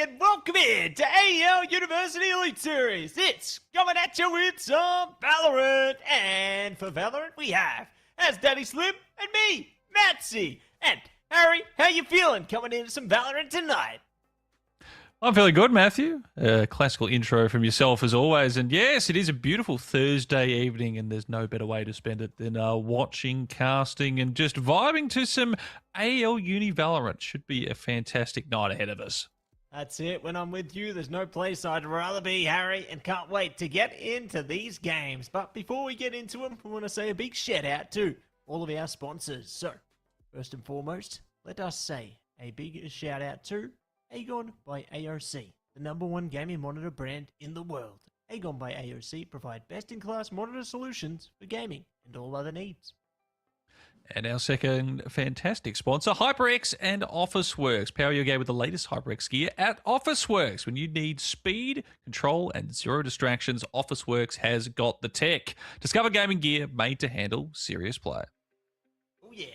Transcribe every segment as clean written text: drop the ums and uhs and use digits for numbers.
and welcome in to AEL University Elite Series. It's coming at you with some Valorant, and for Valorant we have as Daddy Slim and me, Matsy. And Harry, how you feeling coming into some Valorant tonight? I'm feeling good, Matthew. Classical intro from yourself as always. And yes, it is a beautiful Thursday evening, and there's no better way to spend it than watching, casting, and just vibing to some AEL Uni Valorant. Should be a fantastic night ahead of us. That's it. When I'm with you, there's no place I'd rather be, Harry, and can't wait to get into these games. But before we get into them, we want to say a big shout out to all of our sponsors. So, first and foremost, let us say a big shout out to AGON by AOC, the #1 gaming monitor brand in the world. AGON by AOC provide best-in-class monitor solutions for gaming and all other needs. And our second fantastic sponsor, HyperX and Officeworks. Power your game with the latest HyperX gear at Officeworks. When you need speed, control, and zero distractions, Officeworks has got the tech. Discover gaming gear made to handle serious play. Oh yeah.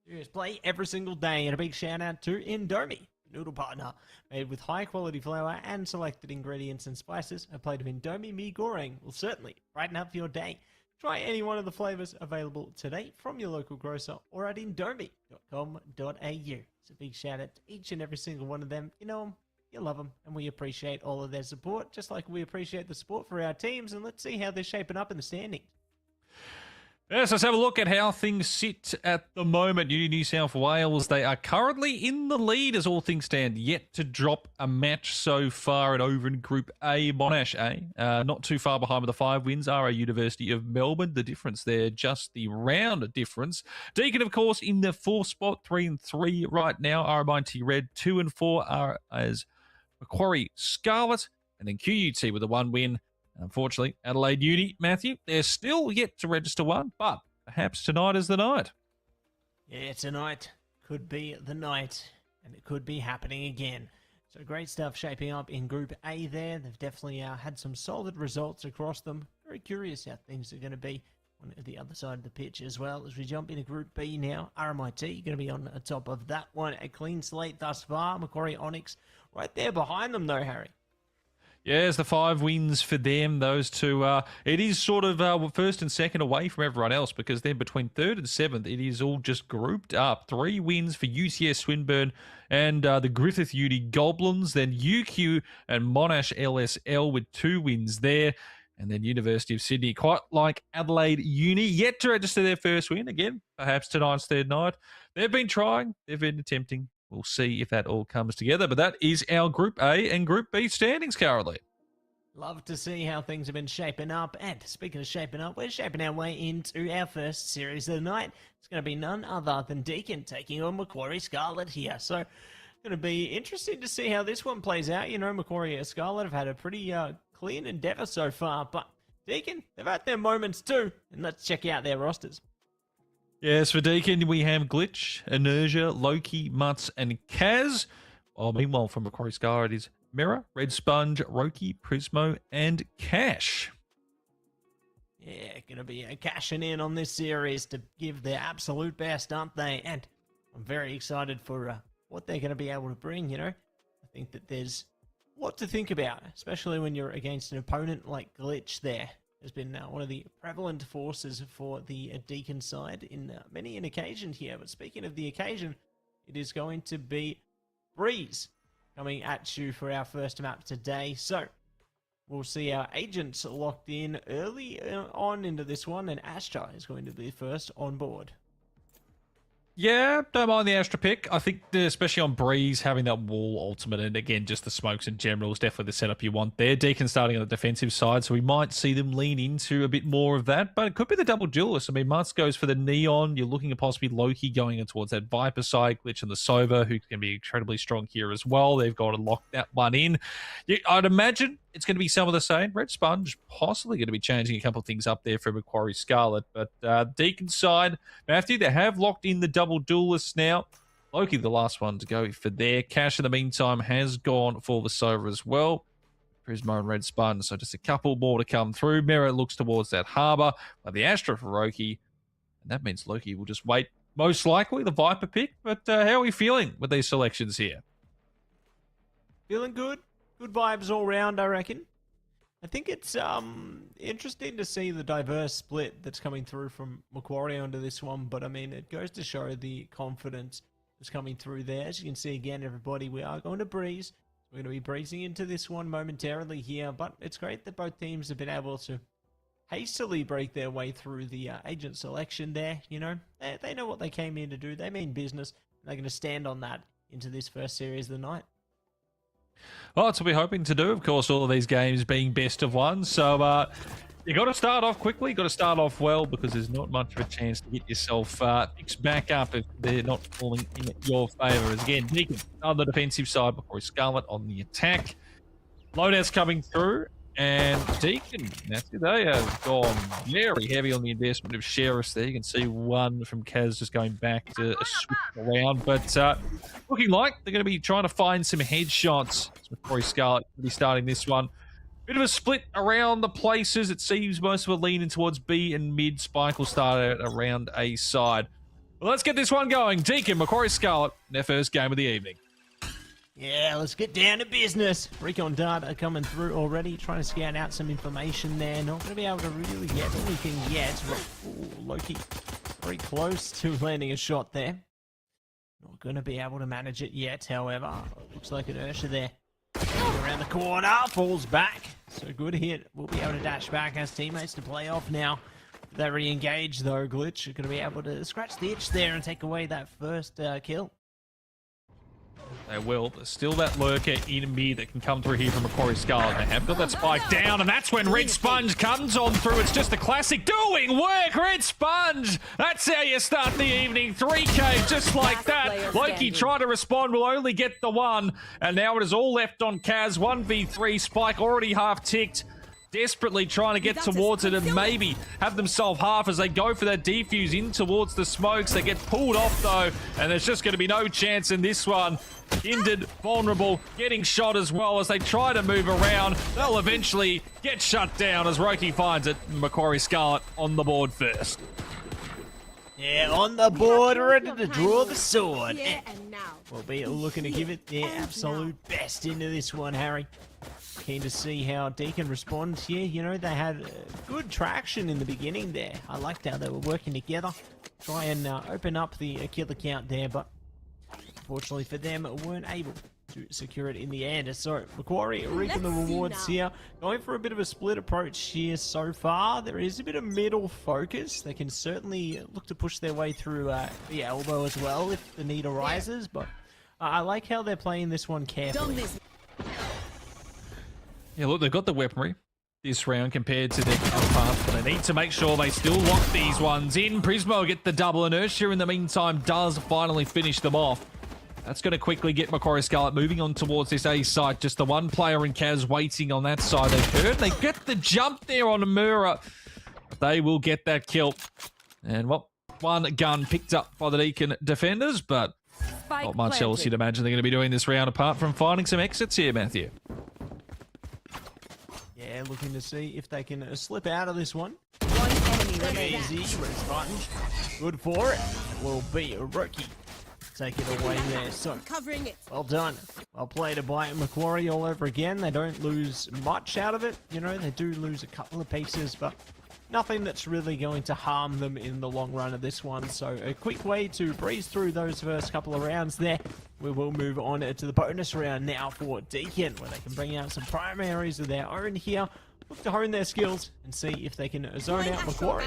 Serious play every single day, and a big shout out to Indomie, the noodle partner, made with high quality flour and selected ingredients and spices. A plate of Indomie mee goreng will certainly brighten up your day. Try any one of the flavors available today from your local grocer or at indomie.com.au. It's a big shout out to each and every single one of them. You know them, you love them, and we appreciate all of their support, just like we appreciate the support for our teams. And let's see how they're shaping up in the standings. Yes, let's have a look at how things sit at the moment. New South Wales, they are currently in the lead as all things stand, yet to drop a match so far. And over in Group A, Monash A, not too far behind with the 5 wins, are University of Melbourne. The difference there, just the round difference. Deakin, of course, in the 4th spot, 3-3 right now. RMIT Red, 2-4 are as Macquarie Scarlet. And then QUT with a 1 win. Unfortunately, Adelaide Uni, Matthew, they're still yet to register one, but perhaps tonight is the night. Yeah, tonight could be the night, and it could be happening again. So great stuff shaping up in Group A there. They've definitely had some solid results across them. Very curious how things are going to be on the other side of the pitch as well. As we jump into Group B now, RMIT going to be on top of that one. A clean slate thus far. Macquarie Onyx right there behind them though, Harry. Yes, the 5 wins for them, those two. It is sort of first and second away from everyone else, because then between 3rd and 7th, it is all just grouped up. 3 wins for UCS Swinburne and the Griffith Uni Goblins, then UQ and Monash LSL with 2 wins there. And then University of Sydney, quite like Adelaide Uni, yet to register their first win. Again, perhaps tonight's third night. They've been trying, they've been attempting. We'll see if that all comes together. But that is our Group A and Group B standings currently. Love to see how things have been shaping up. And speaking of shaping up, we're shaping our way into our first series of the night. It's going to be none other than Deakin taking on Macquarie Scarlet here. So it's going to be interesting to see how this one plays out. You know, Macquarie Scarlet have had a pretty clean endeavour so far. But Deakin, they've had their moments too. And let's check out their rosters. Yes, for Deakin, we have Glitch, Inertia, Loki, Mutz, and Kaz. Meanwhile, from Macquarie Scar, it is Mirror, Red Sponge, Roki, Prismo, and Cash. Yeah, going to be cashing in on this series to give their absolute best, aren't they? And I'm very excited for what they're going to be able to bring, you know. I think that there's a lot to think about, especially when you're against an opponent like Glitch there. Has been one of the prevalent forces for the Deakin side in many an occasion here. But speaking of the occasion, it is going to be Breeze coming at you for our first map today. So we'll see our agents locked in early on into this one, and Astra is going to be first on board. Yeah, don't mind the Astra pick. I think, especially on Breeze, having that wall ultimate, and again, just the smokes in general is definitely the setup you want there. Deacon starting on the defensive side, so we might see them lean into a bit more of that, but it could be the double duelist. I mean, Mutz goes for the Neon. You're looking at possibly Loki going in towards that Viper side, Glitch and the Sova, who can be incredibly strong here as well. They've got to lock that one in. I'd imagine it's going to be some of the same. Red Sponge possibly going to be changing a couple of things up there for Macquarie Scarlet. But Deacon side, Matthew, they have locked in the double duelists now. Loki, the last one to go for there. Cash, in the meantime, has gone for the Sova as well. Prismo and Red Sponge, so just a couple more to come through. Mirror looks towards that Harbour. But the Astra for Loki. And that means Loki will just wait, most likely, the Viper pick. But how are we feeling with these selections here? feeling good. Good vibes all round, I reckon. I think it's interesting to see the diverse split that's coming through from Macquarie onto this one, but I mean, it goes to show the confidence that's coming through there. As you can see again, everybody, we are going to breeze. We're going to be breezing into this one momentarily here, but it's great that both teams have been able to hastily break their way through the agent selection there. You know, they know what they came in to do. They mean business. They're going to stand on that into this first series of the night. Well, that's what we're hoping to do. Of course, all of these games being best of one. So you got to start off quickly. Got to start off well because there's not much of a chance to get yourself fixed back up if they're not falling in your favour. As again, Deacon on the defensive side before Scarlet on the attack. Loadouts coming through. And Deacon, they have gone very heavy on the investment of Sheriffs there. You can see one from Kaz just going back to switch around. But looking like they're going to be trying to find some headshots. So Corey Scarlett will be starting this one. Bit of a split around the places. It seems most of it leaning towards B and mid. Spike will start out around A side. Well, let's get this one going. Deacon, Macquarie Scarlet, their first game of the evening. Yeah, let's get down to business. Recon data coming through already, trying to scout out some information there. Not going to be able to really get anything yet. Ooh, Loki very close to landing a shot there. Not going to be able to manage it yet, however. Looks like inertia there. Around the corner, falls back. So good hit. We'll be able to dash back as teammates to play off now. They re-engage though, Glitch. Are going to be able to scratch the itch there and take away that first kill. They will. There's still that lurker in mid that can come through here from Macquarie Scarlet. They have got that spike down, and that's when Red Sponge comes on through. It's just a classic doing work, Red Sponge. That's how you start the evening. 3K just like that. Loki tried to respond, will only get the one, and now it is all left on Kaz. 1v3, Spike already half ticked. Desperately trying to get towards it and maybe have themselves half as they go for that defuse in towards the smokes. They get pulled off though, and there's just going to be no chance in this one. Hindered, vulnerable, getting shot as well as they try to move around. They'll eventually get shut down as Roki finds it. Macquarie Scarlet on the board first. Yeah, on the board, ready to draw the sword. We'll be looking to give it their absolute best into this one, Harry. Keen to see how Deacon responds here. You know, they had good traction in the beginning there. I liked how they were working together. Try and open up the kill account there, but unfortunately for them, weren't able to secure it in the end. So Macquarie reaping the rewards here. Going for a bit of a split approach here so far. There is a bit of middle focus. They can certainly look to push their way through the elbow as well if the need arises, but I like how they're playing this one carefully. Yeah, look, they've got the weaponry this round compared to their counterparts, but they need to make sure they still lock these ones in. Prismo get the double. Inertia in the meantime does finally finish them off. That's going to quickly get Macquarie Scarlet moving on towards this A site. Just the one player in Kaz waiting on that side. They've heard. They get the jump there on Amura. They will get that kill. And, well, one gun picked up by the Deacon defenders, but not much else you'd imagine they're going to be doing this round apart from finding some exits here, Matthew. Yeah, looking to see if they can slip out of this one. One enemy Easy, Red Sponge. Good for it. Will be a rookie. Take it away there. So, covering it. Well done. Well played by Macquarie all over again. They don't lose much out of it. You know, they do lose a couple of pieces, but nothing that's really going to harm them in the long run of this one. So a quick way to breeze through those first couple of rounds there. We will move on to the bonus round now for Deacon, where they can bring out some primaries of their own here. Look to hone their skills and see if they can zone out Macquarie.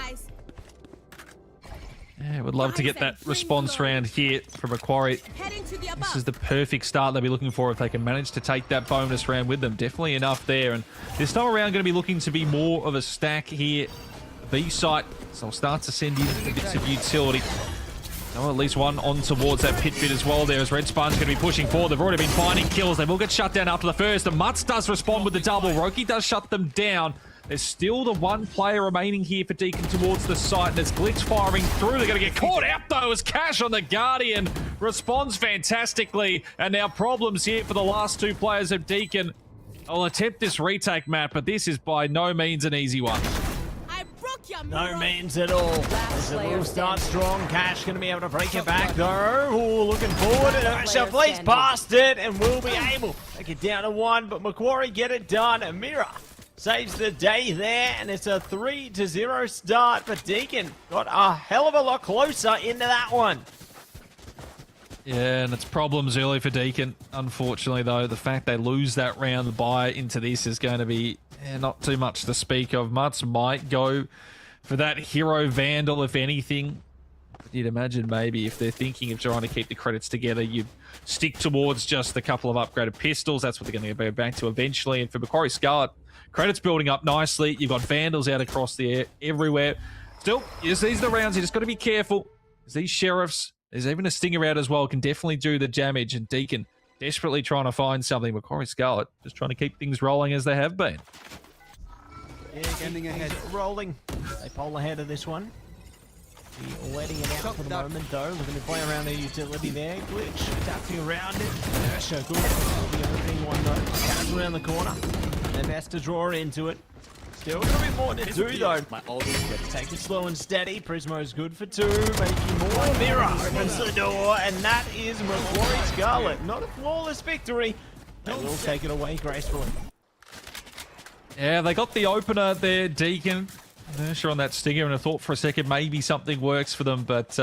Yeah, would love to get that response round here from Macquarie. This is the perfect start they'll be looking for if they can manage to take that bonus round with them. Definitely enough there. And this time around, going to be looking to be more of a stack here. B site, so I'll start to send in bits of utility. Oh, at least one on towards that pit bit as well there as Red Sponge going to be pushing forward. They've already been finding kills. They will get shut down after the first. The Mutz does respond with the double. Roki does shut them down. There's still the one player remaining here for Deacon towards the site. And there's Glitch firing through. They're going to get caught out, though, as Cash on the Guardian responds fantastically. And now problems here for the last two players of Deacon. I'll attempt this retake, Matt, but this is by no means an easy one. No means at all. As it will start strong. Cash going to be able to break it back, though. Ooh, looking forward. And Inertia flees past it and will be able to Take it down to 1, but Macquarie get it done. And Mira saves the day there, and it's a 3-0 start. But Deacon got a hell of a lot closer into that one. Yeah, and it's problems early for Deacon. Unfortunately, though, the fact they lose that round, the buy into this is going to be not too much to speak of. Mutts might go for that hero vandal, if anything. You'd imagine maybe if they're thinking of trying to keep the credits together, you'd stick towards just a couple of upgraded pistols. That's what they're going to go back to eventually. And for Macquarie Scarlet, credits building up nicely. You've got vandals out across the air everywhere. Still, these are the rounds. You just got to be careful. These sheriffs, there's even a stinger out as well, can definitely do the damage. And Deacon desperately trying to find something. Macquarie Scarlet just trying to keep things rolling as they have been. Yeah, getting ahead, rolling. They pull ahead of this one. Letting it out for the moment, though. Looking to play around their utility there. Glitch, tapping around it. Inertia, good. The opening one, though. Comes around the corner. They're best to draw into it. Still got a bit more to do, though. Take it slow and steady. Prismo's good for 2. Making more. Mira opens the door, and that is Macquarie Scarlet. Not a flawless victory. They will take it away gracefully. Yeah, they got the opener there, Deacon. Inertia on that stinger, and I thought for a second maybe something works for them, but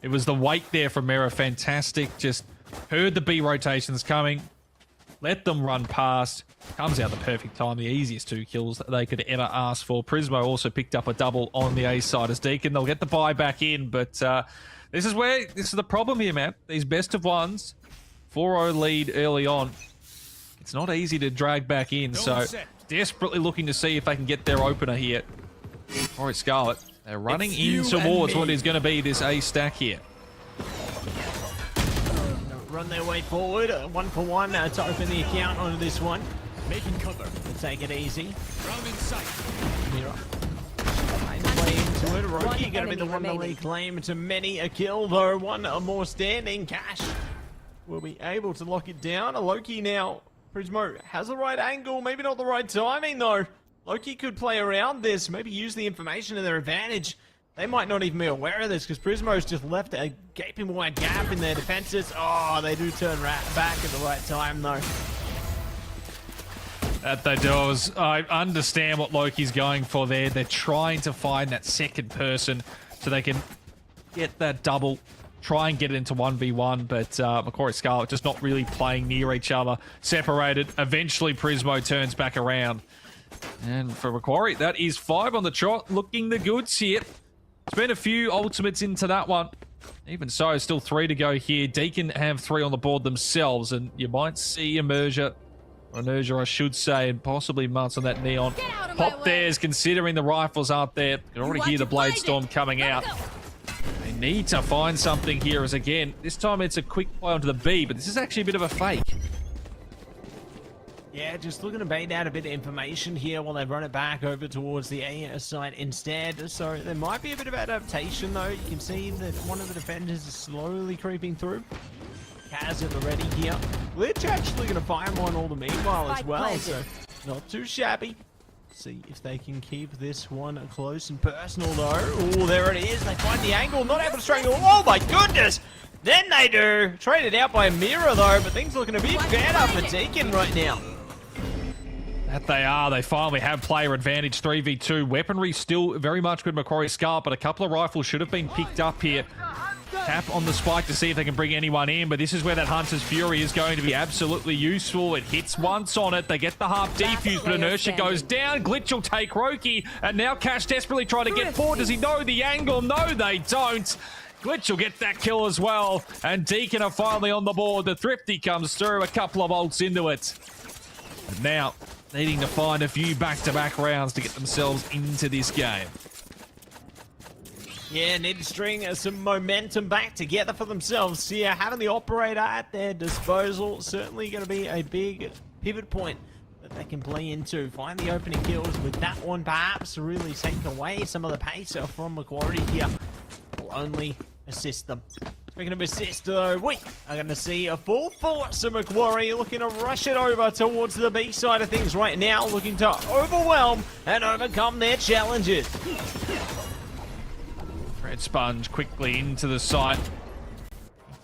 it was the weight there from Mira. Fantastic. Just heard the B rotations coming, let them run past. Comes out the perfect time. The easiest 2 kills that they could ever ask for. Prismo also picked up a double on the A side as Deacon. They'll get the buy back in, but this is the problem here, man. These best of ones, 4-0 lead early on. It's not easy to drag back in, so desperately looking to see if they can get their opener here. Alright, Scarlet, they're running in towards what is going to be this A stack here. Run their way forward, 1-for-1 to open the account onto this one. Making cover. Let's take it easy. Round in sight. Mira. Play into it. Roki going to be the one to lay claim to many a kill, though. One more standing. Cash will be able to lock it down. Loki now. Prismo has the right angle, maybe not the right timing, though. Loki could play around this, maybe use the information to their advantage. They might not even be aware of this because Prismo's just left a gaping wide gap in their defenses. Oh, they do turn back at the right time, though. That they do. I understand what Loki's going for there. They're trying to find that second person so they can get that double, try and get it into 1v1, but Macquarie Scarlet just not really playing near each other, separated. Eventually, Prismo turns back around. And for Macquarie, that is 5 on the trot, looking the goods here. It's been a few ultimates into that one. Even so, still 3 to go here. Deacon have 3 on the board themselves, and you might see Inertia, I should say, and possibly Mutts on that Neon. Pop theirs, considering the rifles aren't there. You can already hear the Blade Storm coming out. They need to find something here, as again, this time it's a quick play onto the B, but this is actually a bit of a fake. Yeah, just looking to bait out a bit of information here while they run it back over towards the A side instead. So there might be a bit of adaptation, though. You can see that one of the defenders is slowly creeping through. Kaz at the ready here. Glitch actually going to fire one all the meanwhile as well, so not too shabby. See if they can keep this one close and personal, though. Oh, there it is. They find the angle, not able to strangle. Oh, my goodness! Then they do. Traded out by Mira, though, but things looking a bit better for Deacon right now. That they are. They finally have player advantage, 3v2. Weaponry still very much with Macquarie Scarlet, but a couple of rifles should have been picked up here. Tap on the spike to see if they can bring anyone in, but this is where that Hunter's Fury is going to be absolutely useful. It hits once on it. They get the half defuse, but Inertia goes down. Glitch will take Roki, and now Cash desperately trying to get forward. Does he know the angle? No, they don't. Glitch will get that kill as well, and Deacon are finally on the board. The Thrifty comes through, a couple of ults into it. And now, needing to find a few back-to-back rounds to get themselves into this game. Yeah, need to string some momentum back together for themselves here. Having the operator at their disposal, certainly going to be a big pivot point that they can play into. Find the opening kills with that one, perhaps really take away some of the pace from Macquarie here. Will only assist them. Speaking of assist, though, we are going to see a full force of Macquarie looking to rush it over towards the B side of things right now, looking to overwhelm and overcome their challenges. Red Sponge quickly into the site.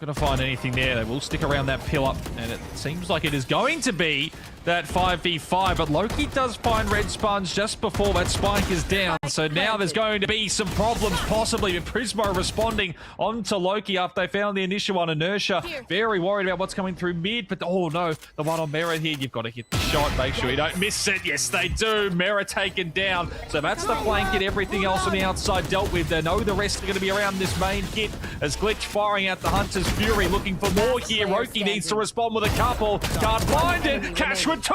going to find anything there. They will stick around that pillar, and it seems like it is going to be that 5v5, but Loki does find Red Sponge just before that spike is down, so now there's going to be some problems possibly with Prismo responding onto Loki after they found the initial on Inertia. Very worried about what's coming through mid, but oh no, the one on Mera here, you've got to hit the shot, make sure you don't miss it. Yes, they do. Mera taken down, so that's the flank and everything else on the outside dealt with. They know the rest are going to be around this main kit as Glitch firing at the Hunter's Fury, looking for more here. Roki needs to respond with a couple. Can't find it. Cash with 2.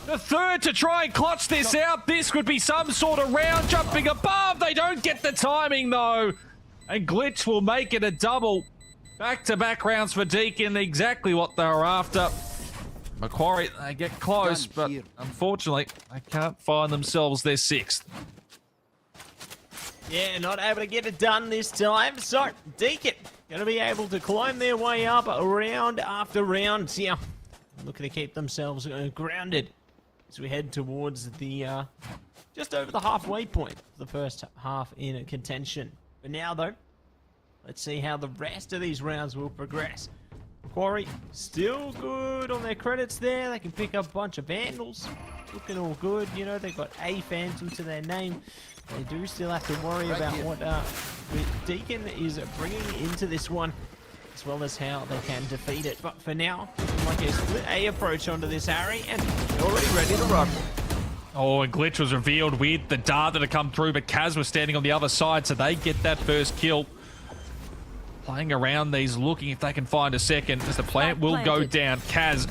The third to try and clutch this out. This could be some sort of round jumping above. They don't get the timing though. And Glitch will make it a double. Back-to-back rounds for Deacon. Exactly what they were after. Macquarie, they get close, but unfortunately, they can't find themselves their 6th. Yeah, not able to get it done this time. So, Deacon going to be able to climb their way up round after round. Yeah, looking to keep themselves grounded as we head towards the just over the halfway point of the first half in contention. But now, though, let's see how the rest of these rounds will progress. Macquarie still good on their credits there. They can pick up a bunch of Vandals. Looking all good. You know, they've got a Phantom to their name. They do still have to worry about what Deacon is bringing into this one, as well as how they can defeat it. But for now, like a split A approach onto this Harry, and they're already ready to run. Oh, and Glitch was revealed with the dart that had come through, but Kaz was standing on the other side, so they get that first kill. Playing around these, looking if they can find a second, as the plant will go down. Kaz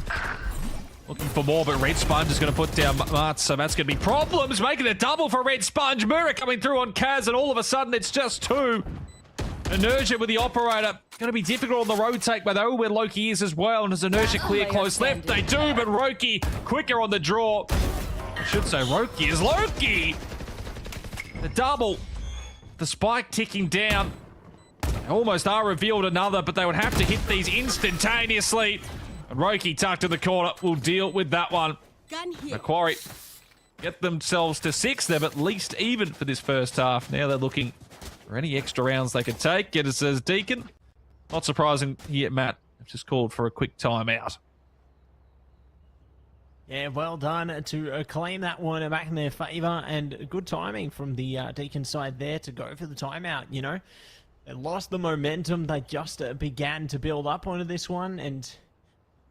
looking for more, but Red Sponge is going to put down Mart, so that's going to be problems. Making a double for Red Sponge. Mura coming through on Kaz, and all of a sudden it's just 2. Inertia with the operator. Going to be difficult on the rotate, but they know where Loki is as well. And does Inertia clear close left? They do, but Roki quicker on the draw. I should say Roki is Loki. The double. The spike ticking down. They almost are revealed another, but they would have to hit these instantaneously. And Roki tucked in the corner will deal with that one. Macquarie get themselves to 6. They're at least even for this first half. Now they're looking for any extra rounds they could take. Get it says Deacon. Not surprising here, Matt. I've just called for a quick timeout. Yeah, well done to claim that one back in their favour, and good timing from the Deacon side there to go for the timeout, you know. They lost the momentum. They just began to build up onto this one, and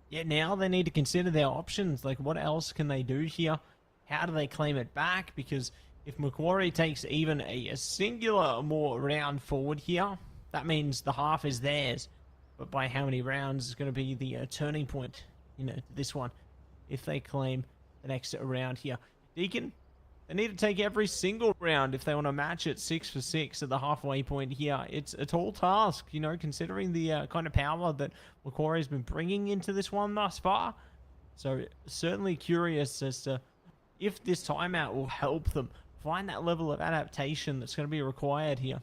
yeah, now they need to consider their options. Like, what else can they do here? How do they claim it back? Because if Macquarie takes even a singular more round forward here, that means the half is theirs. But by how many rounds is going to be the turning point, you know, this one, if they claim the next round here. Deacon, they need to take every single round if they want to match it 6 for 6 at the halfway point here. It's a tall task, you know, considering the kind of power that Macquarie's been bringing into this one thus far. So certainly curious as to if this timeout will help them find that level of adaptation that's going to be required here.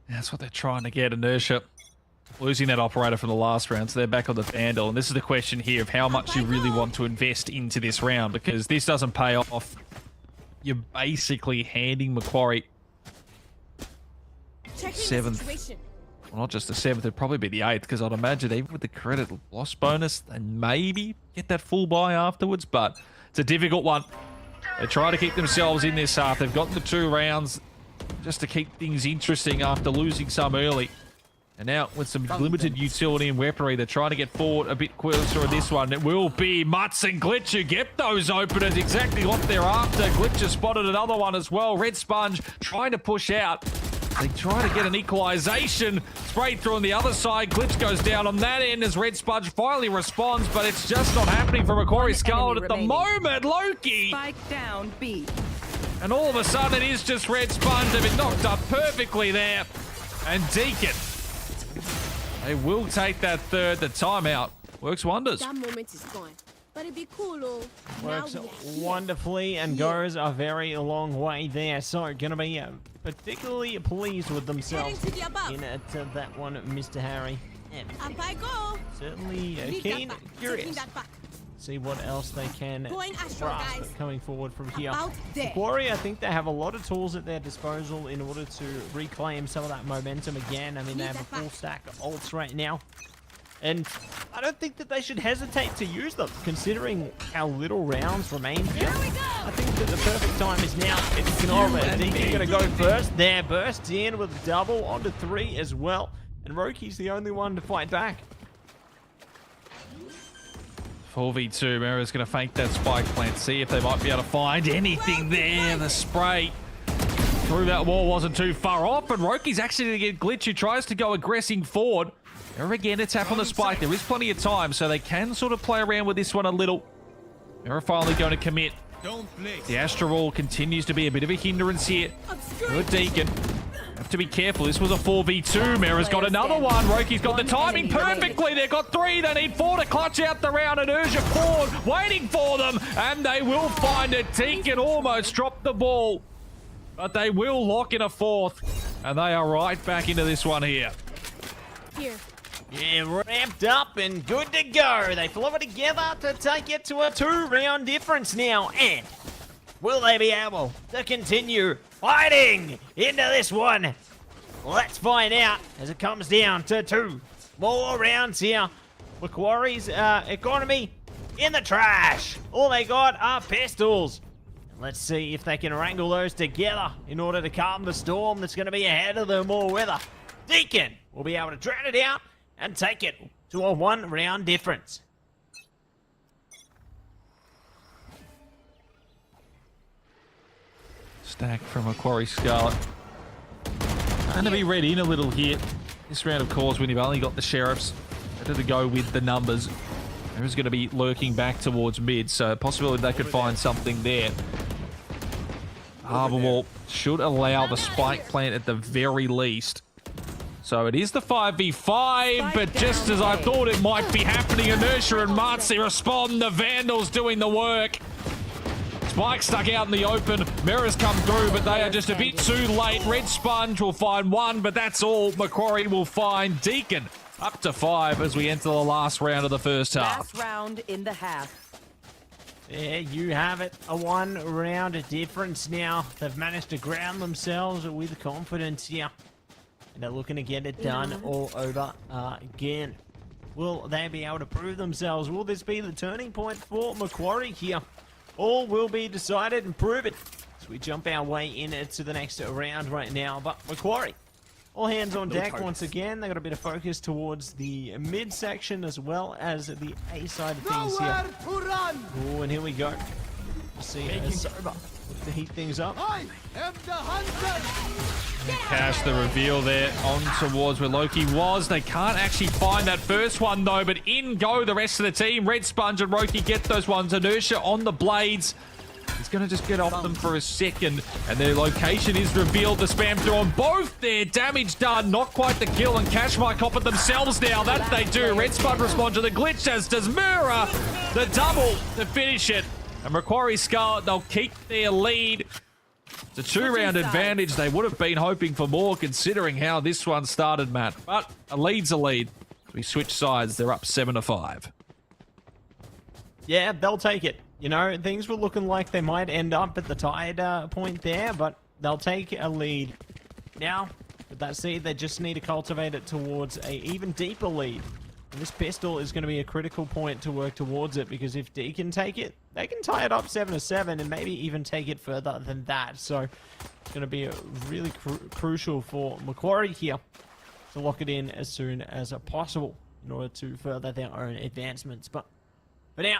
That's what they're trying to get. Inertia losing that operator from the last round, so they're back on the Vandal. And this is the question here of how much you really want to invest into this round, because this doesn't pay off. You're basically handing Macquarie 7th. Well, not just the 7th, it'd probably be the 8th, because I'd imagine even with the credit loss bonus, they maybe get that full buy afterwards, but it's a difficult one. They try to keep themselves in this half. They've gotten the 2 rounds just to keep things interesting after losing some early. And now with some limited utility and weaponry, they're trying to get forward a bit closer in this one. It will be Mutts and Glitch who get those openers, exactly what they're after. Glitch has spotted another one as well. Red Sponge trying to push out. They try to get an equalization. Sprayed through on the other side. Glitch goes down on that end as Red Sponge finally responds, but it's just not happening for Macquarie Scarlet at the moment. Loki! Spike down, B. And all of a sudden it is just Red Sponge. They've been knocked up perfectly there. And Deacon, they will take that third. The timeout works wonders. That moment is gone. But it'd be cool, oh. Works wonderfully and goes a very long way there. So, gonna be particularly pleased with themselves in that one, Mr. Harry. Up I go. Certainly keen, curious See what else they can Going Astro, grasp guys. coming forward from here. About there. Quarry, I think they have a lot of tools at their disposal in order to reclaim some of that momentum again. I mean, they have a full stack of ults right now. And I don't think that they should hesitate to use them, considering how little rounds remain here. Here we go. I think that the perfect time is now. It's Deacon's going to go first. There, bursts in with a double onto 3 as well. And Roki's the only one to fight back. 4v2, Mira's going to fake that spike plant, see if they might be able to find anything there. The spray through that wall wasn't too far off, and Roki's actually going to get glitch, who tries to go aggressing forward. There again, a tap on the spike. There is plenty of time, so they can sort of play around with this one a little. Mira finally going to commit. The Astro Ball continues to be a bit of a hindrance here. Good Deacon. Have to be careful. This was a 4v2. Mira's got another one. Roki's got the timing perfectly. They've got 3. They need 4 to clutch out the round. And Urja forward, waiting for them. And they will find it. Deacon almost dropped the ball. But they will lock in a 4th. And they are right back into this one here. Here. Yeah, ramped up and good to go. They flow it together to take it to a 2-round difference now. And will they be able to continue fighting into this one? Let's find out as it comes down to 2 more rounds here. Macquarie's economy in the trash. All they got are pistols. Let's see if they can wrangle those together in order to calm the storm that's going to be ahead of them, or whether Deacon will be able to drown it out and take it to a 1-round difference. Stack from Macquarie Scarlet. And to be read in a little here. This round, of course, when you've only got the Sheriffs, better to go with the numbers. Who's going to be lurking back towards mid, so a possibility they could find something there. Harbour Wall should allow the spike plant at the very least. So it is the 5v5, but just as I thought it might be happening, Inertia and Marzi respond. The Vandals doing the work. Spike stuck out in the open. Mirrors come through, but they are just a bit too late. Red Sponge will find 1, but that's all. Macquarie will find Deacon up to 5 as we enter the last round of the first half. Last round in the half. There you have it, a 1-round difference now. They've managed to ground themselves with confidence here. And they're looking to get it done all over again. Will they be able to prove themselves? Will this be the turning point for Macquarie here? All will be decided and proven as we jump our way into the next round right now. But Macquarie, all hands on deck once again. They got a bit of focus towards the mid section as well as the A side of things here. Oh, and here we go. See Soba to heat things up. Cash the reveal there on towards where Loki was. They can't actually find that first one though, but in go the rest of the team. Red Sponge and Roki get those ones. Inertia on the blades. He's going to just get off them for a second, and their location is revealed. The spam through on both there. Damage done. Not quite the kill, and Cash might cop it themselves now. That they do. Red Sponge responds to the glitch, as does Mira. The double to finish it. And Macquarie Scarlet, they'll keep their lead. It's a 2-round advantage. They would have been hoping for more considering how this one started, Matt. But a lead's a lead. We switch sides. They're up 7-5. Yeah, they'll take it. You know, things were looking like they might end up at the tied point there, but they'll take a lead. Now, with that said, they just need to cultivate it towards a even deeper lead. And this pistol is going to be a critical point to work towards it, because if D can take it, they can tie it up 7-7 and maybe even take it further than that. So it's going to be really crucial for Macquarie here to lock it in as soon as possible in order to further their own advancements. But for now,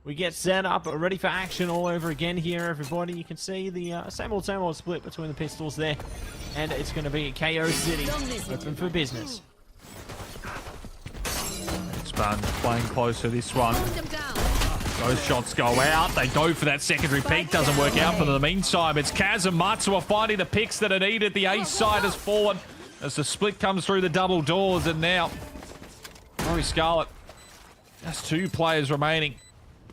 we get set up, ready for action all over again here, everybody. You can see the same old split between the pistols there. And it's going to be KO City open for business. Sponge playing close to this one. Those shots go out. They go for that secondary peak. Doesn't work out for them. In the meantime, it's Kaz and Matsu are finding the picks that are needed. The ace side has fallen as the split comes through the double doors. And now, Rory Scarlet, just 2 players remaining.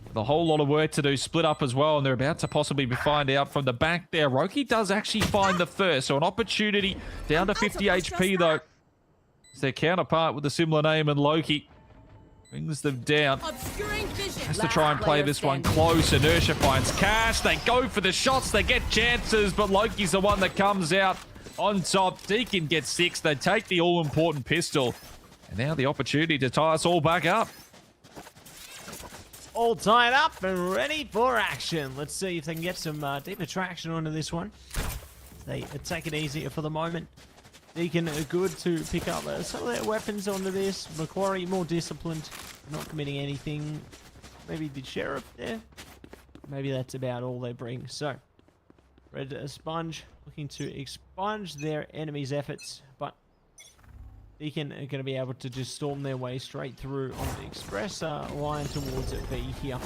With a whole lot of work to do. Split up as well. And they're about to possibly find out from the back there. Roki does actually find the first. So an opportunity down to 50 HP though. It's their counterpart with a similar name, and Loki. Brings them down. Obscuring vision. Has to try and play this one close. Inertia finds Cash. They go for the shots. They get chances, but Loki's the one that comes out on top. Deacon gets 6. They take the all-important pistol. And now the opportunity to tie us all back up. All tied up and ready for action. Let's see if they can get some deeper traction onto this one. They take it easier for the moment. Deacon are good to pick up some of their weapons onto this. Macquarie more disciplined, not committing anything. Maybe the sheriff there. Maybe that's about all they bring. So, Red Sponge looking to expunge their enemies' efforts, but Deacon are going to be able to just storm their way straight through on the express line towards B here.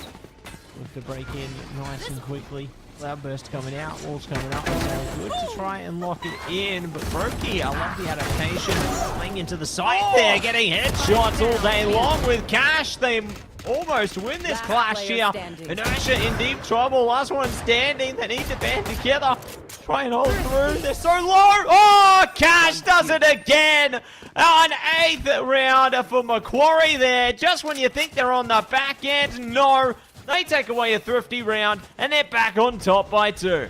Look to break in nice and quickly. Cloudburst coming out, walls coming up. Good to try and lock it in, but Brokey, I love the adaptation. Playing into the side there, getting headshots all day long with Cash. They almost win this clash here. Inertia in deep trouble. Last one standing. They need to band together. Try and hold through. They're so low. Oh, Cash does it again. An 8th round for Macquarie there. Just when you think they're on the back end, no. They take away a thrifty round, and they're back on top by 2.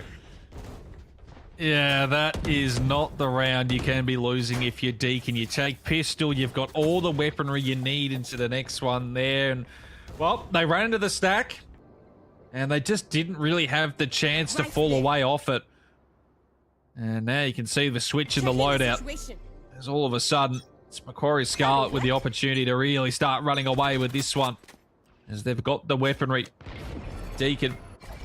Yeah, that is not the round you can be losing if you're Deacon. You take pistol, you've got all the weaponry you need into the next one there. And, well, they ran into the stack, and they just didn't really have the chance to fall away off it. And now you can see the switch in the loadout. As all of a sudden, it's Macquarie Scarlet with the opportunity to really start running away with this one. As they've got the weaponry. Deacon,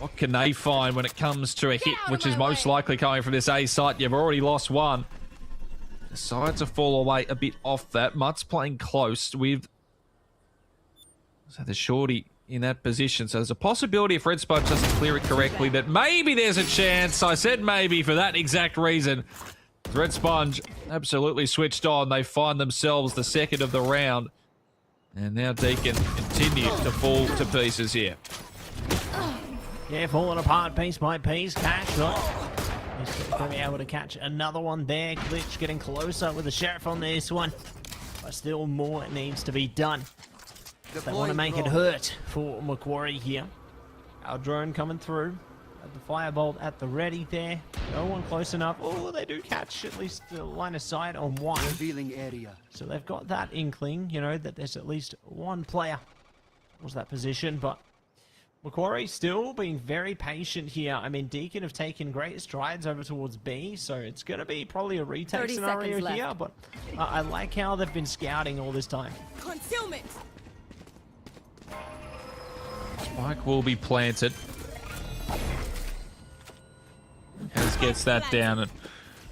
what can they find when it comes to a hit, which is most likely coming from this A site? You've already lost one. Decide to fall away a bit off that. Mutt's playing close with the shorty in that position. So there's a possibility if Red Sponge doesn't clear it correctly that maybe there's a chance. I said maybe for that exact reason. Red Sponge absolutely switched on. They find themselves the second of the round. And now Deacon continues to fall to pieces here. Yeah, falling apart piece by piece. Cash shot. He's going to be able to catch another one there. Glitch getting closer with the sheriff on this one. But still more needs to be done. They want to make it hurt for Macquarie here. Our drone coming through. The firebolt at the ready there. No one close enough. Oh, they do catch at least the line of sight on one. Revealing area. So they've got that inkling, you know, that there's at least one player was that position. But Macquarie still being very patient here. I mean, Deacon have taken great strides over towards B, so it's going to be probably a retake scenario here. But I like how they've been scouting all this time. Concealment. Spike will be planted. Has gets that down at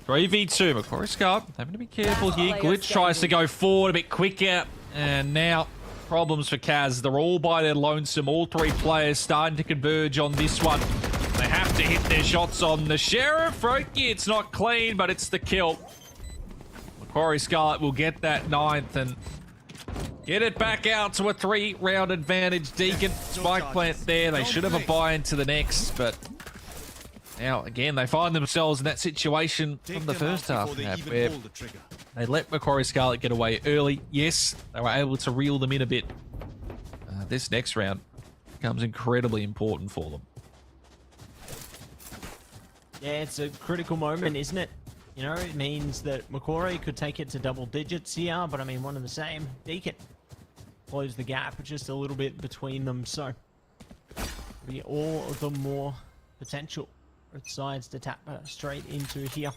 3v2. Macquarie Scarlet having to be careful here. Glitch tries to go forward a bit quicker. And now problems for Kaz. They're all by their lonesome. All 3 players starting to converge on this one. They have to hit their shots on the sheriff. Roki, it's not clean, but it's the kill. Macquarie Scarlet will get that 9th and get it back out to a 3-round advantage. Deacon, spike plant there. They should have a buy into the next, but now, again, they find themselves in that situation from the first half where they let Macquarie Scarlet get away early. Yes, they were able to reel them in a bit. This next round becomes incredibly important for them. Yeah, it's a critical moment, isn't it? You know, it means that Macquarie could take it to double digits here, but I mean, one and the same. Deacon close the gap just a little bit between them, so be all the more potential. Both sides to tap straight into here.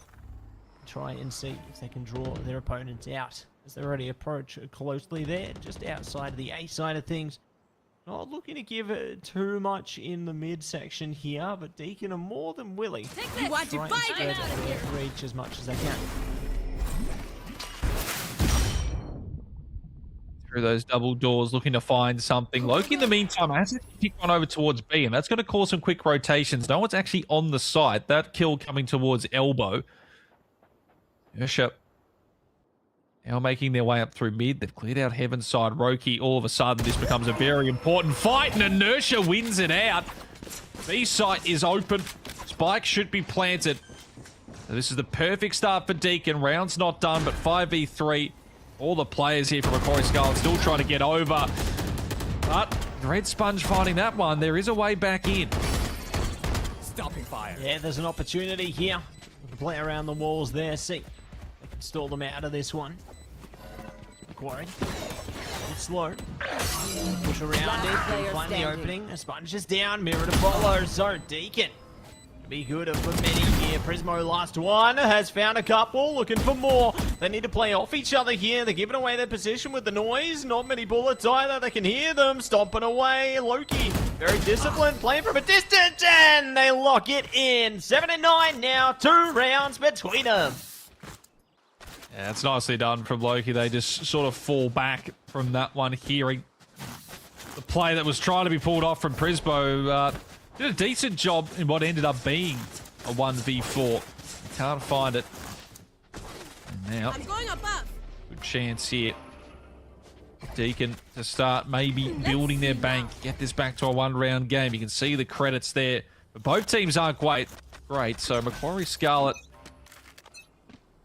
Try and see if they can draw their opponents out as they already approach closely there, just outside of the A side of things. Not looking to give it too much in the midsection here, but Deacon are more than willing to try and spread their reach as much as they can. Through those double doors, looking to find something. Loki, in the meantime, has to kick one over towards B, and that's going to cause some quick rotations. No one's actually on the site. That kill coming towards Elbow. Ursha now making their way up through mid. They've cleared out Heaven's side. Roki, all of a sudden, this becomes a very important fight, and Inertia wins it out. B site is open. Spike should be planted. So this is the perfect start for Deacon. Round's not done, but 5v3. All the players here from Macquarie Scarlet still trying to get over. But Red Sponge finding that one. There is a way back in. Stopping fire. Yeah, there's an opportunity here. We can play around the walls there. See, they can stall them out of this one. Quarry. It's slow. Push around it. Find the opening. A Sponge is down. Mirror to follow. So Deacon. Be good for many here. Prismo last one. Has found a couple. Looking for more. They need to play off each other here. They're giving away their position with the noise. Not many bullets either. They can hear them. Stomping away. Loki. Very disciplined. Playing from a distance. And they lock it in. 7 and 9 now. 2 rounds between them. Yeah, it's nicely done from Loki. They just sort of fall back from that one, hearing the play that was trying to be pulled off from Prismo. Did a decent job in what ended up being a 1v4. Can't find it. And now, I'm going above. good chance here. Deacon to start maybe building their bank. Get this back to a 1-round game. You can see the credits there. But both teams aren't great. So Macquarie Scarlet,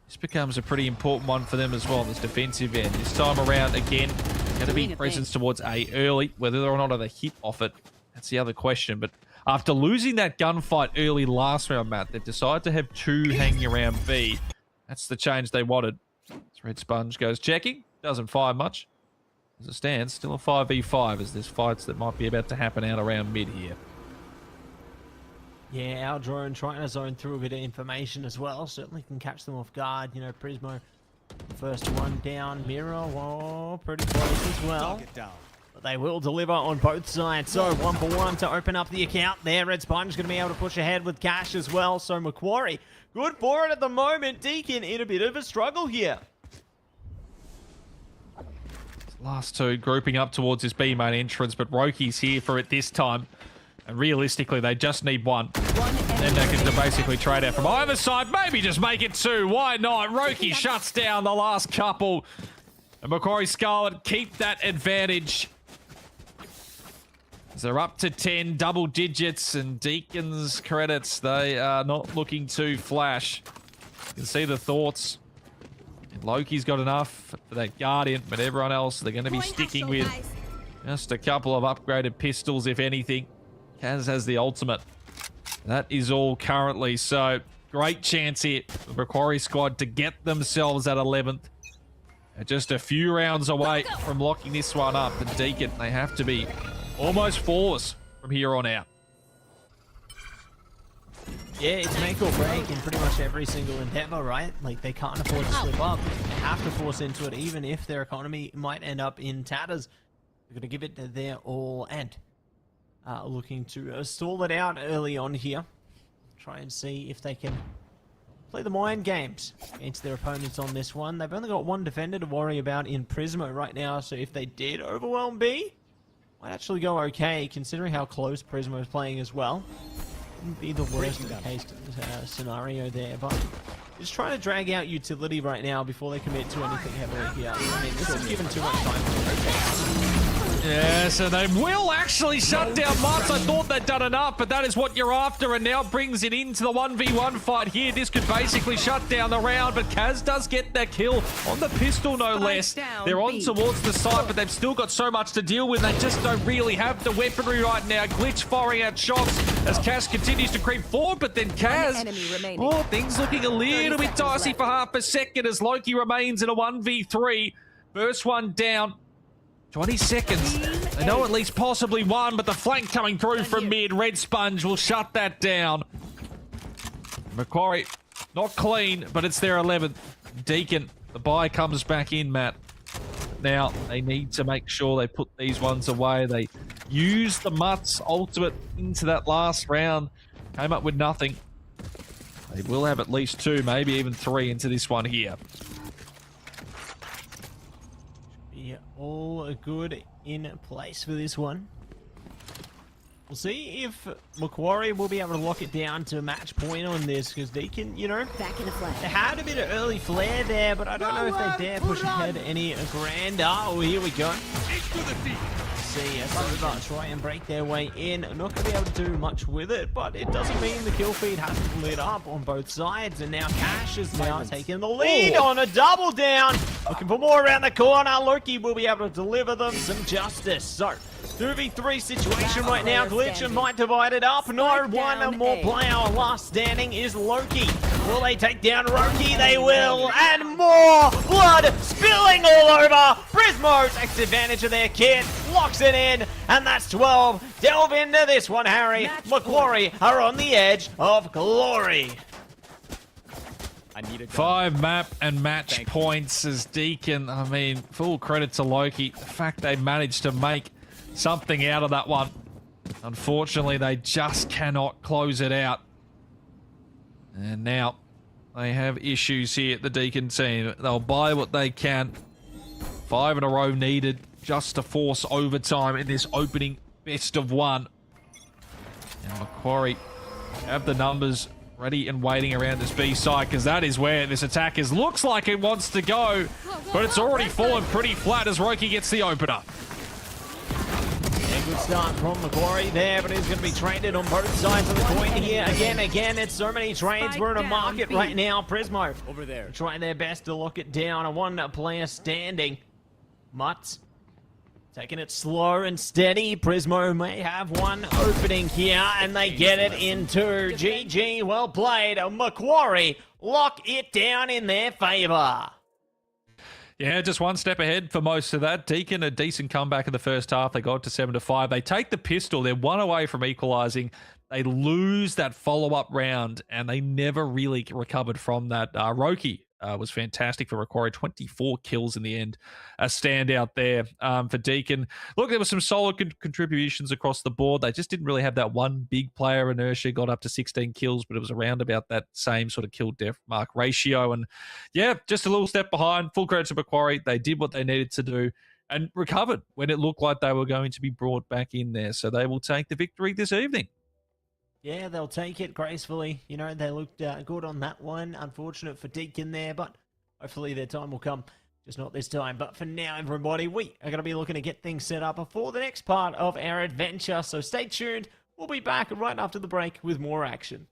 this becomes a pretty important one for them as well, this defensive end. This time around, again, going to be presence towards A early. Whether or not they hit off it, that's the other question. But after losing that gunfight early last round, Matt, they've decided to have 2 hanging around B. That's the change they wanted. This Red Sponge goes checking. Doesn't fire much. As it stands, still a 5v5 as there's fights that might be about to happen out around mid here. Yeah, our drone trying to zone through a bit of information as well. Certainly can catch them off guard. You know, Prismo, first one down. Mirror, whoa, pretty close as well. But they will deliver on both sides. So 1 for 1 to open up the account there. Red Sponge going to be able to push ahead with cash as well. So Macquarie, good for it at the moment. Deacon in a bit of a struggle here. Last 2 grouping up towards this B main entrance, but Roki's here for it this time. And realistically, they just need 1. Then they can basically trade out from either side. Maybe just make it 2. Why not? Roki shuts down the last couple. And Macquarie Scarlet keep that advantage. As they're up to 10 double digits, and Deacon's credits, they are not looking to flash. You can see the thoughts. And Loki's got enough for that Guardian, but everyone else, they're going to be sticking with just a couple of upgraded pistols, if anything. Kaz has the ultimate. That is all currently. So, great chance here for the Macquarie squad to get themselves at 11th. They're just a few rounds away from locking this one up. And Deacon, they have to be almost flawless from here on out. Yeah, it's make or break in pretty much every single endeavor, right? Like, they can't afford to slip up. They have to force into it, even if their economy might end up in tatters. They're going to give it their all, and looking to stall it out early on here. Try and see if they can play the mind games against their opponents on this one. They've only got 1 defender to worry about in Prismo right now, so if they did overwhelm B, might actually go okay, considering how close Prismo is playing as well. Wouldn't be the worst case scenario there, but just trying to drag out utility right now before they commit to anything heavily here. I mean, this is given too much time to rotate. Yeah, so they will actually shut down Mutts. I thought they'd done enough, but that is what you're after, and now brings it into the 1v1 fight here. This could basically shut down the round, but Kaz does get that kill on the pistol, no less. They're on towards the side, but they've still got so much to deal with. They just don't really have the weaponry right now. Glitch firing out shots as Kaz continues to creep forward, but then Kaz, oh, things looking a little bit dicey for half a second as Loki remains in a 1v3. First one down. 20 seconds. They know at least possibly 1, but the flank coming through from mid. Red Sponge will shut that down. Macquarie, not clean, but it's their 11th. Deacon, the buy comes back in, Matt. Now, they need to make sure they put these ones away. They use the Mutts ultimate into that last round. Came up with nothing. They will have at least 2, maybe even 3 into this one here. Yeah, all good in place for this one. We'll see if Macquarie will be able to lock it down to a match point on this, because Deacon, you know, Back in the flag. they had a bit of early flare there, but I don't know if they dare push ahead any grander. Oh, here we go. See, Silver try and break their way in. Not going to be able to do much with it, but it doesn't mean the kill feed hasn't lit up on both sides. And now Cash is now taking the lead on a double down. Looking for more around the corner. Loki will be able to deliver them some justice. So, 2v3 situation right now. Glitch and might divide it up. No, Spike one down more A. player last standing is Loki. Will they take down Roki? They will. And more blood spilling all over. Prismo takes advantage of their kit, locks it in, and that's 12. Delve into this one, Harry. Match Macquarie are on the edge of glory. I need a gun. 5 map and match Thank you. points as Deacon. I mean, full credit to Loki. The fact they managed to make something out of that one. Unfortunately, they just cannot close it out. And now they have issues here at the Deacon team. They'll buy what they can. 5 in a row needed just to force overtime in this opening best of 1. And Macquarie have the numbers ready and waiting around this B side, because that is where this attack is. Looks like it wants to go, but it's already fallen pretty flat as Roki gets the opener. Yeah, good start from Macquarie there, but he's going to be traded on both sides of the coin here. Again, it's so many trades. We're in a market right now. Prismo Over there. trying their best to lock it down. A one player standing. Mutts taking it slow and steady. Prismo may have one opening here, and they get it into GG. Well played. Macquarie lock it down in their favor. Yeah, just one step ahead for most of that. Deacon, a decent comeback in the first half. They got to 7-5. They take the pistol. They're one away from equalising. They lose that follow-up round, and they never really recovered from that. Roki was fantastic for Macquarie. 24 kills in the end. A standout there for Deacon. Look, there were some solid contributions across the board. They just didn't really have that one big player. Inertia got up to 16 kills, but it was around about that same sort of kill-death mark ratio. And yeah, just a little step behind. Full credit to Macquarie. They did what they needed to do and recovered when it looked like they were going to be brought back in there. So they will take the victory this evening. Yeah, they'll take it gracefully. You know, they looked good on that one. Unfortunate for Deacon there, but hopefully their time will come. Just not this time. But for now, everybody, we are going to be looking to get things set up for the next part of our adventure. So stay tuned. We'll be back right after the break with more action.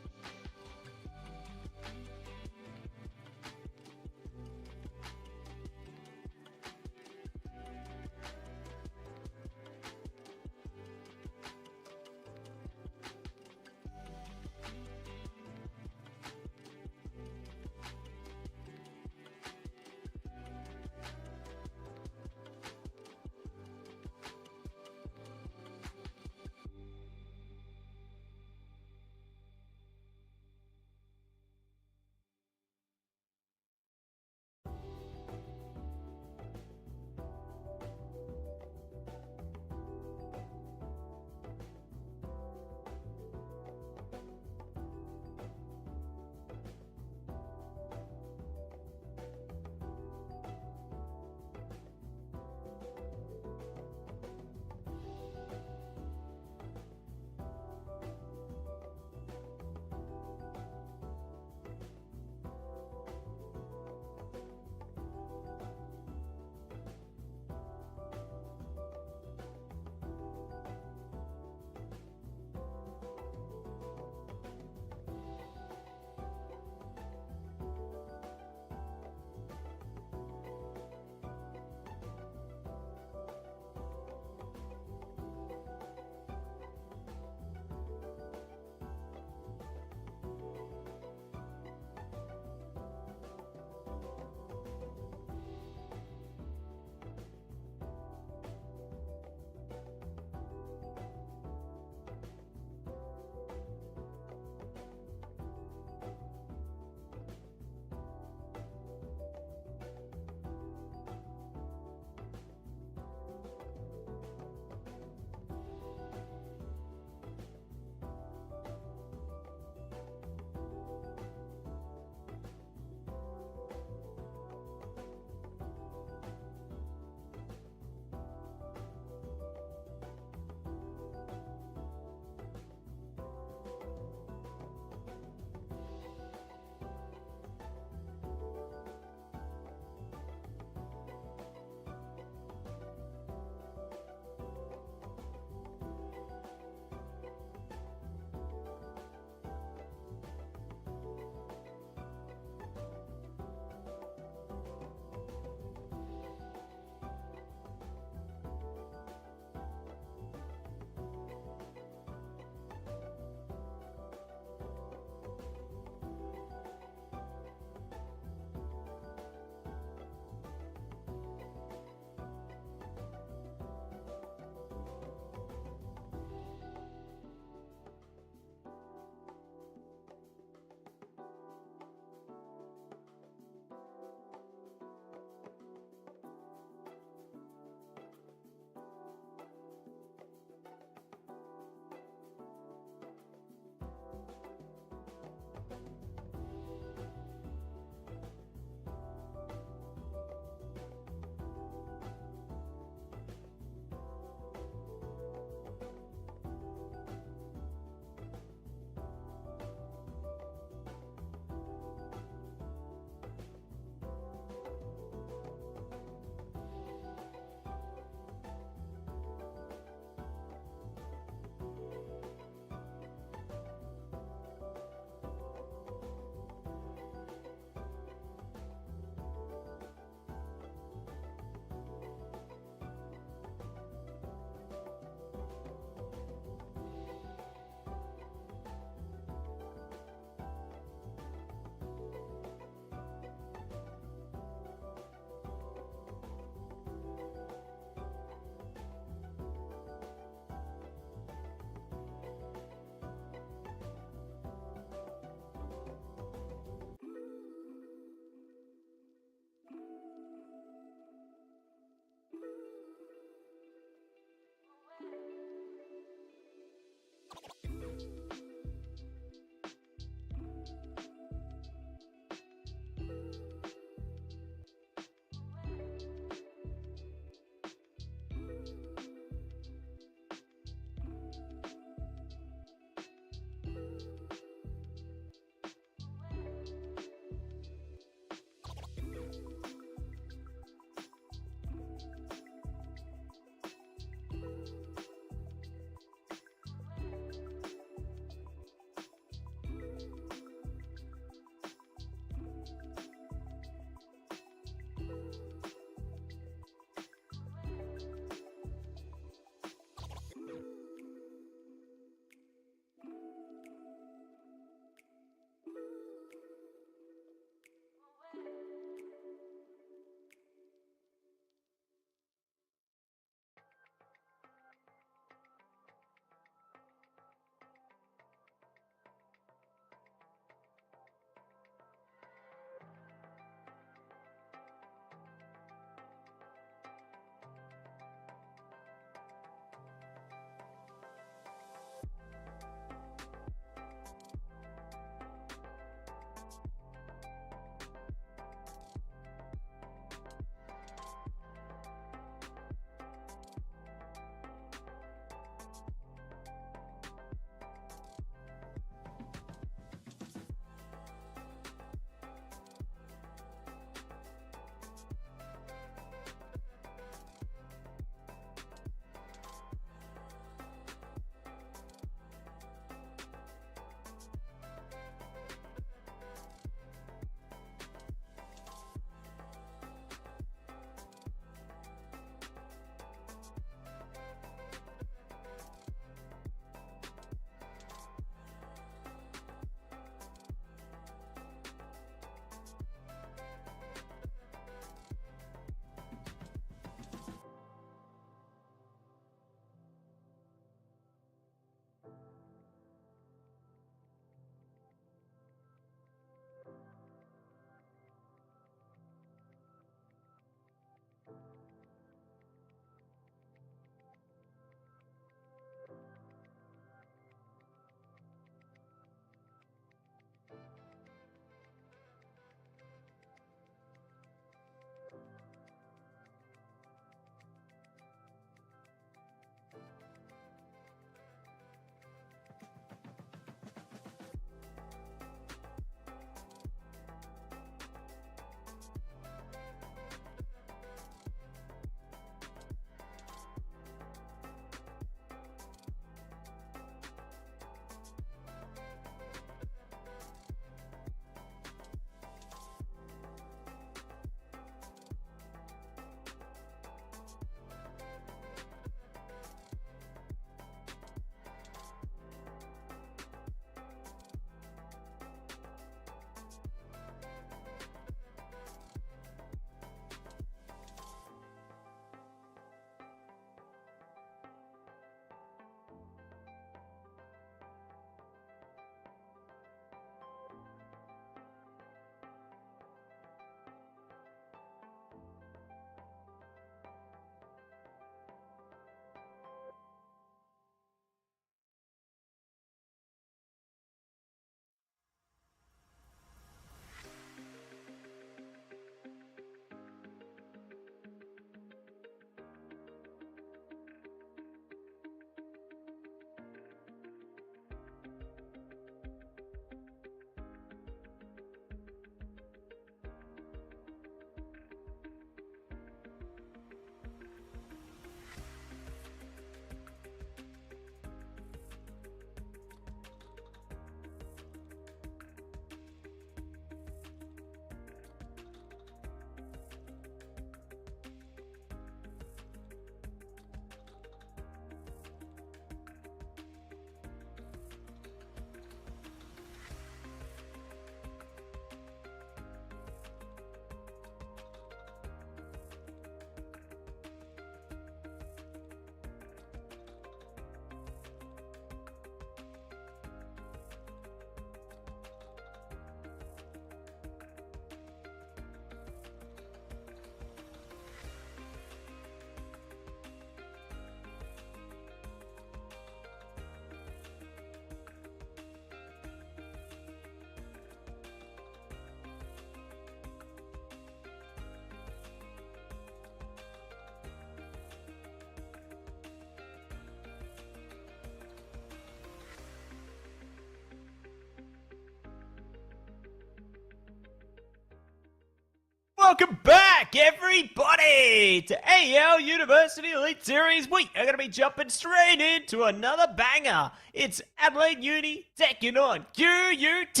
welcome back, everybody, to AEL University Elite Series. We are going to be jumping straight into another banger. It's Adelaide Uni taking on QUT.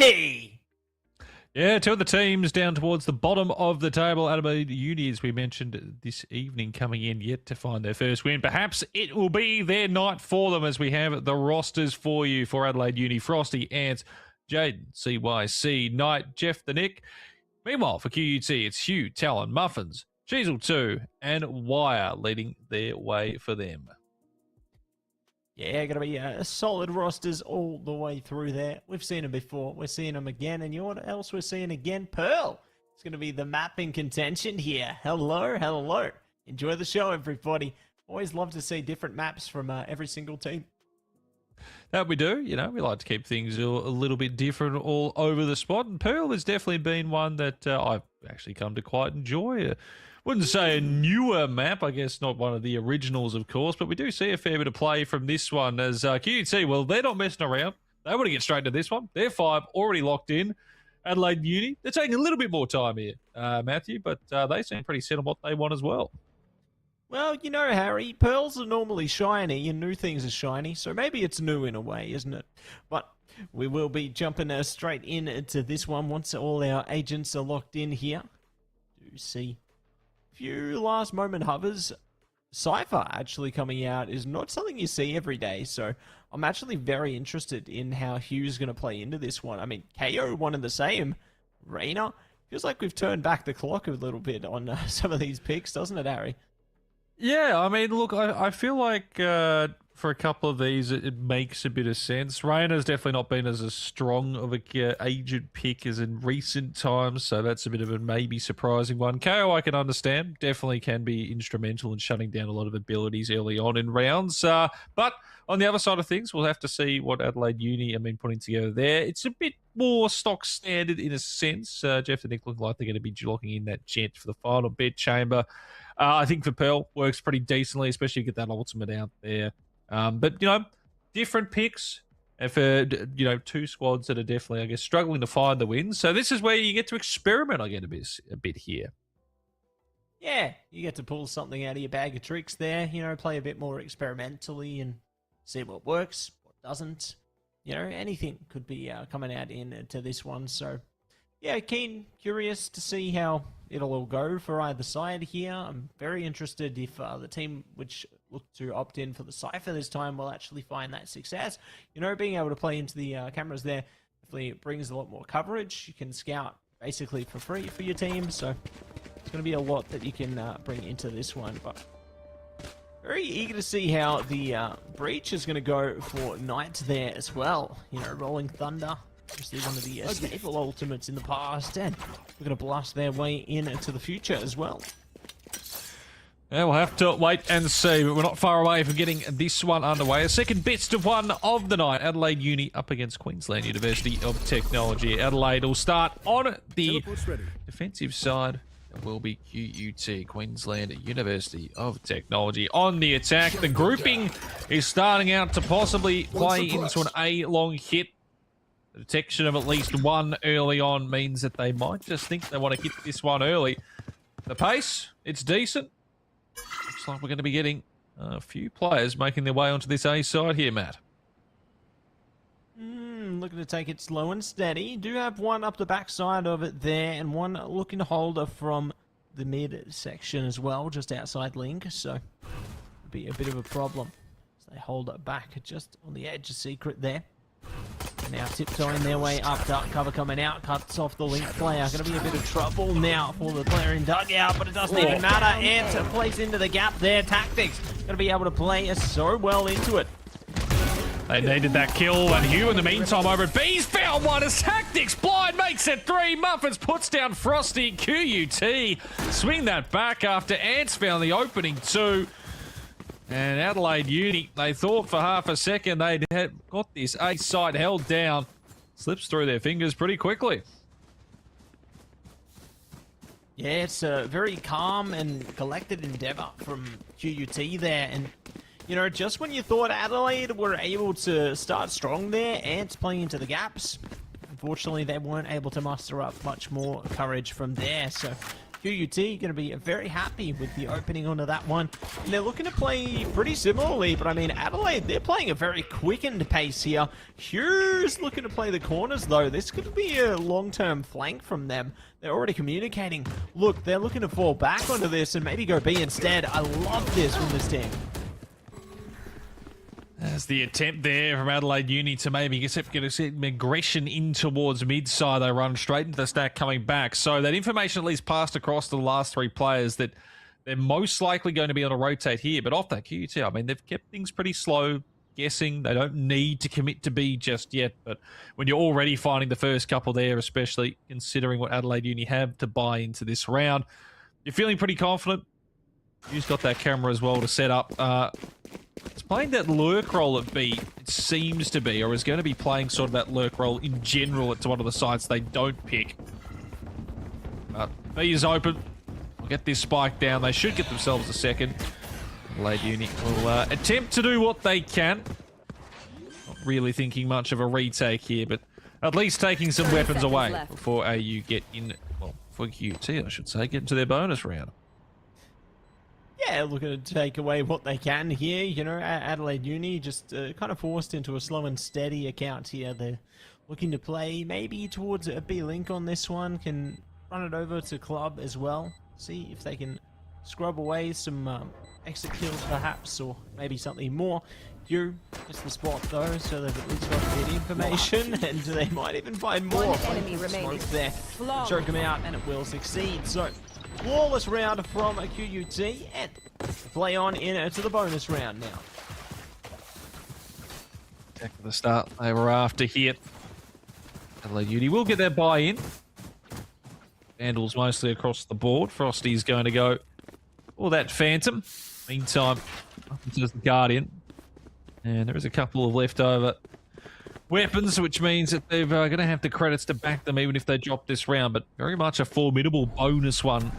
Yeah, two of the teams down towards the bottom of the table. Adelaide Uni, as we mentioned this evening, coming in yet to find their first win. Perhaps it will be their night for them as we have the rosters for you for Adelaide Uni. Frosty, Ants, Jaden, CYC, Knight, Jeff the Nick. Meanwhile, for QUT, it's Hugh, Talon, Muffins, Cheezel 2, and Wire leading their way for them. Yeah, going to be solid rosters all the way through there. We've seen them before. We're seeing them again. And you know what else we're seeing again? Pearl. It's going to be the map in contention here. Hello, hello. Enjoy the show, everybody. Always love to see different maps from every single team. That we do, you know, we like to keep things a little bit different all over the spot. And Pearl has definitely been one that I've actually come to quite enjoy. Wouldn't say a newer map, I guess not one of the originals, of course, but we do see a fair bit of play from this one as QUT, well, they're not messing around. They want to get straight to this one. They're 5 already locked in. Adelaide Uni, they're taking a little bit more time here, Matthew, but they seem pretty set on what they want as well. Well, you know, Harry, pearls are normally shiny and new things are shiny, so maybe it's new in a way, isn't it? But we will be jumping straight into this one once all our agents are locked in here. Do see a few last moment hovers. Cypher actually coming out is not something you see every day, so I'm actually very interested in how Hugh's going to play into this one. I mean, KO one and the same. Reina, feels like we've turned back the clock a little bit on some of these picks, doesn't it, Harry? Yeah, I mean, look, I feel like for a couple of these, it makes a bit of sense. Raina's definitely not been as strong of a agent pick as in recent times, so that's a bit of a maybe surprising one. KO, I can understand, definitely can be instrumental in shutting down a lot of abilities early on in rounds. But on the other side of things, we'll have to see what Adelaide Uni have been putting together there. It's a bit more stock standard in a sense. Jeff and Nick look like they're going to be locking in that jet for the final bed chamber. I think for Pearl, works pretty decently, especially to get that ultimate out there. But, you know, different picks and for, you know, two squads that are definitely, I guess, struggling to find the wins. So this is where you get to experiment, I get a bit here. Yeah, you get to pull something out of your bag of tricks there, you know, play a bit more experimentally and see what works, what doesn't. You know, anything could be coming out into this one. So, yeah, curious to see how it'll all go for either side here. I'm very interested if the team which look to opt in for the Cypher this time will actually find that success. You know, being able to play into the cameras there definitely brings a lot more coverage. You can scout basically for free for your team, so it's going to be a lot that you can bring into this one. But very eager to see how the breach is going to go for Knight there as well. You know, Rolling Thunder. Obviously one of the staple ultimates in the past, and we're going to blast their way into the future as well. Yeah, we'll have to wait and see, but we're not far away from getting this one underway. A second best of one of the night. Adelaide Uni up against Queensland University of Technology. Adelaide will start on the defensive side. It will be QUT, Queensland University of Technology. On the attack, the grouping is starting out to possibly play into an A-long hit. The detection of at least one early on means that they might just think they want to hit this one early. The pace, it's decent. Looks like we're going to be getting a few players making their way onto this A side here, Matt. Looking to take it slow and steady. Do have one up the backside of it there, and one looking to hold from the mid section as well, just outside Link. So, it'll be a bit of a problem. So they hold it back just on the edge of Secret there. Now tiptoeing their way up, dark cover coming out, cuts off the Link player. Going to be a bit of trouble now for the player in dugout, but it doesn't even matter. Ants plays into the gap there. Tactics going to be able to play so well into it. They needed that kill, and Hugh in the meantime over at B's found one as Tactics blind makes it 3. Muffins puts down Frosty. QUT swing that back after Ants found the opening 2. And Adelaide Uni, they thought for half a second they'd got this A side held down. Slips through their fingers pretty quickly. Yeah, it's a very calm and collected endeavour from QUT there. And, you know, just when you thought Adelaide were able to start strong there, Ants playing into the gaps. Unfortunately, they weren't able to muster up much more courage from there. So QUT going to be very happy with the opening onto that one. And they're looking to play pretty similarly, but I mean, Adelaide, they're playing a very quickened pace here. Hure's looking to play the corners, though. This could be a long-term flank from them. They're already communicating. Look, they're looking to fall back onto this and maybe go B instead. I love this from this team. There's the attempt there from Adelaide Uni to maybe get some aggression in towards mid-side. They run straight into the stack coming back. So that information at least passed across to the last three players that they're most likely going to be able to rotate here. But off that QUT, I mean, they've kept things pretty slow, guessing. They don't need to commit to B just yet. But when you're already finding the first couple there, especially considering what Adelaide Uni have to buy into this round, you're feeling pretty confident. You've got that camera as well to set up. It's playing that lurk role at B, it seems to be, or is going to be playing sort of that lurk role in general at one of the sites they don't pick. But B is open. We'll get this spike down. They should get themselves a second. Adelaide Uni will attempt to do what they can. Not really thinking much of a retake here, but at least taking some weapons away before AU get in, well, for QT, I should say, get into their bonus round. Yeah, looking to take away what they can here. You know, Adelaide Uni just kind of forced into a slow and steady account here. They're looking to play maybe towards a B-Link on this one. Can run it over to Club as well. See if they can scrub away some exit kills perhaps, or maybe something more. You gets the spot though, so they've at least got the information, and they might even find more. Smoke there, choke him out, and it will succeed. So, flawless round from a QUT, and play on into the bonus round now. Back to the start they were after here. Adelaide Uni will get their buy-in. Vandals mostly across the board. Frosty's going to go for that Phantom. Meantime, up into the Guardian. And there is a couple of leftover weapons, which means that they're going to have the credits to back them even if they drop this round. But very much a formidable bonus one.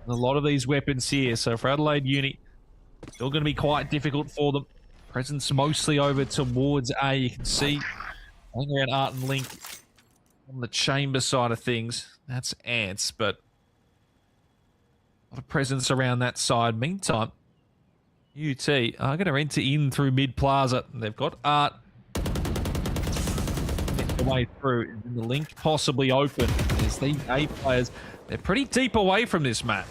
A lot of these weapons here. So for Adelaide Uni, still going to be quite difficult for them. Presence mostly over towards A. You can see hanging around Art and Link on the chamber side of things. That's Ants, but a lot of presence around that side. Meantime, UT are going to enter in through mid plaza. They've got Art the way through. And the Link possibly open. As these A players, they're pretty deep away from this map.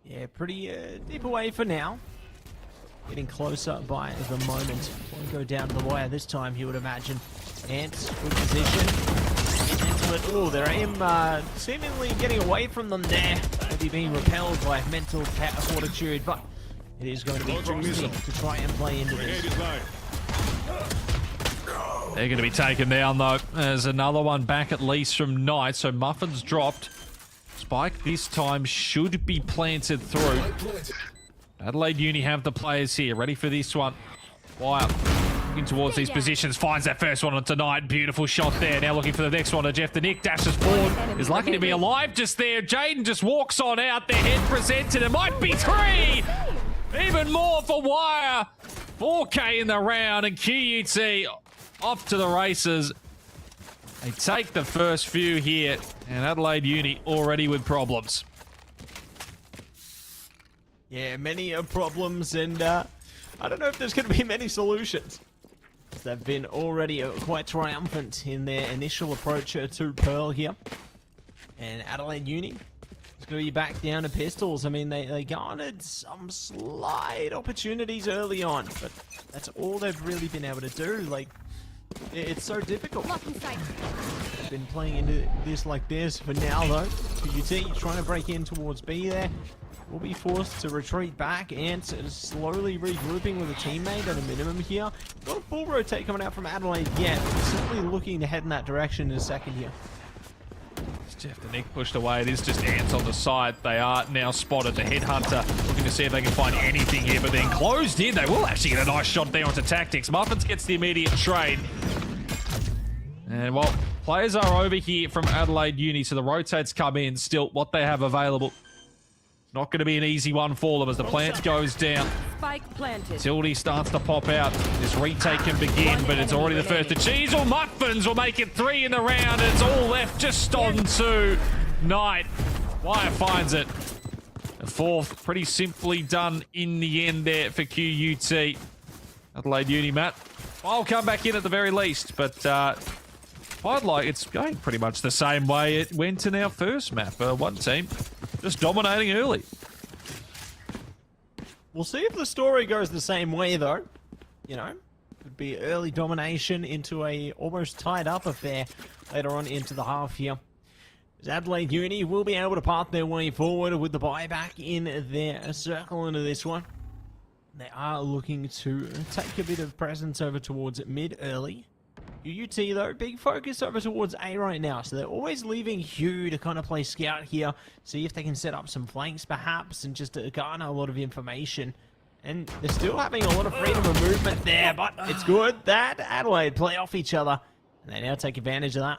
Yeah, pretty deep away for now. Getting closer by the moment. Won't go down to the wire this time, you would imagine. Ants, good position. Into it. Oh, their aim seemingly getting away from them there. Maybe being repelled by mental fortitude, but it is going to be Frosty to try and play into this. They're going to be taken down, though. There's another one back at least from Knight, so Muffin's dropped. Spike this time should be planted through. Adelaide Uni have the players here, ready for this one. Wire looking towards these positions, finds that first one on tonight. Beautiful shot there. Now looking for the next one to Jeff. The Nick dashes forward. Is lucky to be alive just there. Jaden just walks on out. Their head presented. It might be three. Even more for Wire. 4K in the round, and QUT off to the races. They take the first few here, and Adelaide Uni already with problems. Yeah, many problems, and I don't know if there's going to be many solutions. They've been already quite triumphant in their initial approach to Pearl here. And Adelaide Uni is going to be back down to pistols. I mean, they garnered some slight opportunities early on, but that's all they've really been able to do. Like, it's so difficult. They've been playing into this like this for now, though. QUT trying to break in towards B there. Will be forced to retreat back, and slowly regrouping with a teammate at a minimum here. Not a full rotate coming out from Adelaide yet, but simply looking to head in that direction in a second here. Jeff the Nick pushed away. It is just Ants on the side. They are now spotted. The Headhunter looking to see if they can find anything here, but then closed in. They will actually get a nice shot there onto Tactics. Muffins gets the immediate trade. And well, players are over here from Adelaide Uni, so the rotates come in. Still, what they have available, not going to be an easy one for them as the plant goes down. Spike planted. Tildy starts to pop out. This retake can begin, but it's already the first. The Cheese or Muffins will make it 3 in the round. And it's all left just on 2. Knight. Wire finds it. The fourth, pretty simply done in the end there for QUT. Adelaide Uni, Matt. I'll come back in at the very least, but I'd like it's going pretty much the same way it went in our first map. One team just dominating early. We'll see if the story goes the same way, though. You know, could be early domination into a almost tied up affair later on into the half here. As Adelaide Uni will be able to path their way forward with the buyback in their circle into this one. They are looking to take a bit of presence over towards mid early. UUT though, big focus over towards A right now, so they're always leaving Hugh to kind of play scout here, see if they can set up some flanks perhaps, and just to garner a lot of information. And they're still having a lot of freedom of movement there, but it's good that Adelaide play off each other, and they now take advantage of that.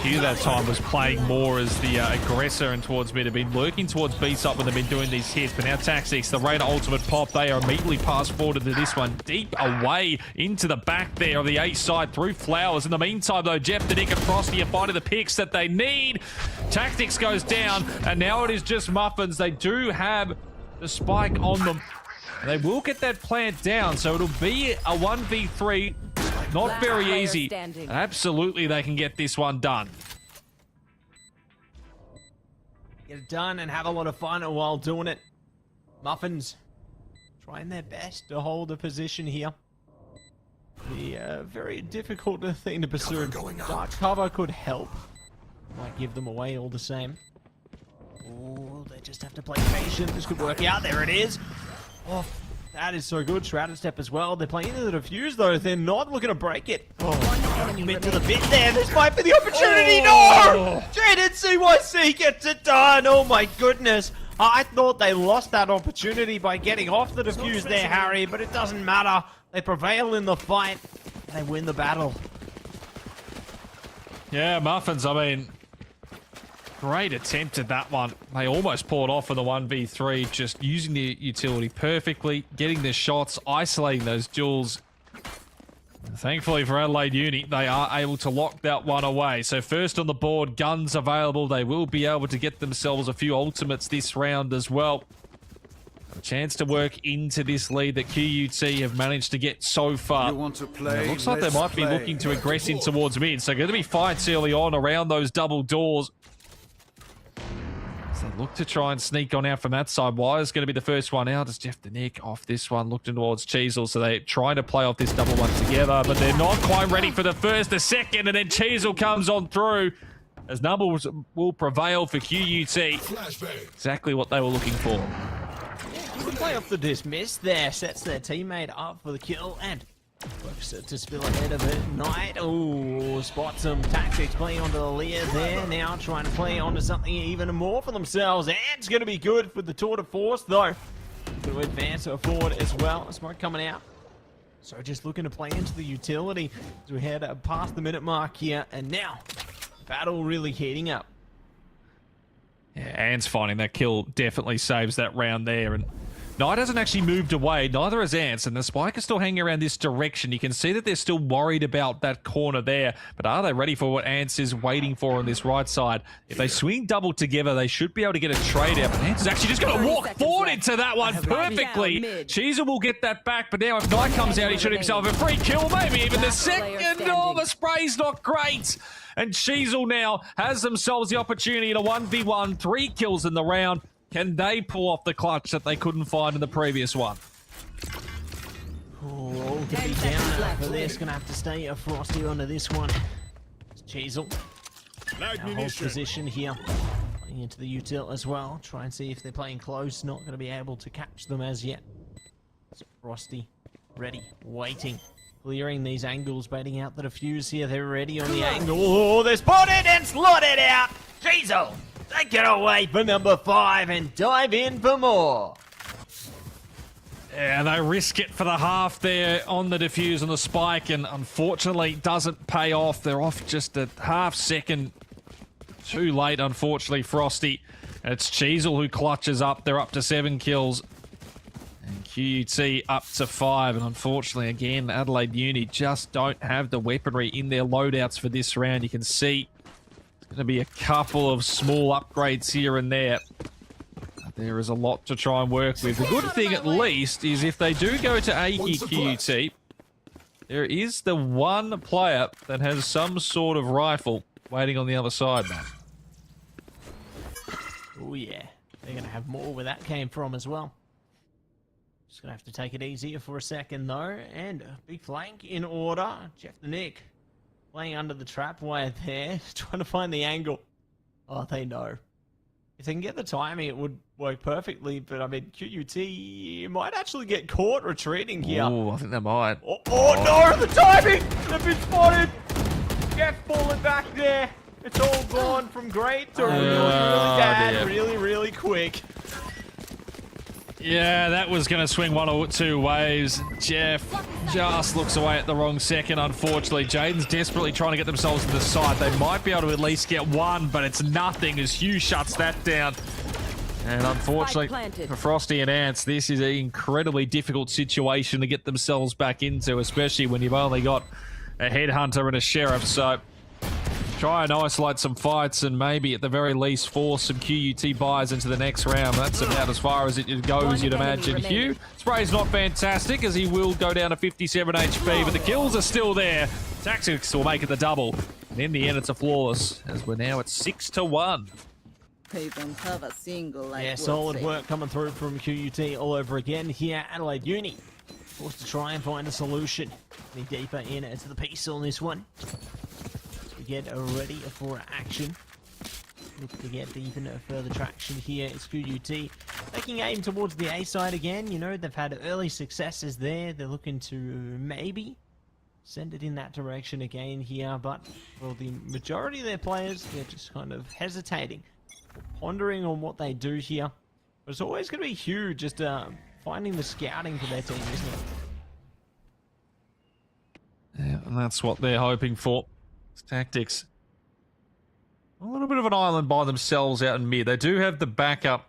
Hugh that time was playing more as the aggressor and towards mid, have been lurking towards B side when they've been doing these hits, but now Tactics, the Raider ultimate pop, they are immediately passed forward into this one, deep away into the back there of the A side through Flowers. In the meantime though, Jeff, the Nick and Frosty are finding the picks that they need. Tactics goes down, and now it is just Muffins. They do have the spike on them. They will get that plant down, so it'll be a 1v3. Not very easy. Absolutely, they can get this one done. Get it done and have a lot of fun while doing it. Muffins trying their best to hold a position here. The very difficult thing to pursue. Dark cover could help. Might give them away all the same. Oh, they just have to play patient. This could work out. There it is. Oh, that is so good. Shrouded Step as well. They're playing into the defuse though. They're not looking to break it. Oh, bit to the bit there. This might be the opportunity. No! Jaded CYC gets it done. Oh my goodness. I thought they lost that opportunity by getting off the defuse there, Harry, but it doesn't matter. They prevail in the fight. And they win the battle. Yeah, Muffins, I mean, great attempt at that one. They almost pulled off in the 1v3, just using the utility perfectly, getting the shots, isolating those duels. Thankfully for Adelaide Uni, they are able to lock that one away. So first on the board, guns available. They will be able to get themselves a few ultimates this round as well. A chance to work into this lead that QUT have managed to get so far. You want to play? It looks like they might be looking to aggress in towards mid. So going to be fights early on around those double doors. So they look to try and sneak on out from that side. Wire's going to be the first one out as Jeff the Nick off this one, looking towards Cheezel. So they're trying to play off this double one together, but they're not quite ready for the first, the second, and then Cheezel comes on through as numbers will prevail for QUT. Exactly what they were looking for. You can play off the dismiss there, sets their teammate up for the kill, and works to spill ahead of it. Knight, oh, spots some Tactics playing onto the Lear there, now trying to play onto something even more for themselves, and it's going to be good for the tour de force, though. Going to advance forward as well. Smoke coming out. So just looking to play into the utility as we head past the minute mark here, and now, battle really heating up. Yeah, Anne's finding that kill definitely saves that round there, and Knight hasn't actually moved away, neither has Ants, and the Spike is still hanging around this direction. You can see that they're still worried about that corner there, but are they ready for what Ants is waiting for on this right side? If they swing double together, they should be able to get a trade out, but Ants is actually just going to walk forward into that one perfectly. Cheezer will get that back, but now if Knight comes out, he should himself a free kill, maybe even the second. Oh, the spray's not great. And Cheezel now has themselves the opportunity in a 1v1, 3 kills in the round. Can they pull off the clutch that they couldn't find in the previous one? Oh, going to be down for this. Going to have to stay a Frosty onto this one. Cheezel. Now holds position here. Playing into the util as well. Try and see if they're playing close. Not going to be able to catch them as yet. So Frosty ready, waiting. Clearing these angles, baiting out the defuse here. They're ready on the angle. Oh, they're spotted and slotted out. Cheezel. Take it away for number 5 and dive in for more. Yeah, they risk it for the half there on the defuse and the spike, and unfortunately doesn't pay off. They're off just a half second too late, unfortunately, Frosty. And it's Cheezel who clutches up. They're up to 7 kills. And QUT up to 5. And unfortunately, again, Adelaide Uni just don't have the weaponry in their loadouts for this round. You can see Going to be a couple of small upgrades here and there. There is a lot to try and work with. The good thing, at least, is if they do go to AEQT, there is the one player that has some sort of rifle waiting on the other side, man. Oh yeah, they're going to have more where that came from as well. Just going to have to take it easier for a second, though. And a big flank in order. Jeff the Nick playing under the trap wire there, trying to find the angle. Oh, they know. If they can get the timing, it would work perfectly. But, I mean, QUT might actually get caught retreating here. Oh, I think they might. Oh, no, the timing! They've been spotted! Jeff falling back there. It's all gone from great to really bad, dear. really quick. Yeah, that was going to swing one or two ways. Jeff just looks away at the wrong second, unfortunately. Jaden's desperately trying to get themselves to the side. They might be able to at least get one, but it's nothing as Hugh shuts that down. And unfortunately for Frosty and Ants, this is an incredibly difficult situation to get themselves back into, especially when you've only got a headhunter and a sheriff. So try and isolate some fights and maybe at the very least force some QUT buys into the next round. That's about as far as it goes, you'd imagine. Hugh, spray's not fantastic as he will go down to 57 HP, but the kills are still there. Tactics will make it the double. And in the end, it's a flawless as we're now at 6-1. They don't have a single like Yeah, solid work coming through from QUT all over again here. Adelaide Uni forced to try and find a solution. Any deeper into the piece on this one. Get ready for action. Look to get even further traction here. It's QUT taking aim towards the A side again. You know, they've had early successes there. They're looking to maybe send it in that direction again here, but for the majority of their players, they're just kind of hesitating, pondering on what they do here. But it's always going to be huge just finding the scouting for their team, isn't it? Yeah, and that's what they're hoping for. Tactics. A little bit of an island by themselves out in mid. They do have the backup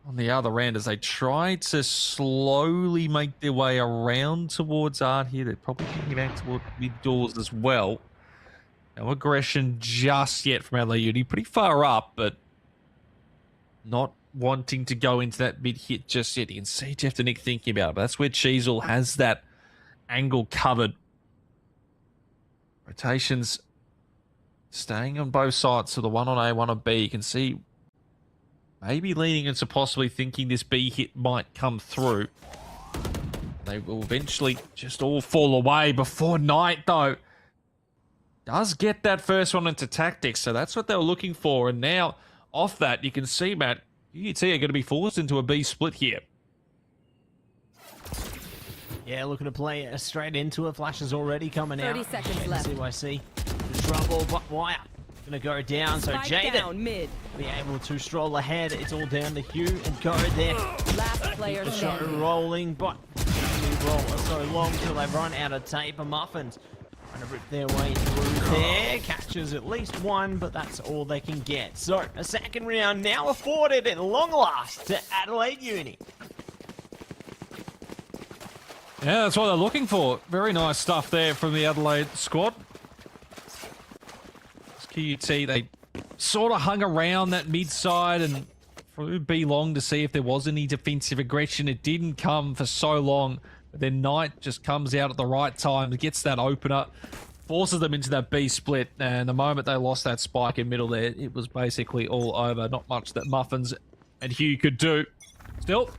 on the other end as they try to slowly make their way around towards Art here. They're probably getting back towards mid doors as well. No aggression just yet from Adelaide Uni. Pretty far up, but not wanting to go into that mid hit just yet. You can see Jeff and Nick thinking about it, but that's where Cheezel has that angle covered. Rotations staying on both sides, so the one on A, one on B. You can see maybe leaning into possibly thinking this B hit might come through. They will eventually just all fall away before Knight, though, does get that first one into tactics, so that's what they were looking for. And now, off that, you can see, Matt, UT are going to be forced into a B split here. Yeah, looking to play straight into it. Flash is already coming out. 30 seconds left. CYC in trouble, but Wire gonna go down. So Jaden mid. be able to stroll ahead. It's all down to Hugh and go there. Last player The show standing. rolling, but they roll so long till they run out of tape. Muffins trying to rip their way through there. Catches at least one, but that's all they can get. So a second round now afforded at long last to Adelaide Uni. Yeah, that's what they're looking for. Very nice stuff there from the Adelaide squad. QUT, they sort of hung around that mid side and flew B long to see if there was any defensive aggression. It didn't come for so long. But then Knight just comes out at the right time, gets that opener, forces them into that B split. And the moment they lost that spike in middle there, it was basically all over. Not much that Muffins and Hugh could do. Still,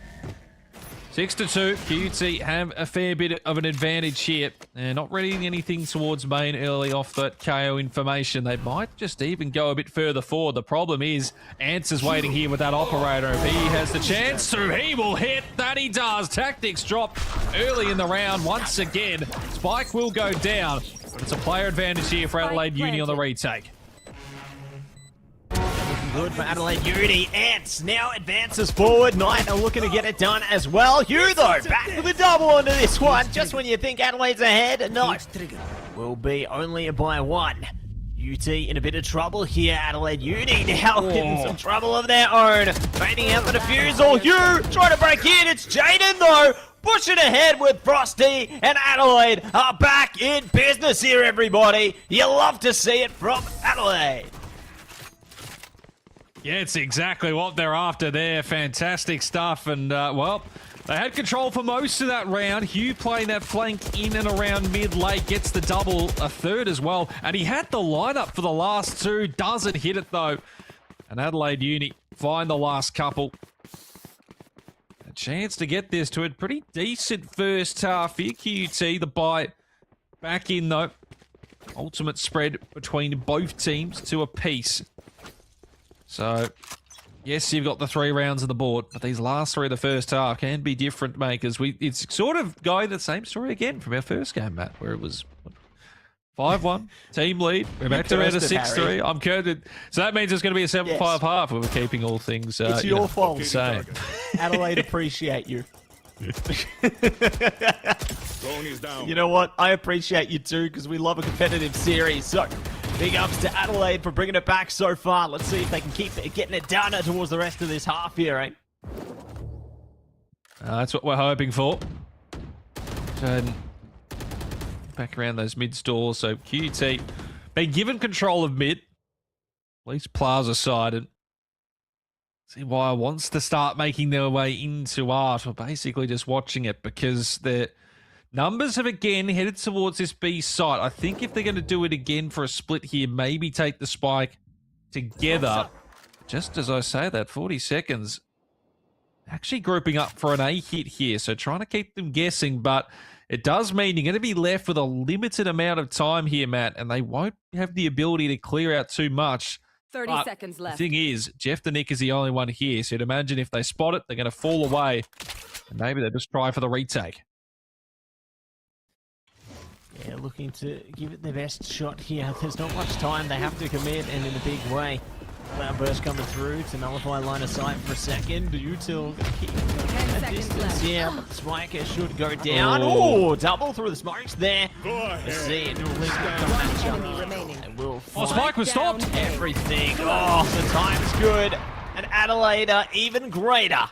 6-2, QUT have a fair bit of an advantage here. They're not readying anything towards main early off that KO information. They might just even go a bit further forward. The problem is, Ants is waiting here with that operator. If he has the chance to, he will hit. That he does. Tactics drop early in the round once again. Spike will go down, but it's a player advantage here for Adelaide Uni on the retake. Good for Adelaide Uni. Ants now advances forward. Knight are looking to get it done as well. Hugh, though, back with a double onto this one. Just when you think Adelaide's ahead, no. Will be only by one. UT in a bit of trouble here. Adelaide Uni now in some trouble of their own. Fading out the defusal. Hugh trying to break in. It's Jaden, though. pushing ahead with Frosty, and Adelaide are back in business here, everybody. You love to see it from Adelaide. Yeah, it's exactly what they're after there. Fantastic stuff. And, well, they had control for most of that round. Hugh playing that flank in and around mid-late, gets the double, a third as well. And he had the lineup for the last two, doesn't hit it though. And Adelaide Uni find the last couple. A chance to get this to a pretty decent first half here. QUT, the bite back in though. Ultimate spread between both teams to a piece. So, yes, you've got the 3 rounds on the board, but these last 3 of the first half can be different, mate, because it's sort of going the same story again from our first game, Matt, where it was 5-1, team lead. We're back to around a 6-3. I'm curved. So that means it's going to be a 7-5 half. We're keeping all things it's your fault. Same. Adelaide appreciate you. You know what? I appreciate you too, because we love a competitive series. So, big ups to Adelaide for bringing it back so far. Let's see if they can keep it, getting it done towards the rest of this half here, eh? That's what we're hoping for. Back around those mid stalls. So QT been given control of mid. At least Plaza sided. See why wants to start making their way into art, or basically just watching it, because the numbers have again headed towards this B site. I think if they're going to do it again for a split here, maybe take the spike together. Just as I say that, 40 seconds. Actually grouping up for an A hit here, so trying to keep them guessing, but it does mean you're going to be left with a limited amount of time here, Matt, and they won't have the ability to clear out too much. 30 seconds left. The thing is, Jeff the Nick is the only one here, so you'd imagine if they spot it, they're going to fall away, and maybe they just try for the retake. Yeah, looking to give it their best shot here. There's not much time. They have to commit, and in a big way. Cloudburst coming through to nullify line of sight for a second. Util keep a distance here, but the spike should go down. Oh, double through the smokes there. Let's see it. And we'll Spike was stopped. Everything. Oh, the time's good. And Adelaide are even greater.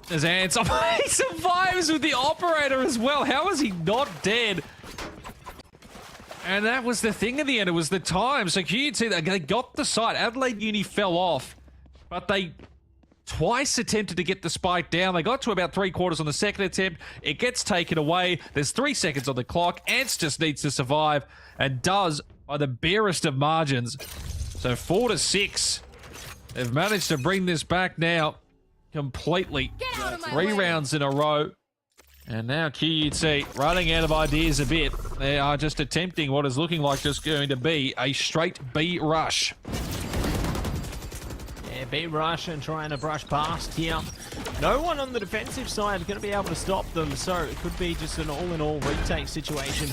His hands up. He survives with the operator as well. How is he not dead? And that was the thing at the end. It was the time. So QUT, they got the site. Adelaide Uni fell off, but they twice attempted to get the spike down. They got to about 3/4 on the second attempt. It gets taken away. There's 3 seconds on the clock. Ants just needs to survive, and does by the barest of margins. So 4-6. They've managed to bring this back now completely. 3 rounds in a row. And now QUT running out of ideas a bit. They are just attempting what is looking like just going to be a straight B rush. Yeah, B rush and trying to brush past here. No one on the defensive side is going to be able to stop them, so it could be just an all-in-all retake situation.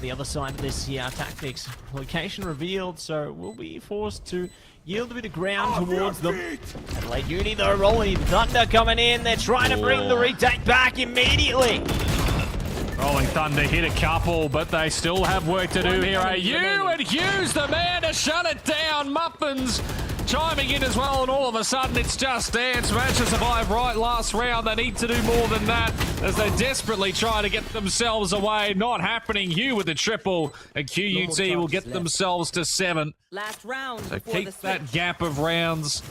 The other side of this here, tactics. Location revealed, so we'll be forced to yield a bit of ground towards them. Adelaide Uni though, rolling thunder coming in. They're trying to bring the retake back immediately. Rolling Thunder hit a couple, but they still have work to do here. AU and Hughes, the man to shut it down. Muffins chiming in as well, and all of a sudden it's just Dance. Managed to survive right last round. They need to do more than that as they desperately try to get themselves away. Not happening. Hugh with the triple, and QUT will get themselves to 7. Last round. So keep that gap of rounds.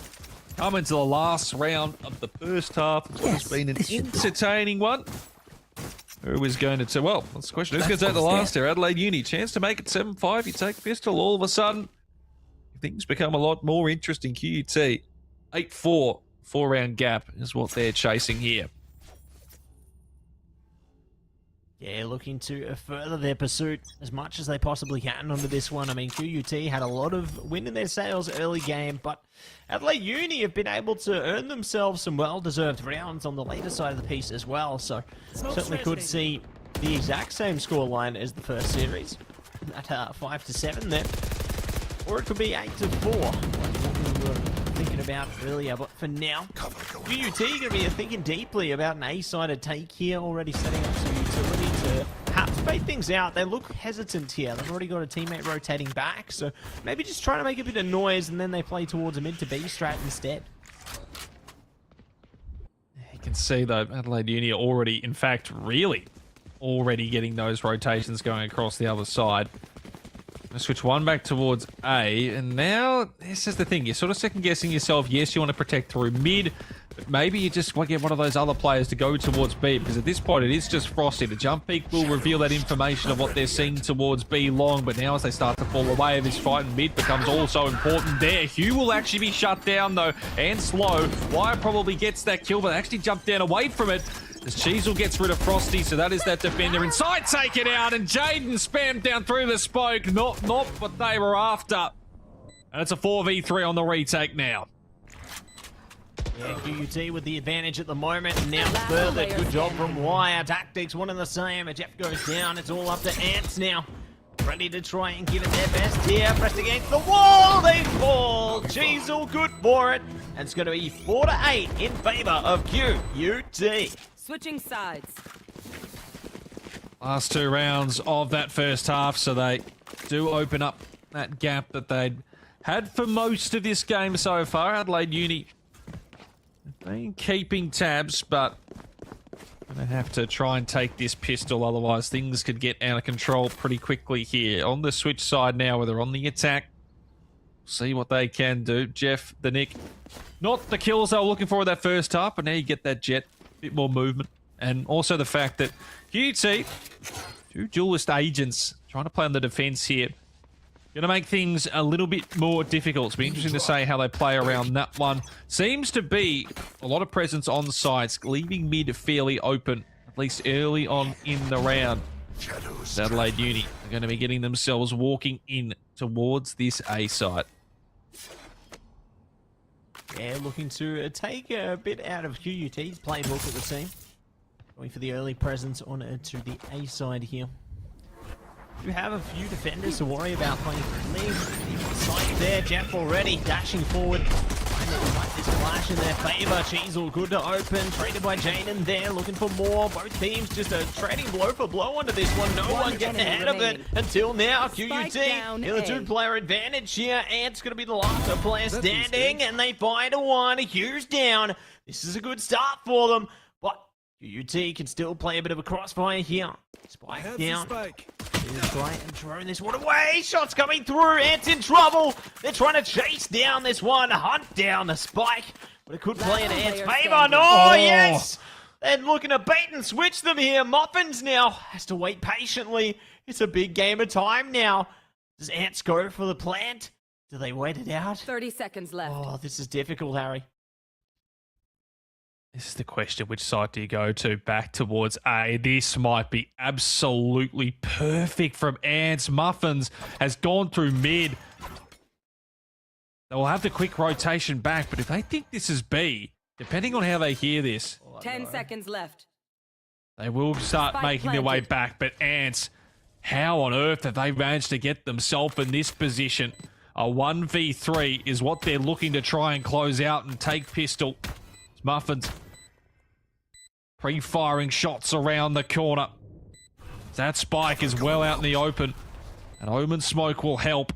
Come into the last round of the first half. It's been an entertaining one. Who is going to... Well, that's the question. Who's going to take the last here? Adelaide Uni. Chance to make it 7-5. You take Pistol. All of a sudden, things become a lot more interesting. QUT 8-4. 4-round gap is what they're chasing here. Yeah, looking to further their pursuit as much as they possibly can onto this one. I mean, QUT had a lot of wind in their sails early game, but Adelaide Uni have been able to earn themselves some well-deserved rounds on the later side of the piece as well. So certainly could see the exact same scoreline as the first series at 5-7 there, or it could be 8-4, like what we were thinking about earlier. But for now, QUT going to be thinking deeply about an A-sided take here, already setting up some utility to perhaps fade things out. They look hesitant here. They've already got a teammate rotating back, so maybe just trying to make a bit of noise, and then they play towards a mid to B strat instead. can see though, Adelaide Uni already, in fact, really already getting those rotations going across the other side. Switch one back towards A, and now this is the thing. You're sort of second guessing yourself. Yes, you want to protect through mid, but maybe you just want to get one of those other players to go towards B, because at this point it is just Frosty. The jump peak will reveal that information of what they're seeing towards B long, but now as they start to fall away, this fight in mid becomes also important there. Hugh will actually be shut down though, and slow. Wire probably gets that kill, but actually jumped down away from it. As Cheezel gets rid of Frosty, so that is that defender inside, take it out, and Jaden spammed down through the smoke. Not what they were after. And it's a 4v3 on the retake now. Yeah, QUT with the advantage at the moment, and now further. Good job from Wire. Tactics, one and the same. Jeff goes down. It's all up to Ants now. Ready to try and give it their best here. Pressed against the wall. They fall. Cheezel, good for it. And it's going to be 4-8 in favor of QUT. Switching sides. Last 2 rounds of that first half, so they do open up that gap that they'd had for most of this game so far. Adelaide Uni been keeping tabs, but gonna have to try and take this pistol, otherwise things could get out of control pretty quickly here. On the switch side now, where they're on the attack. See what they can do. Jeff, the Nick, not the kills they were looking for in that first half, but now you get that jet. Bit more movement, and also the fact that QT, 2 duelist agents trying to play on the defense here, going to make things a little bit more difficult. It's be interesting to say how they play around that one. Seems to be a lot of presence on sides, leaving mid fairly open, at least early on in the round. Adelaide Uni are going to be getting themselves walking in towards this A site. Yeah, looking to take a bit out of QUT's playbook, it would seem. Going for the early presence on to the A side here. You have a few defenders to worry about playing friendly. Sight there, Jeff already dashing forward. Trying to fight this flash in their favor. Cheezel good to open. Traded by Jaden there, looking for more. Both teams just trading blow for blow onto this one. No one getting ahead of it until now. QUT in the 2-player advantage here. Ant's going to be the last player standing, and they find a one. Hugh's down. This is a good start for them, but QUT can still play a bit of a crossfire here. Spike down. Try and drone this one away. Shots coming through. Ants in trouble. They're trying to chase down this one. Hunt down the spike. But it could play in Ants' favor. No, yes. They're looking to bait and switch them here. Muffins now has to wait patiently. It's a big game of time now. Does Ants go for the plant? Do they wait it out? 30 seconds left. Oh, this is difficult, Harry. This is the question. Which side do you go to? Back towards A. This might be absolutely perfect from Ants. Muffins has gone through mid. They will have the quick rotation back, but if they think this is B, depending on how they hear this, 10 seconds left. they will start Spike making their way planted. back. But Ants, how on earth have they managed to get themselves in this position? A 1v3 is what they're looking to try and close out and take pistol. Muffins pre-firing shots around the corner. That spike is well out in the open, and Omen smoke will help.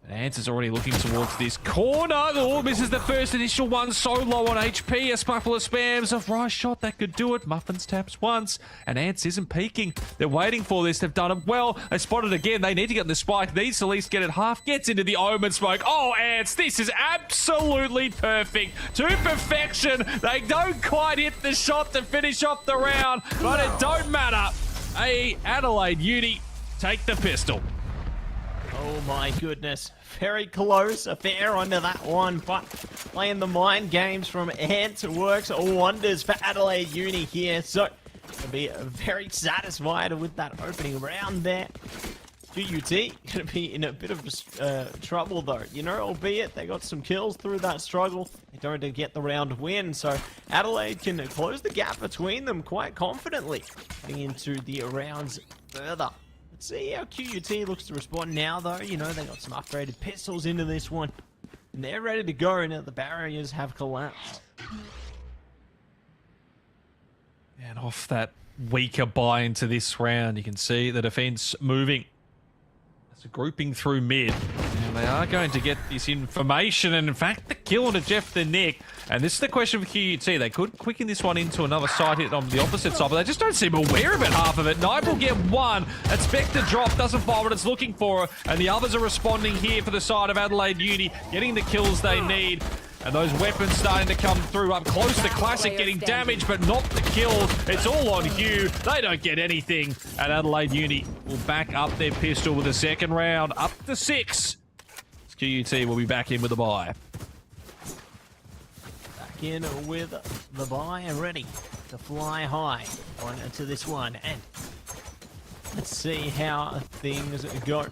And Ants is already looking towards this corner. Oh, misses the first initial one. So low on HP. A couple of spams. A right shot that could do it. Muffins taps once. And Ants isn't peeking. They're waiting for this. They've done it well. They spot it again. They need to get in the spike. Needs to at least get it half. Gets into the Omen smoke. Oh, Ants, this is absolutely perfect. To perfection. They don't quite hit the shot to finish off the round. But it don't matter. Adelaide Uni take the pistol. Oh my goodness. Very close affair onto that one, but playing the mind games from Ant works wonders for Adelaide Uni here. So, to be very satisfied with that opening round there. QUT going to be in a bit of trouble though, you know, albeit they got some kills through that struggle. They don't get the round win, so Adelaide can close the gap between them quite confidently heading into the rounds further. Let's see how QUT looks to respond now though. You know, they got some upgraded pistols into this one, and they're ready to go now the barriers have collapsed. And off that weaker buy into this round, you can see the defense moving. It's a grouping through mid. And they are going to get this information, and in fact, the kill on Jeff the Nick. And this is the question for QUT. They could quicken this one into another side hit on the opposite side, but they just don't seem aware of it, half of it. Knife will get one. Expect the drop, doesn't fall what it's looking for, and the others are responding here for the side of Adelaide Uni, getting the kills they need. And those weapons starting to come through up close to Classic, getting damage, but not the kills. It's all on Hugh. They don't get anything. And Adelaide Uni will back up their pistol with a second round, up to 6. QUT will be back in with the buy. Back in with the buy and ready to fly high on to this one. And let's see how things go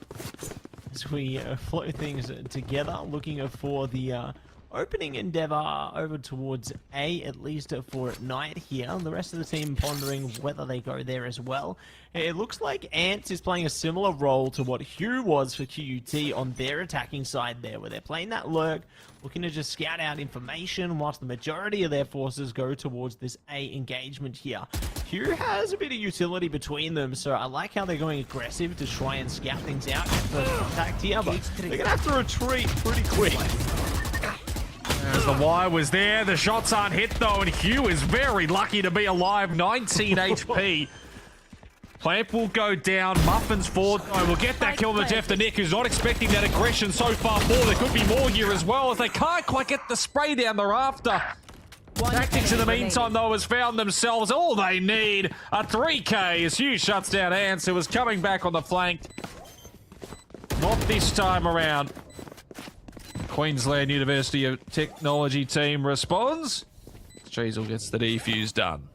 as we flow things together, looking for the opening endeavor over towards A, at least for night here. The rest of the team pondering whether they go there as well. It looks like Ants is playing a similar role to what Hugh was for QUT on their attacking side there, where they're playing that lurk, looking to just scout out information whilst the majority of their forces go towards this A engagement here. Hugh has a bit of utility between them, so I like how they're going aggressive to try and scout things out at first contact here, but they're going to have to retreat pretty quick. As the wire was there, the shots aren't hit though, and Hugh is very lucky to be alive. 19 HP. Plant will go down. Muffins forward. We'll get that kill to Jeff the Nick, who's not expecting that aggression so far forward. There could be more here as well, as they can't quite get the spray down they're after. Tactics in the meantime, though, has found themselves all they need. A 3K as Hugh shuts down Ants, who was coming back on the flank. Not this time around. Queensland University of Technology team responds. Cheezel gets the defuse done.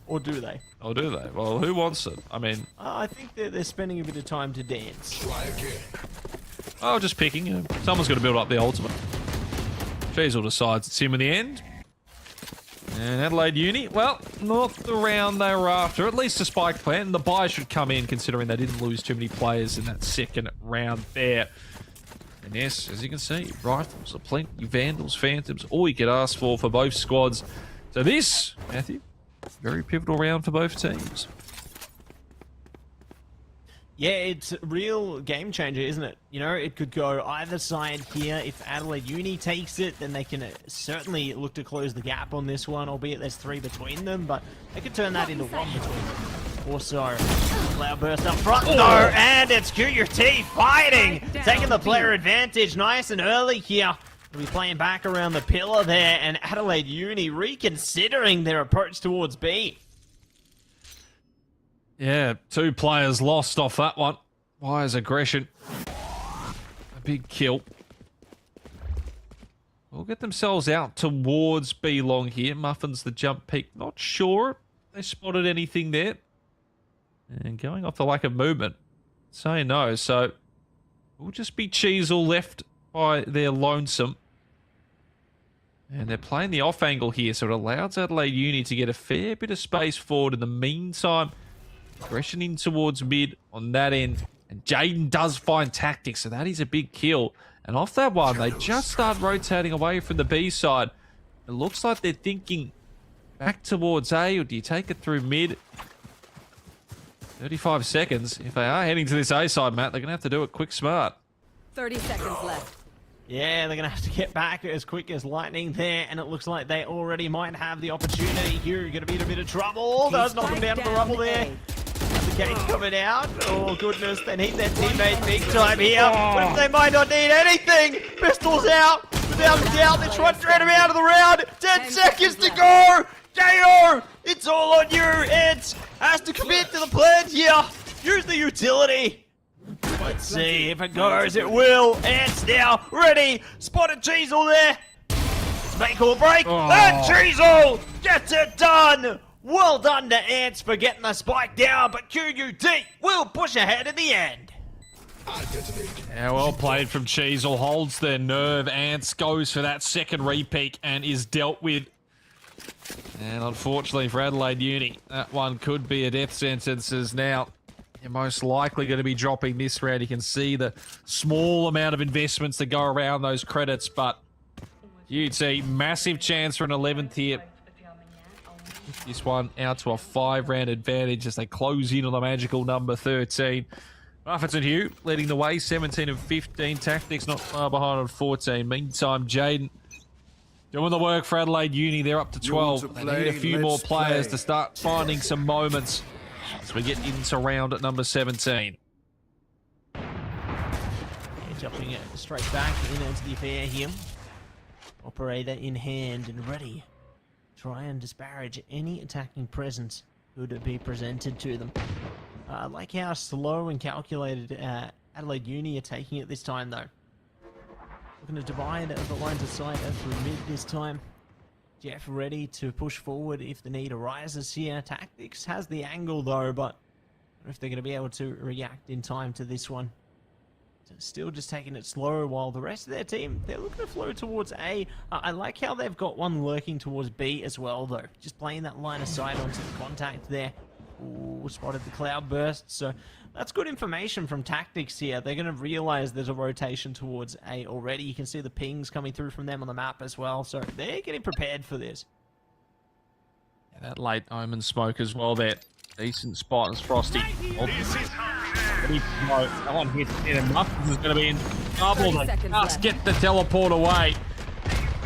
Or do they? Or do they? Well, who wants it? I mean... I think they're spending a bit of time to dance. Oh, just picking. You know, someone's got to build up the ultimate. Cheezel decides it's him in the end. And Adelaide Uni, well, not the round they were after. At least a spike plant. And the buy should come in, considering they didn't lose too many players in that second round there. And yes, as you can see, rifles are plenty, Vandals, Phantoms, all you could ask for both squads. So this, Matthew, very pivotal round for both teams. Yeah, it's a real game changer, isn't it? You know, it could go either side here. If Adelaide Uni takes it, then they can certainly look to close the gap on this one, albeit there's 3 between them, but they could turn that into 1 between them. Also, Cloudburst up front, though, and it's QUT fighting, taking the player advantage nice and early here. They'll be playing back around the pillar there, and Adelaide Uni reconsidering their approach towards B. Yeah, 2 players lost off that one. Wire's aggression. A big kill. Will get themselves out towards B long here. Muffins the jump peak. Not sure they spotted anything there. And going off the lack of movement, say no. So we'll just be Cheezel left by their lonesome. And they're playing the off angle here, so it allows Adelaide Uni to get a fair bit of space forward. In the meantime, aggression in towards mid on that end. And Jaden does find tactics, so that is a big kill. And off that one, they just start rotating away from the B side. It looks like they're thinking back towards A, or do you take it through mid? 35 seconds. If they are heading to this A side, Matt, they're going to have to do it quick smart. 30 seconds left. Yeah, they're going to have to get back as quick as lightning there, and it looks like they already might have the opportunity. Here, going to be in a bit of trouble. Does knock them down to the rubble there. The gate coming out. Oh, goodness, they need their teammate big time here. What if they might not need anything? Pistols out. Without a doubt, they're trying to drag him out of the round. 10 seconds to go. KO! It's all on you! It has to commit to the plan here! Use the utility! Let's see if it goes, it will! Ants now, ready! Spotted Cheezel there! It's make or break, and Cheezel gets it done! Well done to Ants for getting the spike down, but QUT will push ahead in the end! Yeah, well played from Cheezel, holds their nerve. Ants goes for that second repeat and is dealt with. And unfortunately for Adelaide Uni, that one could be a death sentence, as now you're most likely going to be dropping this round. You can see the small amount of investments that go around those credits, but you'd see massive chance for an 11th here. This one out to a 5-round advantage as they close in on the magical number 13. Buffett and Hugh leading the way, 17 of 15. Tactics not far behind on 14. Meantime, Jaden doing the work for Adelaide Uni. They're up to 12. They need a few more players to start finding some moments as we get into round at number 17. Yeah, jumping it straight back into the affair here. Operator in hand and ready. Try and disparage any attacking presence could be presented to them. I like how slow and calculated Adelaide Uni are taking it this time, though. Looking to divide the lines of sight through mid this time. Jeff ready to push forward if the need arises here. Tactics has the angle, though, but I don't know if they're going to be able to react in time to this one. So still just taking it slow while the rest of their team, they're looking to flow towards A. I like how they've got one lurking towards B as well, though. Just playing that line of sight onto the contact there. Ooh, spotted the cloud burst, so that's good information from Tactics here. They're going to realize there's a rotation towards A already. You can see the pings coming through from them on the map as well, so they're getting prepared for this. Yeah, that late omen smoke as well there. Decent spot as Frosty. That one hits it enough. This is going to be in trouble. They just get the teleport away.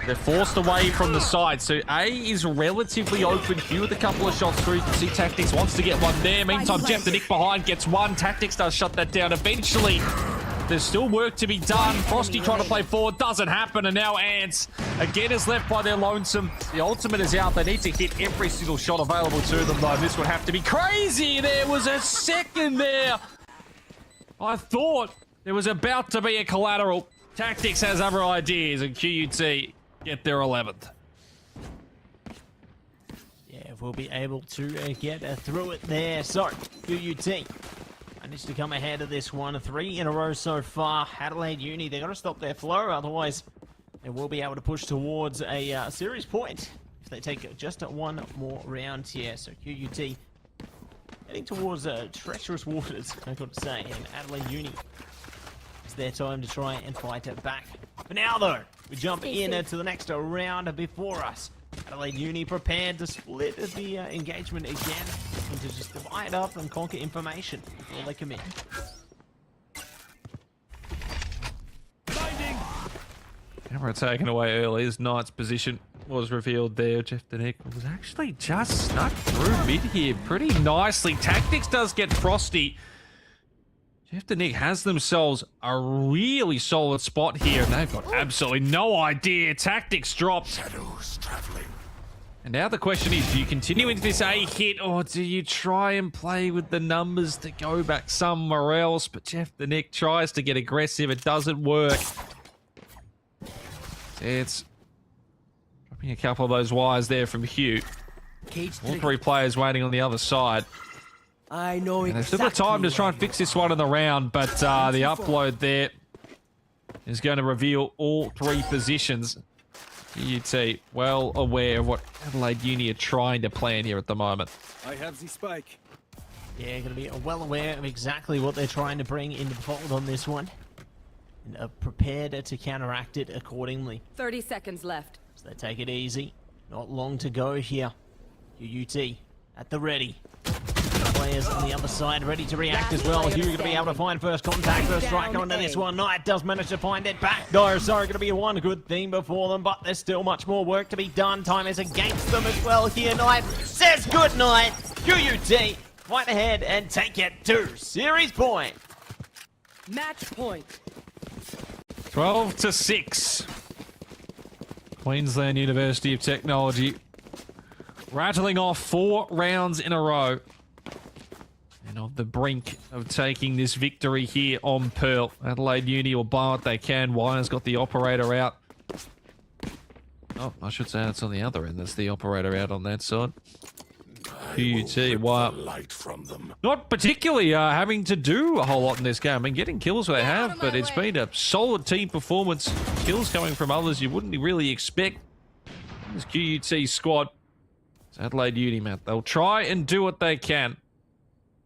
They're forced away from the side, so A is relatively open. Hugh with a couple of shots through. You can see Tactics wants to get one there. Meantime, Jeff the Nick behind gets one. Tactics does shut that down eventually. There's still work to be done. Frosty trying to play forward. Doesn't happen, and now Ants again is left by their lonesome. The ultimate is out. They need to hit every single shot available to them, though. This would have to be crazy. There was a second there. I thought there was about to be a collateral. Tactics has other ideas, and QUT get their 11th. Yeah, we'll be able to get through it there. So, QUT managed to come ahead of this one. 3 in a row so far. Adelaide Uni, they've got to stop their flow, otherwise they will be able to push towards a series point if they take just one more round here. So, QUT heading towards treacherous waters, I've got to say, and Adelaide Uni, it's their time to try and fight it back. For now, though, we jump in to the next round before us. Adelaide Uni prepared to split the engagement again and to just divide up and conquer information before they commit. Camera taken away early as Knight's position was revealed there. Jeff the Nick was actually just snuck through mid here pretty nicely. Tactics does get Frosty. Jeff the Nick has themselves a really solid spot here, and they've got absolutely no idea. Tactics dropped. Shadows traveling. And now the question is, do you continue into this A hit, or do you try and play with the numbers to go back somewhere else? But Jeff the Nick tries to get aggressive. It doesn't work. It's dropping a couple of those wires there from Hugh. All 3 players waiting on the other side. I know And they've still got time to try and fix this one in the round, but the upload there is going to reveal all 3 positions. QUT well aware of what Adelaide Uni are trying to plan here at the moment. I have the spike. Yeah, going to be well aware of exactly what they're trying to bring into the fold on this one, and are prepared to counteract it accordingly. 30 seconds left. So they take it easy. Not long to go here. QUT at the ready. Players on the other side ready to react as well. Hugh going to be able to find first contact, first strike onto this one. Knight does manage to find it back though. So going to be one good thing before them, but there's still much more work to be done. Time is against them as well here. Knight says good night. QUT fight ahead and take it to series point. Match point. 12-6. Queensland University of Technology rattling off 4 rounds in a row. And on the brink of taking this victory here on Pearl. Adelaide Uni will buy what they can. Wire's got the operator out. Oh, I should say it's on the other end. That's the operator out on that side. QUT, Wire. Light from them. Not particularly having to do a whole lot in this game. I mean, getting kills they have, but it's been a solid team performance. Kills coming from others you wouldn't really expect. This QUT squad. It's Adelaide Uni, Matt. They'll try and do what they can.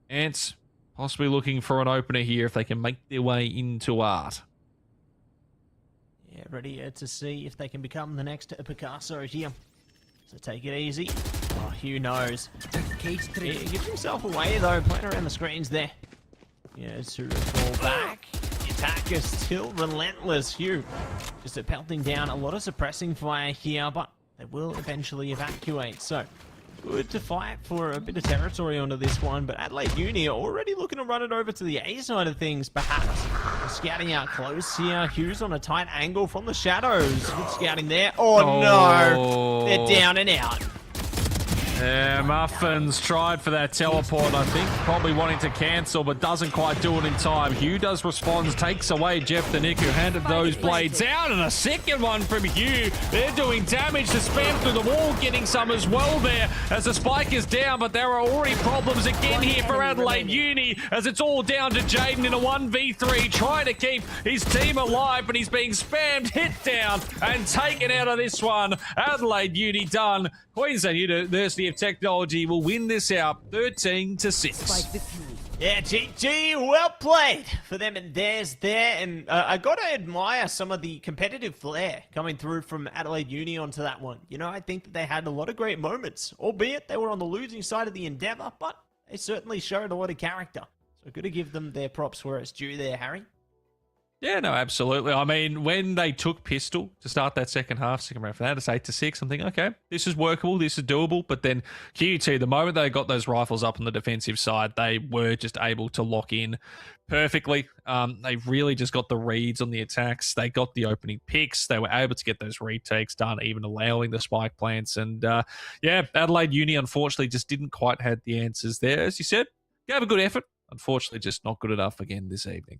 Ants possibly looking for an opener here if they can make their way into art. Yeah, ready to see if they can become the next Picasso here. So take it easy. Oh, Hugh knows. He gives himself away though, playing around the screens there. Yeah, to fall back. The attack is still relentless. Hugh just pelting down a lot of suppressing fire here, but they will eventually evacuate. So good to fight for a bit of territory onto this one, but Adelaide Uni are already looking to run it over to the A side of things, perhaps. Scouting out close here. Hugh's on a tight angle from the shadows. Good scouting there. Oh no! They're down and out. Yeah, Muffins tried for that teleport, I think. Probably wanting to cancel, but doesn't quite do it in time. Hugh does respond, takes away Jeff the Nick, who handed those blades out, and a second one from Hugh. They're doing damage to spam through the wall, getting some as well there as the spike is down, but there are already problems again here for Adelaide Uni, as it's all down to Jaden in a 1v3, trying to keep his team alive, but he's being spammed, hit down, and taken out of this one. Adelaide Uni done. Queensland University of Technology will win this out 13-6. Yeah, GG, well played for them and theirs there. And I got to admire some of the competitive flair coming through from Adelaide Uni onto that one. You know, I think that they had a lot of great moments, albeit they were on the losing side of the endeavor, but they certainly showed a lot of character. So good to give them their props where it's due there, Harry. Yeah, no, absolutely. I mean, when they took pistol to start that second round for that, it's 8-6. I'm thinking, okay, this is workable, this is doable. But then QT, the moment they got those rifles up on the defensive side, they were just able to lock in perfectly. They really just got the reads on the attacks. They got the opening picks. They were able to get those retakes done, even allowing the spike plants. And yeah, Adelaide Uni, unfortunately, just didn't quite have the answers there. As you said, gave a good effort. Unfortunately, just not good enough again this evening.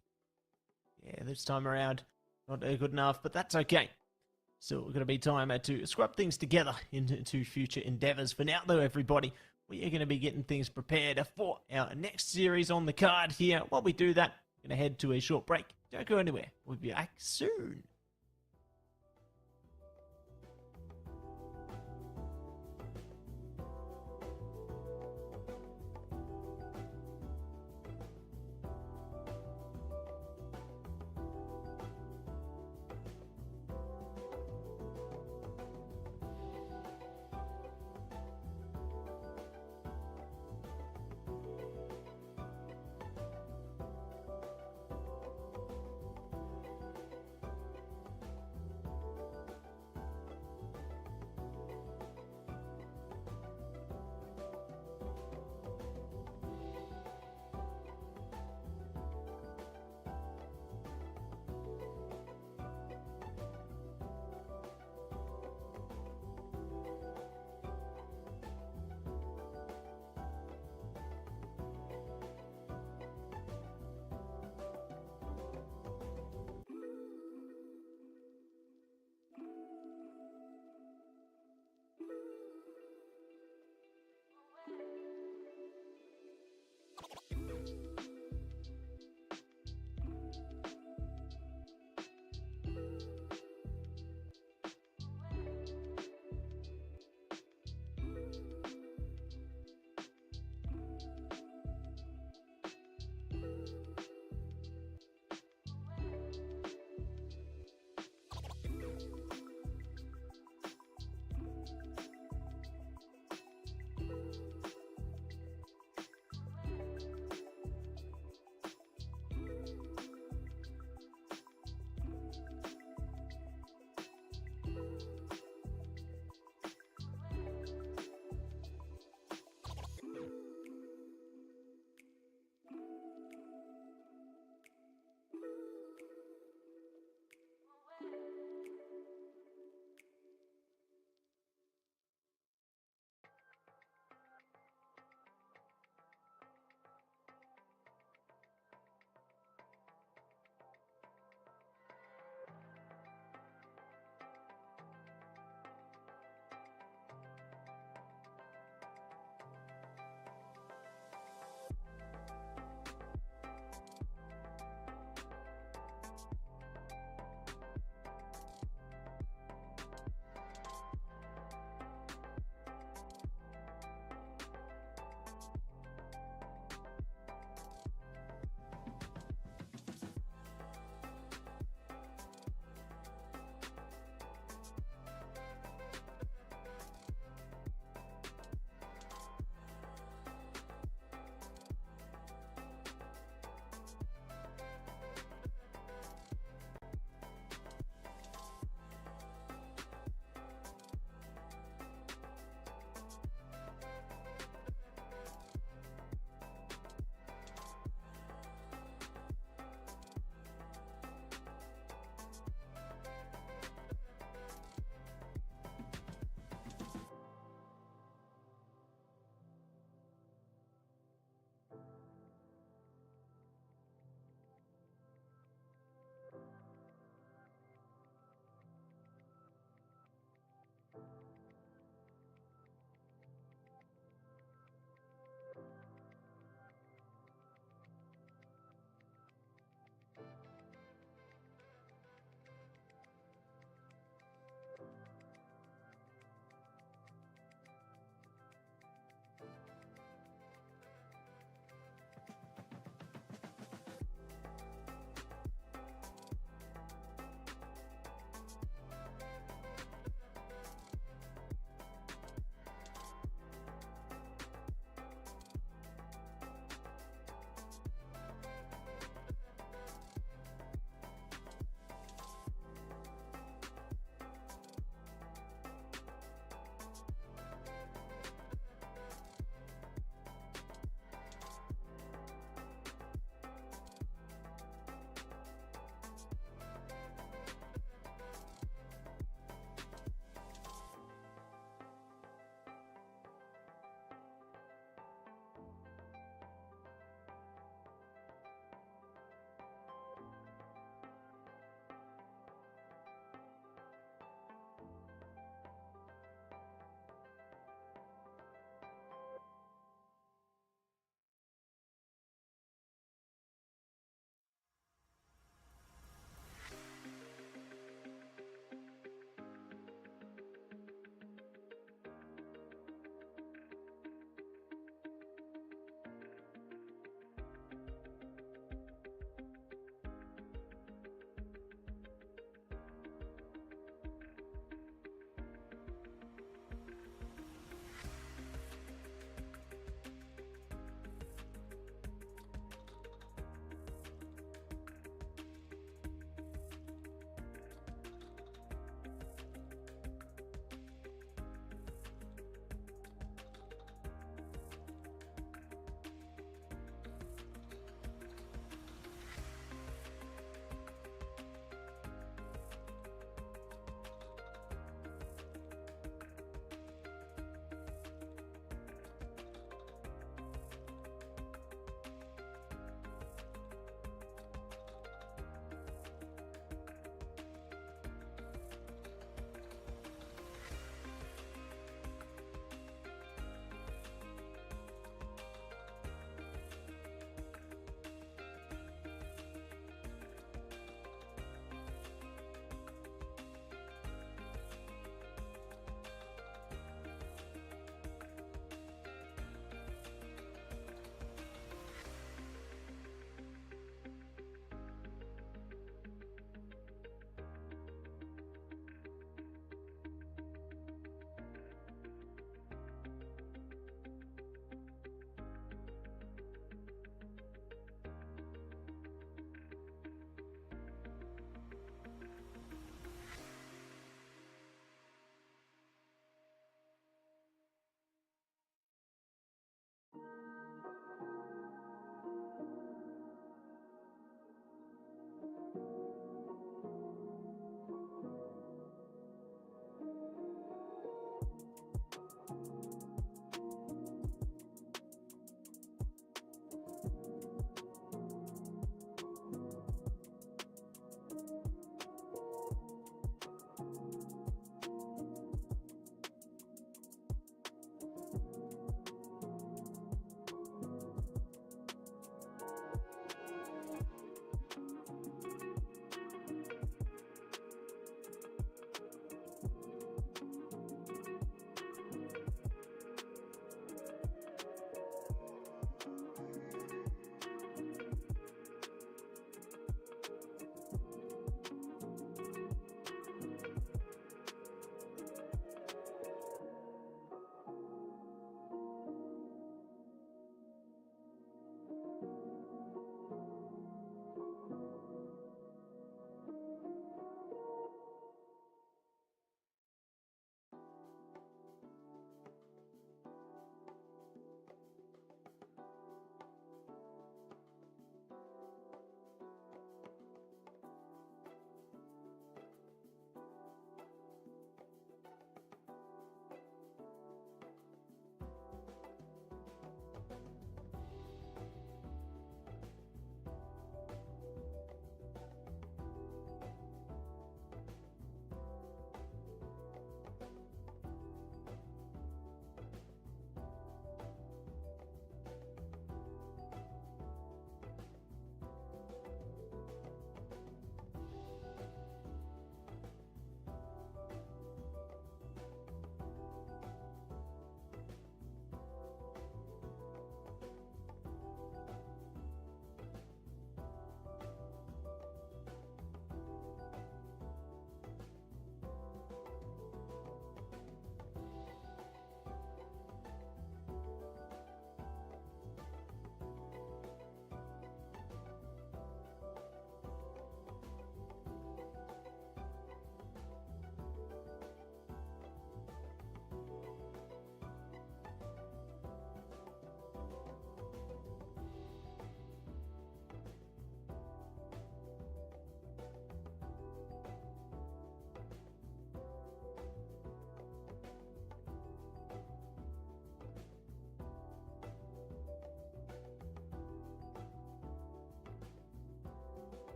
Yeah, this time around, not good enough, but that's okay. Still going to be time to scrub things together into future endeavors. For now, though, everybody, we are going to be getting things prepared for our next series on the card here. While we do that, we're going to head to a short break. Don't go anywhere. We'll be back soon.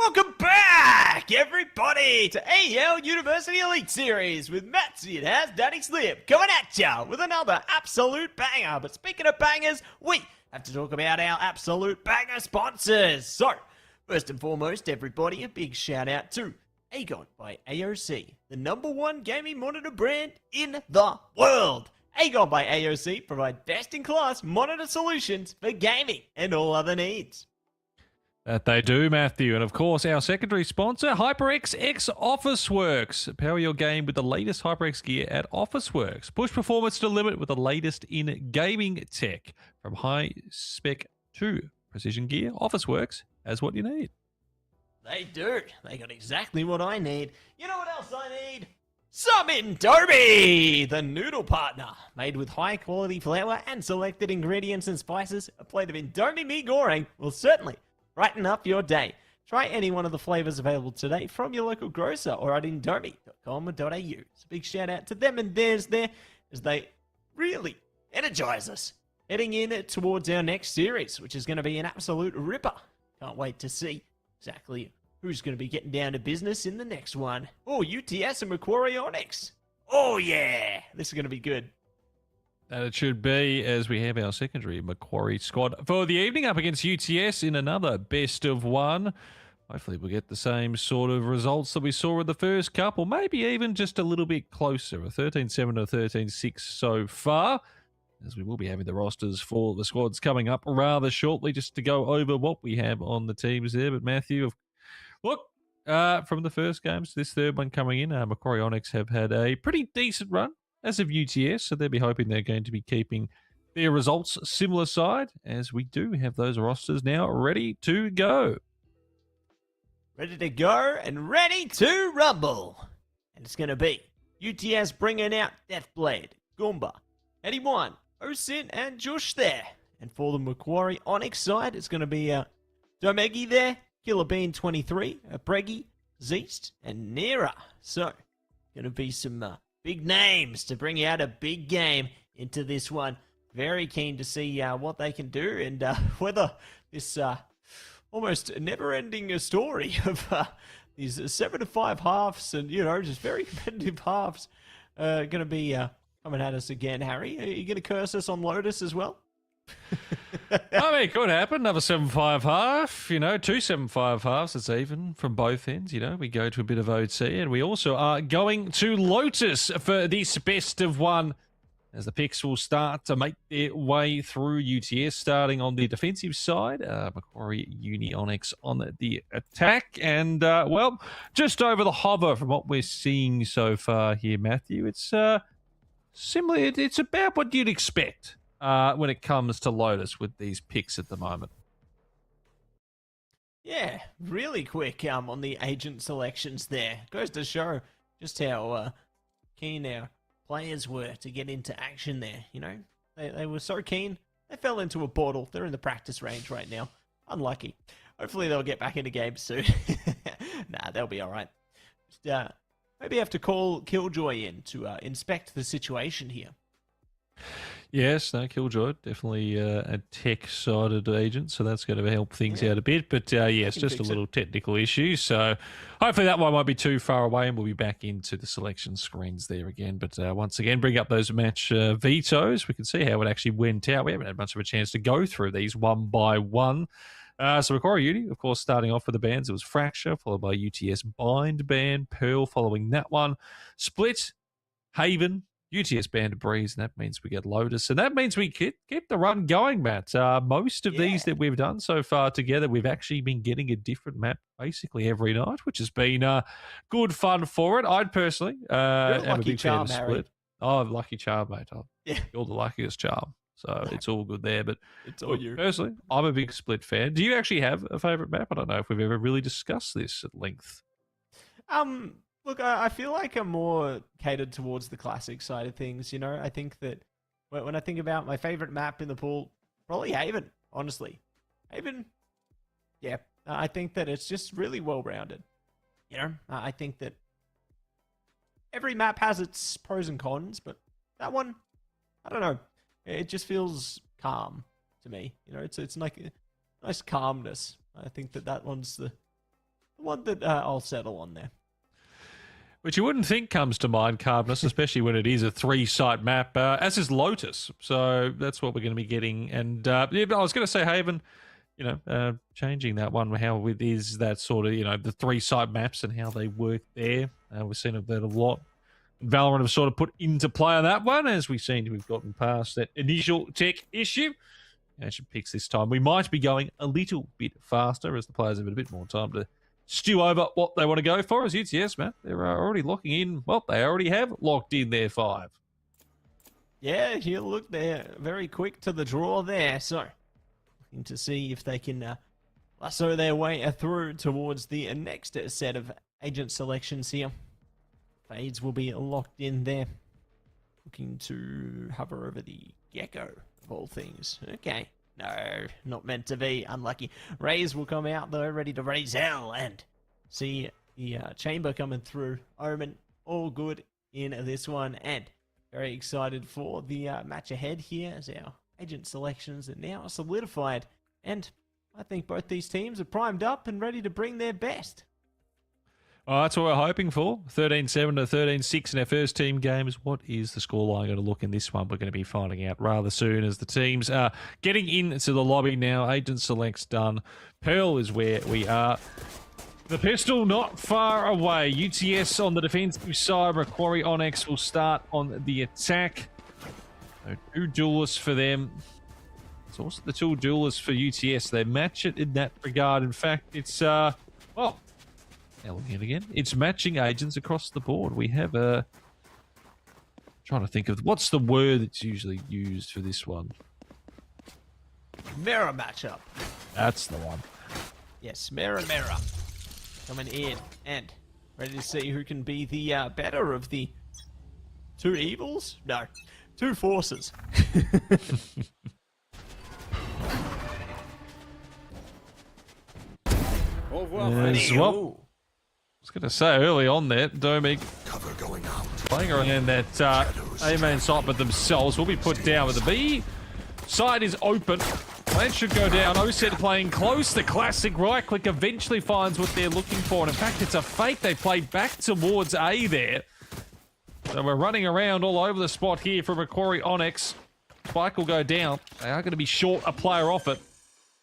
Welcome back, everybody, to AEL University Elite Series with Matsy and Has Daddy Slip coming at ya with another absolute banger. But speaking of bangers, we have to talk about our absolute banger sponsors. So, first and foremost, everybody, a big shout out to AGON by AOC, the #1 gaming monitor brand in the world. AGON by AOC provide best-in-class monitor solutions for gaming and all other needs. That they do, Matthew. And of course, our secondary sponsor, HyperX x Officeworks. Power your game with the latest HyperX gear at Officeworks. Push performance to the limit with the latest in gaming tech. From high spec to precision gear, Officeworks has what you need. They do. They got exactly what I need. You know what else I need? Some Indomie, the noodle partner. Made with high quality flour and selected ingredients and spices, a plate of Indomie mee goreng will certainly brighten up your day. Try any one of the flavors available today from your local grocer or at indomie.com.au. It's a big shout out to them and theirs there as they really energize us heading in towards our next series, which is going to be an absolute ripper. Can't wait to see exactly who's going to be getting down to business in the next one. Oh, UTS and Macquarie Onyx. Oh yeah, this is going to be good. And it should be, as we have our secondary Macquarie squad for the evening up against UTS in another best of one. Hopefully we'll get the same sort of results that we saw in the first couple, maybe even just a little bit closer, a 13-7 or 13-6 so far, as we will be having the rosters for the squads coming up rather shortly, just to go over what we have on the teams there. But Matthew, look, from the first games, this third one coming in, Macquarie Onyx have had a pretty decent run as of UTS, so they'll be hoping they're going to be keeping their results similar side, as we do have those rosters now ready to go. Ready to go and ready to rumble. And it's going to be UTS bringing out Deathblade, Goomba, Eddie One, Osin, and Jush there. And for the Macquarie Onyx side, it's going to be Domegi there, Killer Bean 23, Breggy, Zeist, and Nera. So, going to be some big names to bring out a big game into this one. Very keen to see what they can do and whether this almost never-ending story of these 7-5 halves and, you know, just very competitive halves going to be coming at us again. Harry, are you going to curse us on Lotus as well? I mean, it could happen. Another 7-5 half, you know, 2 7-5 halves. It's even from both ends, you know. We go to a bit of OT, and we also are going to Lotus for this best of one, as the picks will start to make their way through UTS, starting on the defensive side. Macquarie Uni Onyx on the attack. And, well, just over the hover from what we're seeing so far here, Matthew. It's similar. It's about what you'd expect when it comes to Lotus with these picks at the moment. Yeah, really quick on the agent selections there. Goes to show just how keen our players were to get into action there, you know. They were so keen, they fell into a portal. They're in the practice range right now. Unlucky. Hopefully they'll get back into games soon. Nah, they'll be alright. Just maybe have to call Killjoy in to inspect the situation here. Yes, no, Killjoy, definitely a tech-sided agent, so that's going to help things out a bit. But yes, just a little technical issue. So hopefully that one won't be too far away, and we'll be back into the selection screens there again. But once again, bring up those match vetoes. We can see how it actually went out. We haven't had much of a chance to go through these one by one. So Macquarie Uni, of course, starting off with the bands, it was Fracture, followed by UTS Bind Band, Pearl following that one, Split, Haven, UTS Band Breeze, and that means we get Lotus, and that means we keep the run going, Matt. Most of these that we've done so far together, we've actually been getting a different map basically every night, which has been good fun for it. I'd personally am a big fan of Split. Oh, lucky charm, mate. You're the luckiest charm. So it's all good there. But it's all you. Personally, I'm a big Split fan. Do you actually have a favourite map? I don't know if we've ever really discussed this at length. Look, I feel like I'm more catered towards the classic side of things, you know? I think that when I think about my favourite map in the pool, probably Haven, honestly. Haven, yeah. I think that it's just really well-rounded, you know? I think that every map has its pros and cons, but that one, I don't know. It just feels calm to me, you know? It's like a nice calmness. I think that one's the the one that I'll settle on there. Which you wouldn't think comes to mind, Carbonus, especially when it is a 3-site map, as is Lotus. So that's what we're going to be getting. And yeah, but I was going to say, Haven, changing that one, how it is that sort of, the 3-site maps and how they work there. We've seen that a lot. Valorant have sort of put into play on that one, as we seem to have gotten past that initial tech issue. Nation picks this time. We might be going a little bit faster as the players have a bit more time to stew over what they want to go for. As UTS, man, they're already locking in. Well, they already have locked in their 5. Yeah, you look, they're very quick to the draw there. So, looking to see if they can lasso their way through towards the next set of agent selections here. Fades will be locked in there. Looking to hover over the Gecko, of all things. Okay. No, not meant to be. Unlucky. Raze will come out, though, ready to raise hell and see the chamber coming through. Omen, all good in this one. And very excited for the match ahead here as our agent selections are now solidified. And I think both these teams are primed up and ready to bring their best. Well, that's what we're hoping for. 13-7 to 13-6 in our first team games. What is the scoreline going to look in this one? We're going to be finding out rather soon as the teams are getting into the lobby now. Agent select's done. Pearl is where we are. The pistol not far away. UTS on the defensive side. Macquarie Onyx will start on the attack. So 2 duelists for them. It's also the 2 duelists for UTS. They match it in that regard. In fact, it's, well... Elegant again. It's matching agents across the board. We have a... trying to think of... what's the word that's usually used for this one? Mirror matchup. That's the one. Yes, mirror. Coming in and ready to see who can be the better of the 2 evils? No, 2 forces. Au revoir. As well. I was going to say early on there, Domi Cover going out. playing around that A-main site, but themselves will be put down. But the B side is open. Plant should go down. OSET playing close. The classic right-click eventually finds what they're looking for. And in fact, it's a fake. They play back towards A there. So we're running around all over the spot here for Macquarie Onyx. Spike will go down. They are going to be short a player off it.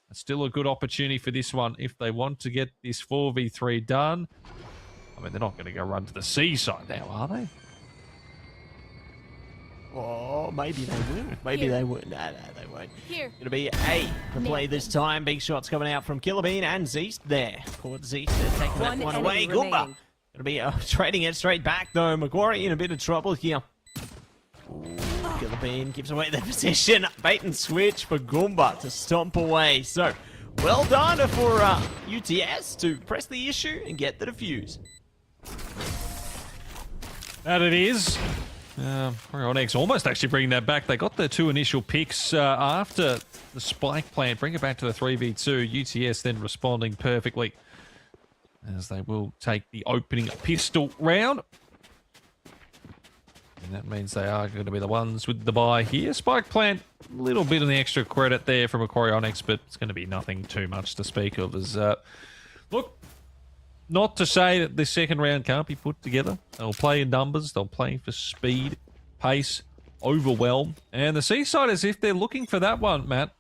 It's still a good opportunity for this one if they want to get this 4v3 done. I mean, they're not going to go run to the C side now, are they? Oh, maybe they will. Maybe they will. No, they won't. Here. Going to be A to play this time. Big shots coming out from Killerbean and Zeist there. Caught Zeist taking that one away. enemy Goomba. remaining. Going to be trading it straight back, though. Macquarie in a bit of trouble here. Killerbean gives away the position. Bait and switch for Goomba to stomp away. So, well done for UTS to press the issue and get the defuse. That it is. Onyx almost actually bringing that back. They got their 2 initial picks after the spike plant. Bring it back to the 3v2. UTS then responding perfectly as they will take the opening pistol round. And that means they are going to be the ones with the buy here. Spike plant, a little bit of the extra credit there from Macquarie Onyx, but it's going to be nothing too much to speak of. As look, not to say that this second round can't be put together. They'll play in numbers. They'll play for speed, pace, overwhelm. And the C-side is if they're looking for that one, Matt.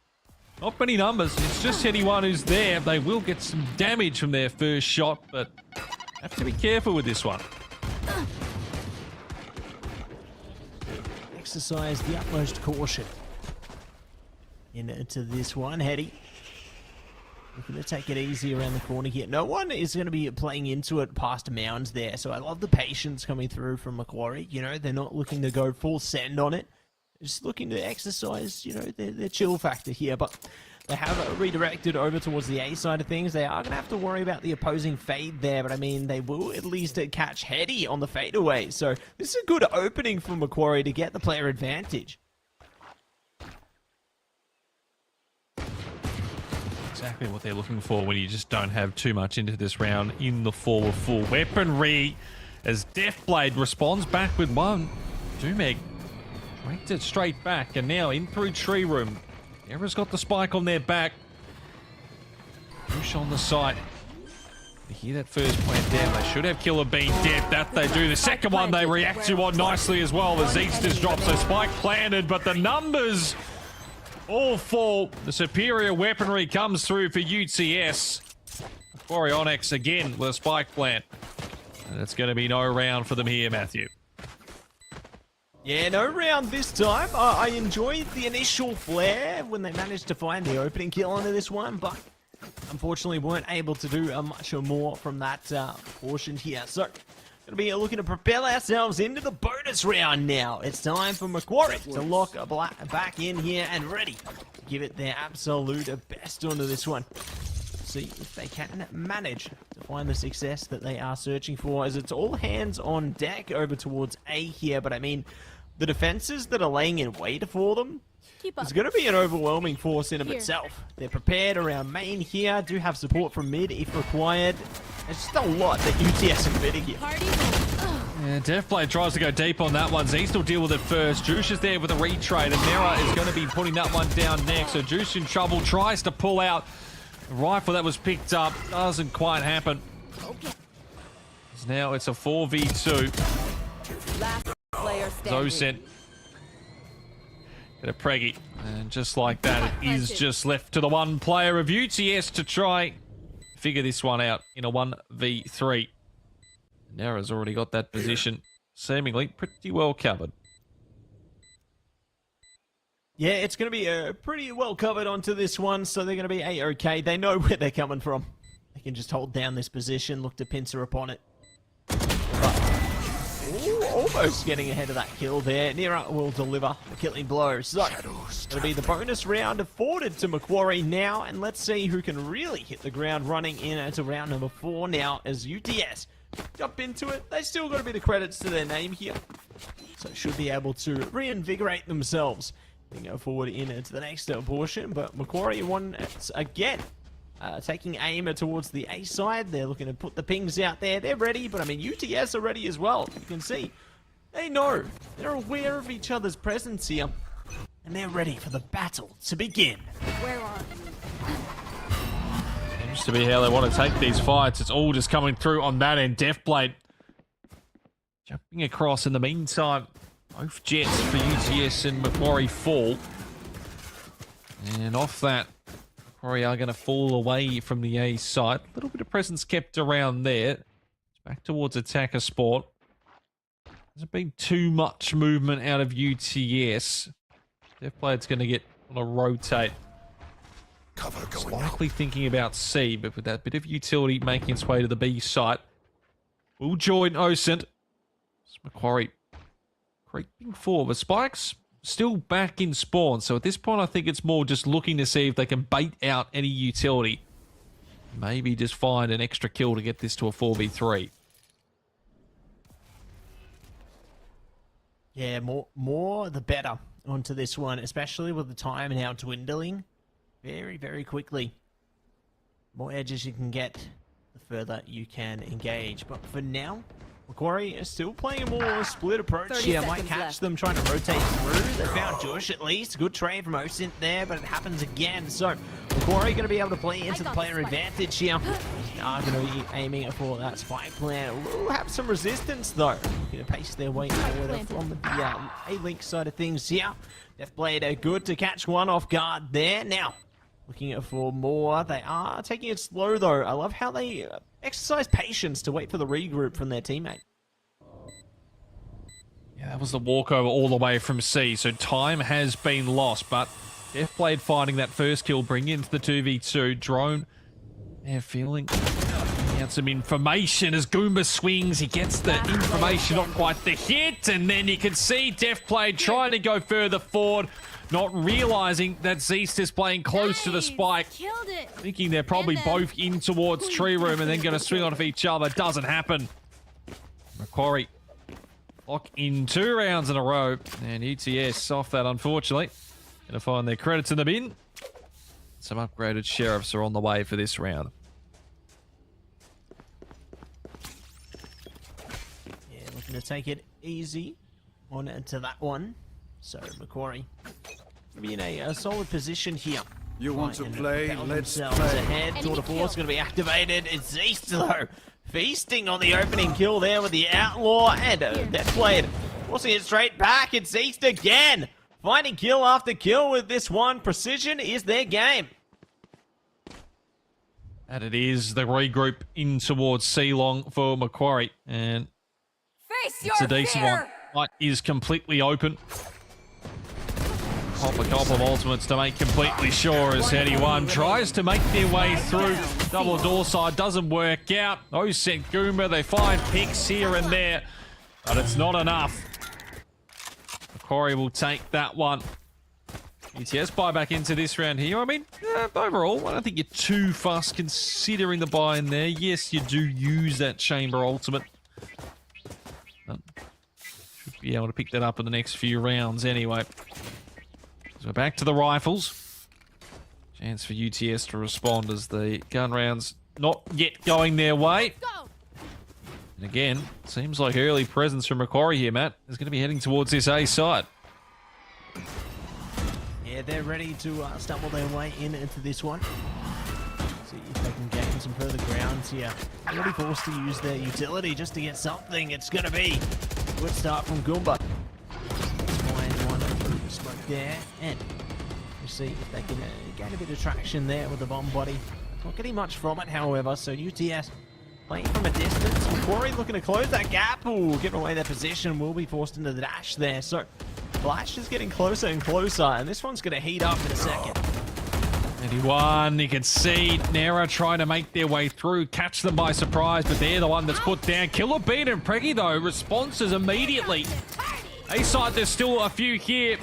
Not many numbers. It's just anyone who's there. They will get some damage from their first shot, but have to be careful with this one. Exercise the utmost caution into this one. Hetty looking to take it easy around the corner here. No one is going to be playing into it past mounds there, so I love the patience coming through from Macquarie. You know, they're not looking to go full send on it. They're just looking to exercise, you know, their chill factor here, but they have redirected over towards the A side of things. They are going to have to worry about the opposing fade there, but I mean, they will at least catch Hetty on the fadeaway. So this is a good opening for Macquarie to get the player advantage. Exactly what they're looking for when you just don't have too much into this round in the form of full weaponry. As Deathblade responds back with one. Dumeg raked it straight back, and now in through tree room. Era's got the spike on their back. Push on the site. You hear that first plant down. They should have Killer Bean dead. That they do. The second one they react to on nicely as well. The Zeeksters drop, so Spike planted, but the numbers all fall. The superior weaponry comes through for UTS. Quarry Onyx again with a Spike plant. And it's going to be no round for them here, Matthew. Yeah, no round this time. I enjoyed the initial flare when they managed to find the opening kill onto this one, but unfortunately weren't able to do much more from that portion here. So, going to be looking to propel ourselves into the bonus round now. It's time for Macquarie to lock back in here and ready to give it their absolute best onto this one. See if they can manage to find the success that they are searching for, as it's all hands on deck over towards A here. But I mean, the defenses that are laying in wait for them, it's going to be an overwhelming force in of itself. They're prepared around main here, do have support from mid if required. There's just a lot that UTS are bidding here. Yeah, Deathblade tries to go deep on that one. Zeeks will deal with it first. Juice is there with a retrade, and Nera is going to be putting that one down next. So Juice in trouble, tries to pull out. The rifle that was picked up doesn't quite happen. Now it's a 4v2. Last player standing. Zosent. Get a preggy. And just like that, it is just left to the one player of UTS to try figure this one out in a 1v3. Nara's already got that position seemingly pretty well covered. Yeah, it's going to be pretty well covered onto this one, so they're going to be A-OK. They know where they're coming from. They can just hold down this position, look to pincer upon it. Ooh, almost getting ahead of that kill there. Nera will deliver the killing blow. So, it'll be the bonus round afforded to Macquarie now, and let's see who can really hit the ground running into round number 4 now as UTS jump into it. They still got to be the credits to their name here, so should be able to reinvigorate themselves. Go forward into the next portion, but Macquarie once again taking aim towards the A side. They're looking to put the pings out there. They're ready, but I mean UTS are ready as well. You can see they know, they're aware of each other's presence here, and they're ready for the battle to begin. Where are you? Seems to be how they want to take these fights. It's all just coming through on that end. Deathblade jumping across in the meantime. Both jets for UTS and Macquarie fall. And off that, Macquarie are going to fall away from the A side. A little bit of presence kept around there. It's back towards attacker sport. Hasn't been too much movement out of UTS. Deathblade's going to get on a rotate. Cover going Likely thinking about C, but with that bit of utility making its way to the B site. Will join Osint. It's Macquarie creeping forward. The Spike's still back in spawn, so at this point I think it's more just looking to see if they can bait out any utility. Maybe just find an extra kill to get this to a 4v3. Yeah, more the better onto this one, especially with the time now dwindling very, very quickly. More edges you can get, the further you can engage. But for now, Macquarie is still playing a more split approach here. Might catch them trying to rotate through. They found Josh at least. Good trade from Osint there, but it happens again. So Macquarie going to be able to play into the player advantage here. Are going to be aiming for that spike plan. Will have some resistance though. Going to pace their way forward from the A-Link side of things here. Deathblade good to catch one off guard there. Now, looking for more. They are taking it slow though. I love how they exercise patience to wait for the regroup from their teammate. Yeah, that was the walkover all the way from C, so time has been lost, but Deathblade finding that first kill, bring into the 2v2. Drone, they're feeling out some information as Goomba swings. He gets the information, not quite the hit, and then you can see Deathblade trying to go further forward, not realizing that Zeist is playing close to the spike, thinking they're probably both in towards tree room and then going to swing off each other. Doesn't happen. Macquarie lock in 2 rounds in a row, and UTS off that, unfortunately. Going to find their credits in the bin. Some upgraded sheriffs are on the way for this round. Yeah, looking to take it easy on to that one. So Macquarie be in a solid position here. You want to Trying play? propel Let's themselves play. ahead. Tour de Force going to be activated. It's Zeist though. Feasting on the opening kill there with the Outlaw and Death Blade. Forcing it straight back. It's Zeist again. Finding kill after kill with this one. Precision is their game. And it is the regroup in towards C-Long for Macquarie. And Face it's a your decent fear. one. Light is completely open. Pop a couple of ultimates to make completely sure as Heady One tries to make their way through. Double door side doesn't work out. Osent Goomba, they find picks here and there, but it's not enough. Macquarie will take that one. ETS buy back into this round here. I mean, overall, I don't think you're too fussed considering the buy in there. Yes, you do use that chamber ultimate. Should be able to pick that up in the next few rounds anyway. So back to the rifles. Chance for UTS to respond as the gun rounds not yet going their way. And again, seems like early presence from Macquarie here, Matt, is going to be heading towards this A side. Yeah, they're ready to stumble their way into this one. See if they can gain some further grounds here. Already forced to use their utility just to get something. It's going to be a good start from Goomba. Find one through the smoke there, and we'll see if they can gain a bit of traction there with the bomb body. Not getting much from it, however, so UTS playing from a distance. Macquarie looking to close that gap. Ooh, giving away their position. Will be forced into the dash there, so Flash is getting closer and closer, and this one's going to heat up in a second. 81, you can see Nera trying to make their way through, catch them by surprise, but they're the one that's put down. Killer Bean and Preggy, though, responses immediately. A-side, there's still a few here.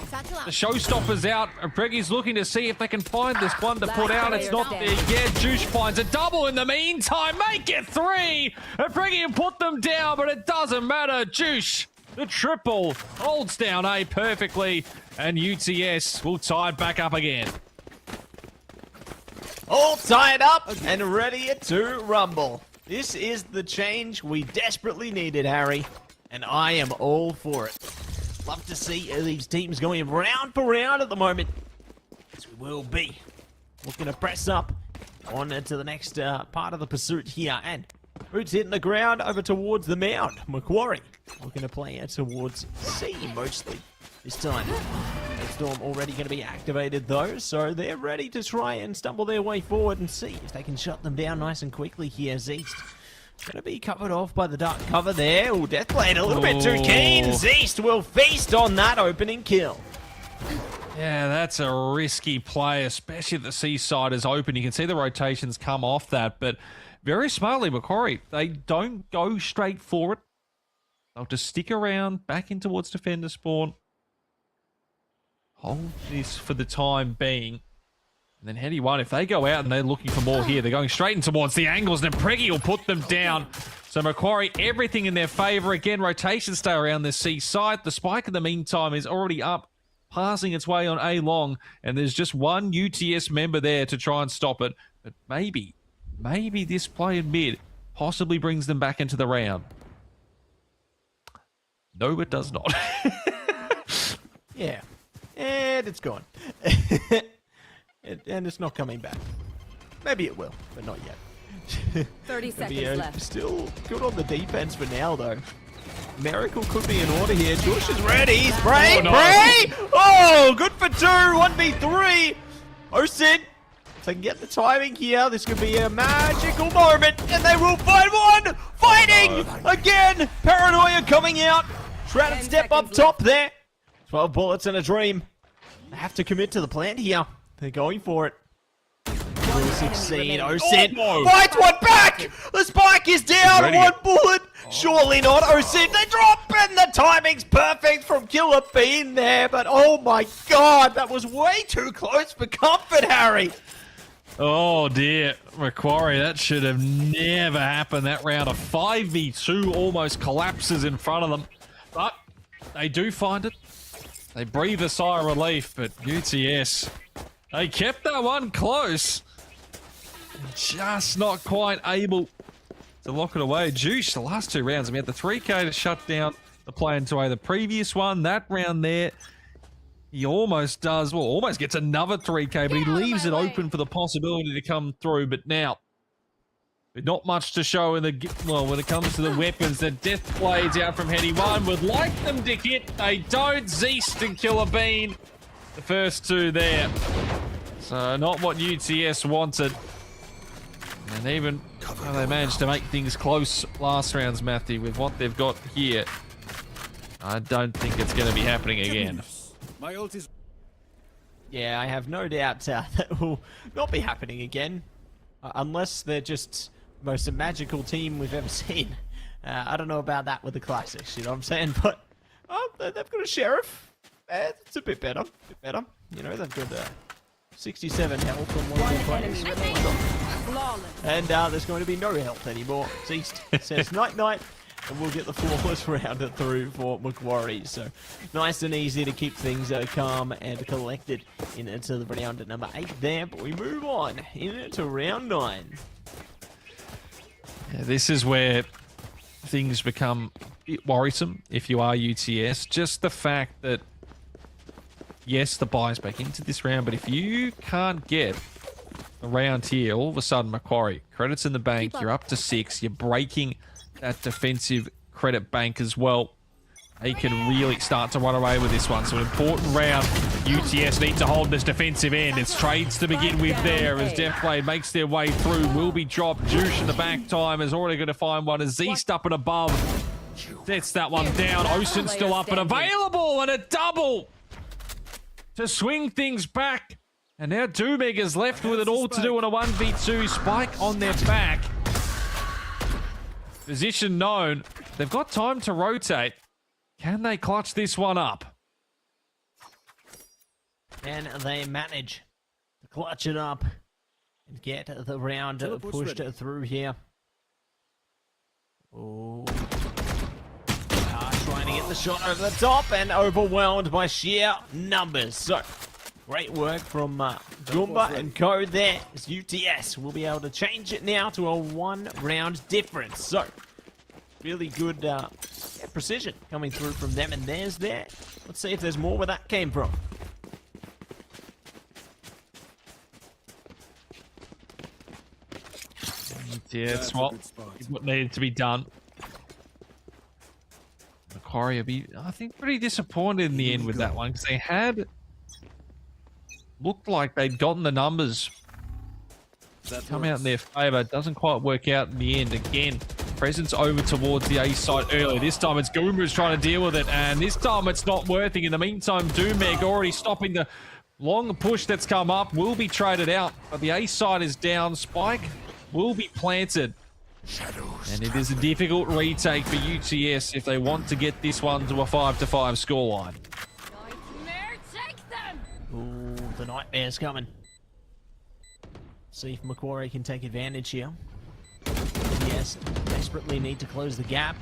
The showstopper's out, and Preggy's looking to see if they can find this one to put out. It's not there yet. Juice finds a double in the meantime. Make it 3! And Preggy will put them down, but it doesn't matter. Juice, the triple, holds down A perfectly, and UTS will tie it back up again. All tied up and ready to rumble. This is the change we desperately needed, Harry, and I am all for it. Love to see these teams going round for round at the moment, as we will be looking to press up on to the next part of the pursuit here, and boots hitting the ground over towards the mound. Macquarie looking to play it towards C mostly this time. Storm already going to be activated though, so they're ready to try and stumble their way forward and see if they can shut them down nice and quickly here. Zeist going to be covered off by the dark cover there. Oh, Deathblade a little bit too keen. Zeist will feast on that opening kill. Yeah, that's a risky play, especially if the seaside is open. You can see the rotations come off that, but very smartly, Macquarie, they don't go straight for it. They'll just stick around, back in towards defender spawn. Hold this for the time being. And then Heady One, if they go out and they're looking for more here, they're going straight in towards the angles, and then Preggy will put them down. So Macquarie, everything in their favour. Again, rotation stay around the C side. The spike in the meantime is already up, passing its way on A long, and there's just one UTS member there to try and stop it. But maybe this play in mid possibly brings them back into the round. No, it does not. Yeah. And it's gone. And it's not coming back. Maybe it will, but not yet. 30 seconds left. Still good on the defense for now, though. Miracle could be in order here. Josh is ready. Spray, Oh, no. spray! Oh, good for 2. 1v3. Osin, if they can get the timing here, this could be a magical moment. And they will find one. Fighting again. Paranoia coming out. Shrouded 10 step up seconds top there. 12 bullets and a dream. They have to commit to the plan here. They're going for it. Will succeed. Osin fights one back. The spike is down. Ready. 1 bullet. Surely not. Osin, they drop, and the timing's perfect from Killer Bean there. But oh my god, that was way too close for comfort, Harry. Oh dear, Macquarie, that should have never happened. That round of 5v2 almost collapses in front of them. But they do find it. They breathe a sigh of relief, but UTS, they kept that one close. Just not quite able to lock it away. Juice, the last 2 rounds, I mean, the 3K to shut down the play into the previous one. That round there, He almost does, well, almost gets another 3K, but he leaves it open for the possibility to come through. But now, not much to show in the, well, when it comes to the weapons. The death blades out from Heady One would like them to hit. They don't. Zeist and Killer Bean, the first two there. So not what UTS wanted. And even how they managed to make things close last rounds, Matthew, with what they've got here, I don't think it's going to be happening again. My ult is... Yeah, I have no doubt that will not be happening again. Unless they're just the most magical team we've ever seen. I don't know about that with the classics, you know what I'm saying? But they've got a sheriff. It's a bit better. You know, they've got 67 health on one of their players. And there's going to be no health anymore. Zeist says night-night. And we'll get the flawless round through for Macquarie. So nice and easy to keep things calm and collected into the round at number 8 there. But we move on into round 9. Yeah, this is where things become a bit worrisome if you are UTS. Just the fact that, yes, the buy's back into this round, but if you can't get a round here, all of a sudden Macquarie, credits in the bank, you're up to 6, you're breaking that defensive credit bank as well. They can really start to run away with this one. So an important round. UTS need to hold this defensive end. It's trades to begin with there as Deathblade makes their way through. Will be dropped. Juice in the back time is already going to find one. As Zeist up and above. Sets that one down. Ocean still up and available. And a double to swing things back. And now Doomeg is left with it all to do in a 1v2. Spike on their back. Position known. They've got time to rotate. Can they clutch this one up? And they manage to clutch it up and get the round pushed through here. Oh. Trying to get the shot over the top and overwhelmed by sheer numbers. So, great work from Goomba and Co there. As UTS will be able to change it now to a 1-round difference. So, really good precision coming through from them. And there's there. Let's see if there's more where that came from. Yeah, it's what needed to be done. Macquarie will be, I think, pretty disappointed in the end with that one because they had looked like they'd gotten the numbers come out in their favour. It doesn't quite work out in the end. Again, presence over towards the A side earlier. This time it's Goomba's trying to deal with it, and this time it's not working. In the meantime, Doomeg already stopping the long push that's come up. Will be traded out, but the A side is down. Spike will be planted. And it is a difficult retake for UTS if they want to get this one to a 5-5 scoreline. Nightmare, take them! Ooh, the nightmare's coming. See if Macquarie can take advantage here. Yes, desperately need to close the gap.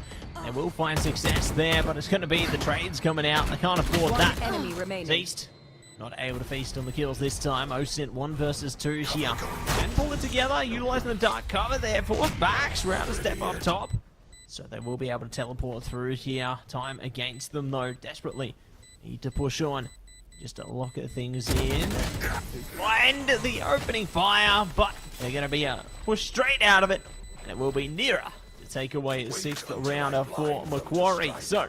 They will find success there, but it's going to be the trades coming out. They can't afford that. Enemy remaining. Zeist not able to feast on the kills this time. OSINT 1 versus 2 here. And pull it together, utilizing the dark cover there. Force backs, round a step up top. So they will be able to teleport through here. Time against them though, desperately need to push on. Just to lock things in. Find the opening fire, but they're going to be pushed straight out of it. And it will be nearer to take away a 6th rounder for Macquarie. So,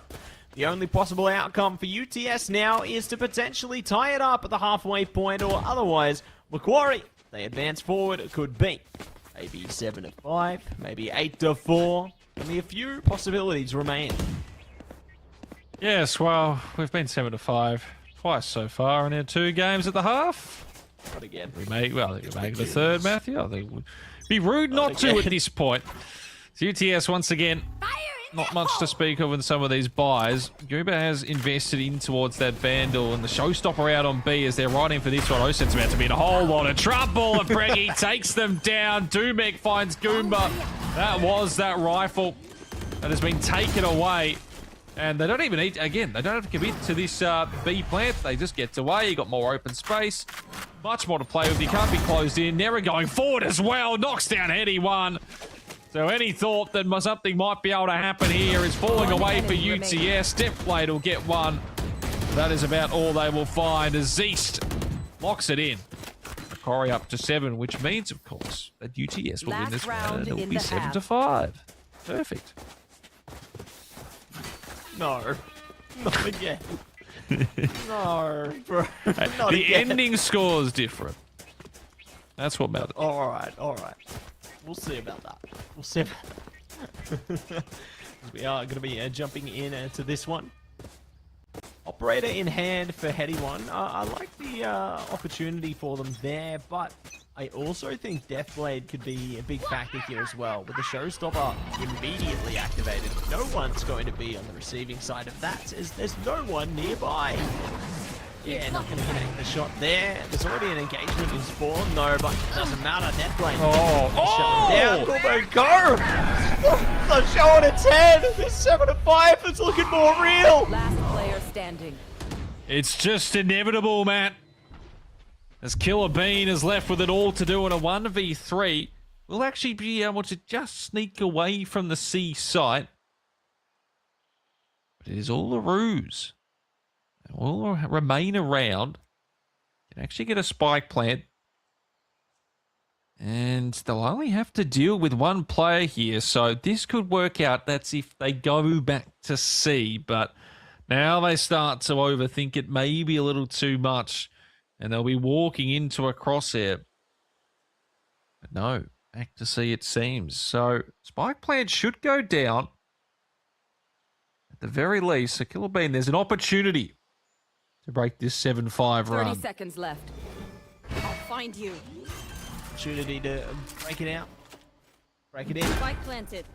the only possible outcome for UTS now is to potentially tie it up at the halfway point, or otherwise, Macquarie, they advance forward. It could be maybe 7-5, maybe 8-4. Only a few possibilities remain. Yes, well, we've been 7-5 twice so far in our 2 games at the half. Not again. We make the third, Matthew. I think it would be rude not to at this point. So UTS once again. Not much to speak of in some of these buys. Goomba has invested in towards that Vandal, and the showstopper out on B as they're right in for this one. OSINT's about to be in a whole lot of trouble, and Preggy takes them down. Doomeg finds Goomba. That was that rifle that has been taken away. And they don't even need, again, they don't have to commit to this B plant. They just get away. You got more open space. Much more to play with. You can't be closed in. Nera going forward as well. Knocks down Heady One. So any thought that something might be able to happen here is falling away for UTS. Deathblade will get one. That is about all they will find as Zeist locks it in. Corey up to 7, which means, of course, that UTS will win Last this round round and it will in be the 7-5. Perfect. No. Not again. No, bro. Not The again. ending score is different. That's what matters. Alright. We'll see about that. We'll see about that. We are going to be jumping in to this one. Operator in hand for Heady One. I like the opportunity for them there, but I also think Deathblade could be a big factor here as well. With the Showstopper immediately activated, no one's going to be on the receiving side of that, as there's no one nearby. Yeah, not going to connect the shot there. There's already an engagement in spawn, no, but it doesn't matter. Deathblade. Shut down. Corbo, go! The show on its head. It's 7-5. It's looking more real. Last player standing. It's just inevitable, Matt. As Killer Bean is left with it all to do in a 1v3, we'll actually be able to just sneak away from the C site. But it is all a ruse. We'll remain around. Can actually get a spike plant. And they'll only have to deal with one player here. So this could work out. That's if they go back to C. But now they start to overthink it maybe a little too much. And they'll be walking into a crosshair. But no, back to C it seems. So spike plant should go down. At the very least, so Killer Bean, there's an opportunity to break this 7-5 30 run. seconds left. I'll find you. Opportunity to break it out. Break it in. Spike planted.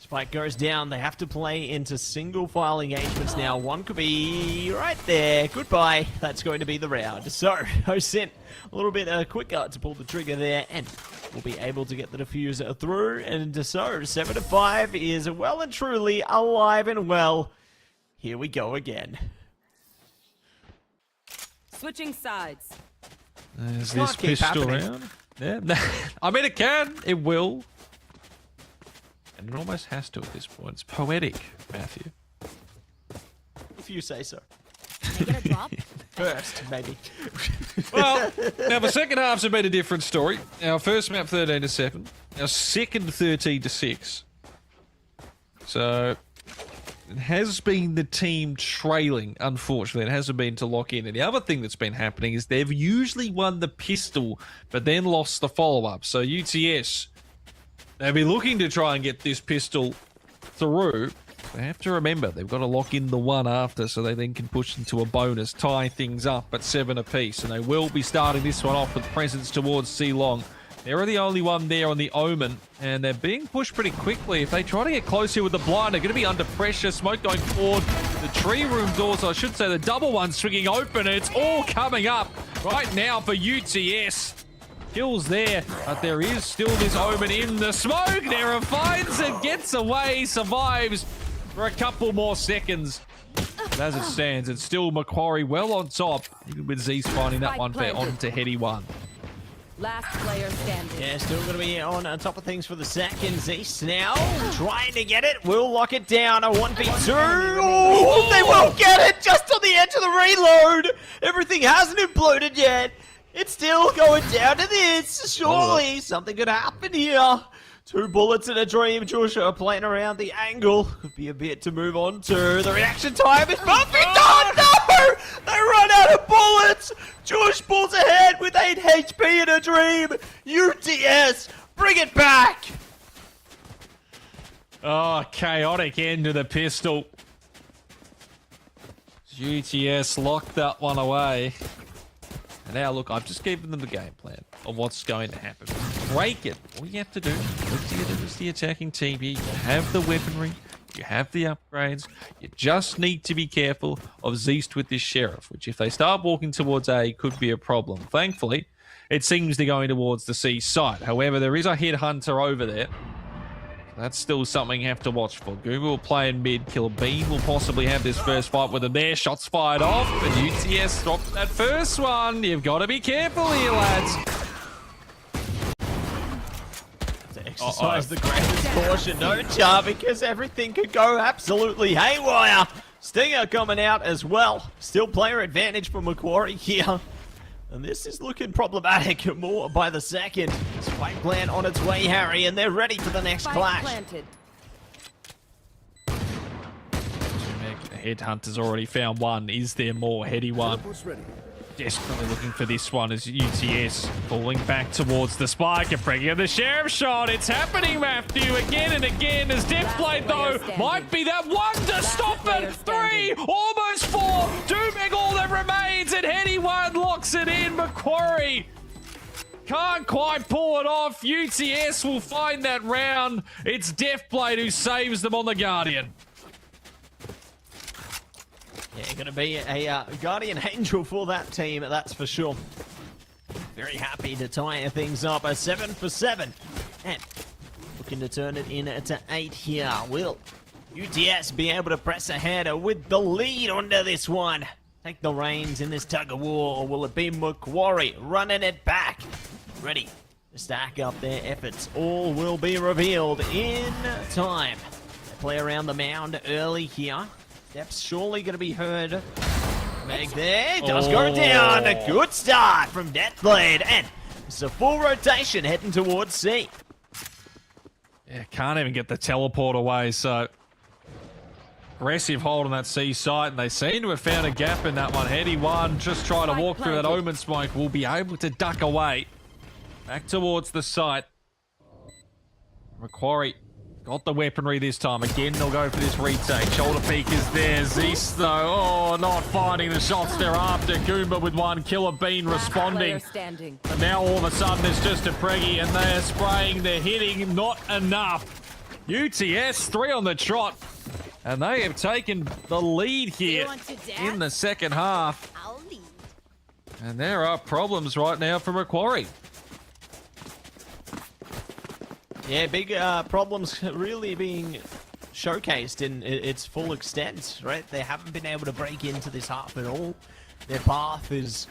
Spike goes down. They have to play into single file engagements now. One could be right there. Goodbye. That's going to be the round. So, Hosint a little bit quicker to pull the trigger there, and we'll be able to get the diffuser through. And so, 7-5 is well and truly alive and well. Here we go again. Switching sides. There's Can't this keep pistol happening. round. Yeah. I mean, it can. It will. And it almost has to at this point. It's poetic, Matthew. If you say so. Can I get a drop? First, maybe. Well, now the second half's a bit a different story. Our first map 13-7. Our second 13-6. So it has been the team trailing, unfortunately. It hasn't been to lock in. And the other thing that's been happening is they've usually won the pistol, but then lost the follow-up. So UTS, they'll be looking to try and get this pistol through. They have to remember, they've got to lock in the one after so they then can push into a bonus, tie things up at 7 apiece. And they will be starting this one off with presence towards C-Long. They're the only one there on the Omen, and they're being pushed pretty quickly. If they try to get close here with the blind, they're going to be under pressure. Smoke going forward. The tree room doors, I should say, the double one swinging open. And it's all coming up right now for UTS. Kills there, but there is still this Omen in the smoke. Nera finds it, gets away, survives for a couple more seconds. But as it stands, it's still Macquarie well on top, even with Zeus finding that one fair onto Heady One. Last player standing. Yeah, still going to be on top of things for the second. Zeus now trying to get it. Will lock it down. A 1v2. Oh, they won't get it. Just on the edge of the reload. Everything hasn't imploded yet. It's still going down to this. Surely something could happen here. 2 bullets in a dream. Joshua playing around the angle. Could be a bit to move on to. The reaction time is perfect. Oh, no! They run out of bullets. Josh pulls ahead with 8 HP in a dream. UTS, bring it back. Oh, chaotic end to the pistol. UTS locked that one away. And now, look, I've just given them the game plan of what's going to happen. Break it. All you have to do is the attacking team here. You have the weaponry. You have the upgrades. You just need to be careful of Zeist with this Sheriff, which if they start walking towards A, could be a problem. Thankfully, it seems they're going towards the C site. However, there is a headhunter over there. That's still something you have to watch for. Google will play in mid. Killer Bean will possibly have this first fight with them there. Shots fired off, and UTS dropped that first one. You've got to be careful here, lads. To exercise the greatest caution, don't ya? Because everything could go absolutely haywire. Stinger coming out as well. Still player advantage for Macquarie here. And this is looking problematic more by the second. Spike plant on its way, Harry, and they're ready for the next Spike clash. planted. The Headhunter's already found one. Is there more? Heady one. Teleport's ready. Desperately looking for this one as UTS falling back towards the spike and bringing in the sheriff shot. It's happening, Matthew, again and again as Deathblade, though, might be that one to stop it. 3, almost 4. Dooming all that remains, and Heady one locks it in. Macquarie can't quite pull it off. UTS will find that round. It's Deathblade who saves them on the Guardian. Yeah, going to be a Guardian Angel for that team, that's for sure. Very happy to tie things up. A 7 for 7. And looking to turn it in to 8 here. Will UTS be able to press ahead with the lead onto this one? Take the reins in this tug of war, or will it be Macquarie running it back? Ready to stack up their efforts. All will be revealed in time. They play around the mound early here. Steps surely going to be heard. Meg there, does go down. A good start from Deathblade, and it's a full rotation heading towards C. Yeah, can't even get the teleport away, so aggressive hold on that C site, and they seem to have found a gap in that one. Heady one, just trying to walk through that omen smoke, will be able to duck away. Back towards the site. Macquarie got the weaponry this time. Again, they'll go for this retake. Shoulder peek is there. Zeus, though, oh, not finding the shots they're after. Goomba with one. Killer Bean responding. Standing. And now all of a sudden it's just a preggy, and they're spraying, they're hitting, not enough. UTS 3 on the trot, and they have taken the lead here in the second half. I'll lead. And there are problems right now for Macquarie. Yeah, big problems really being showcased in its full extent, right? They haven't been able to break into this half at all. Their path is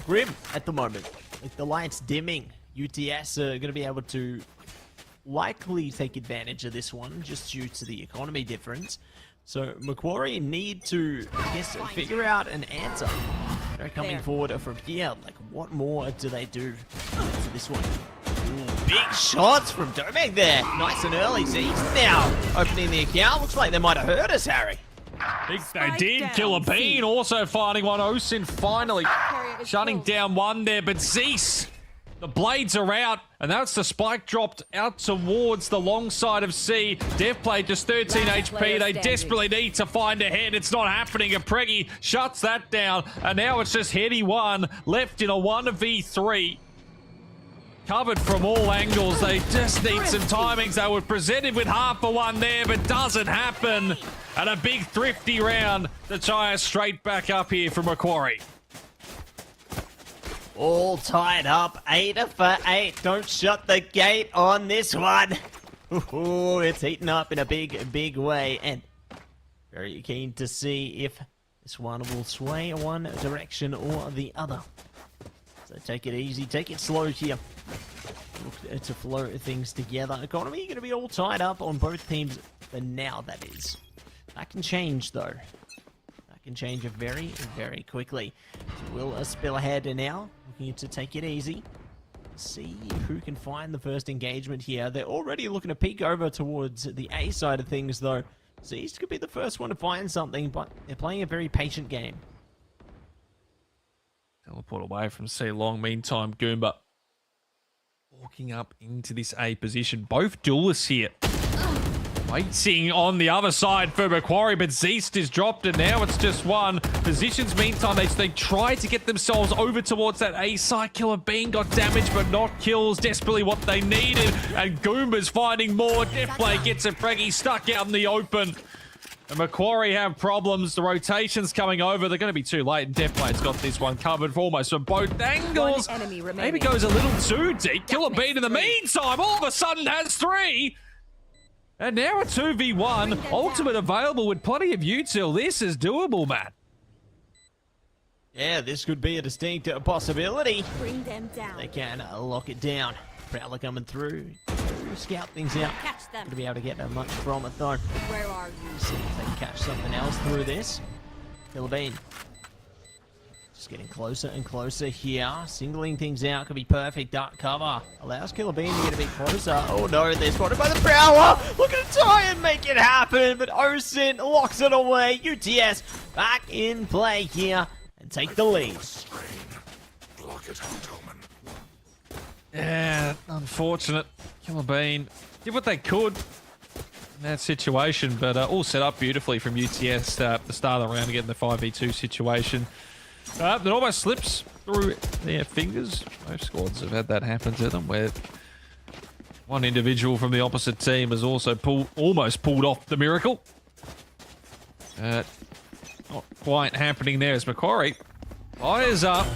grim at the moment. With the lights dimming, UTS are going to be able to likely take advantage of this one just due to the economy difference. So Macquarie need to, I guess, figure out an answer. They're coming forward from here. Like, what more do they do to this one? Ooh, big shots from Domeg there. Nice and early. Z's now opening the account. Looks like they might have hurt us, Harry. They did. Killer Bean also finding one. Osin finally shutting down one there, but Zeus, the blades are out, and that's the spike dropped out towards the long side of C. Deathblade just 13 HP. They desperately need to find a head. It's not happening. A Preggy shuts that down, and now it's just Heady one left in a 1v3. Covered from all angles. They just need some timings. They were presented with half for one there, but doesn't happen. And a big thrifty round to tie us straight back up here from Macquarie. All tied up, 8 for 8. Don't shut the gate on this one. Ooh, it's heating up in a big way, and very keen to see if this one will sway one direction or the other. So take it easy, take it slow here. Look to flow things together. Economy going to be all tied up on both teams for now, that is. That can change, though. That can change very quickly. So we'll spill ahead now. Looking to take it easy. See who can find the first engagement here. They're already looking to peek over towards the A side of things, though. Z's could be the first one to find something, but they're playing a very patient game. Teleport away from C long. Meantime, Goomba walking up into this A position. Both duelists here. Waiting on the other side for Macquarie, but Zeist is dropped, and now it's just one. Positions, meantime, they try to get themselves over towards that A side. Killer Bean got damaged, but not kills. Desperately what they needed, and Goomba's finding more. Deathblade gets a Preggy stuck out in the open. And Macquarie have problems. The rotation's coming over. They're going to be too late, and Deathblade's got this one covered for almost from both angles. Maybe goes a little too deep. Killer Bean in the meantime, all of a sudden has 3. And now a 2v1. Ultimate available with plenty of util. This is doable, Matt. Yeah, this could be a distinct possibility. Bring them down. They can lock it down. Prowler coming through. scout things out. Catch them. Gonna be able to get much from it though. Where are you? See if they can catch something else through this. Philippine. Just getting closer and closer here. Singling things out could be perfect. Dark cover allows Killer Bean to get a bit closer. Oh no, they're spotted by the Prowler. Look at try and make it happen, but Osin locks it away. UTS back in play here and take the lead. Block it out, Omen. Yeah, unfortunate. Killer Bean did what they could in that situation, but all set up beautifully from UTS at the start of the round to get in the 5v2 situation. It almost slips through their fingers. Most squads have had that happen to them, where one individual from the opposite team has also almost pulled off the miracle. Not quite happening there as Macquarie fires up.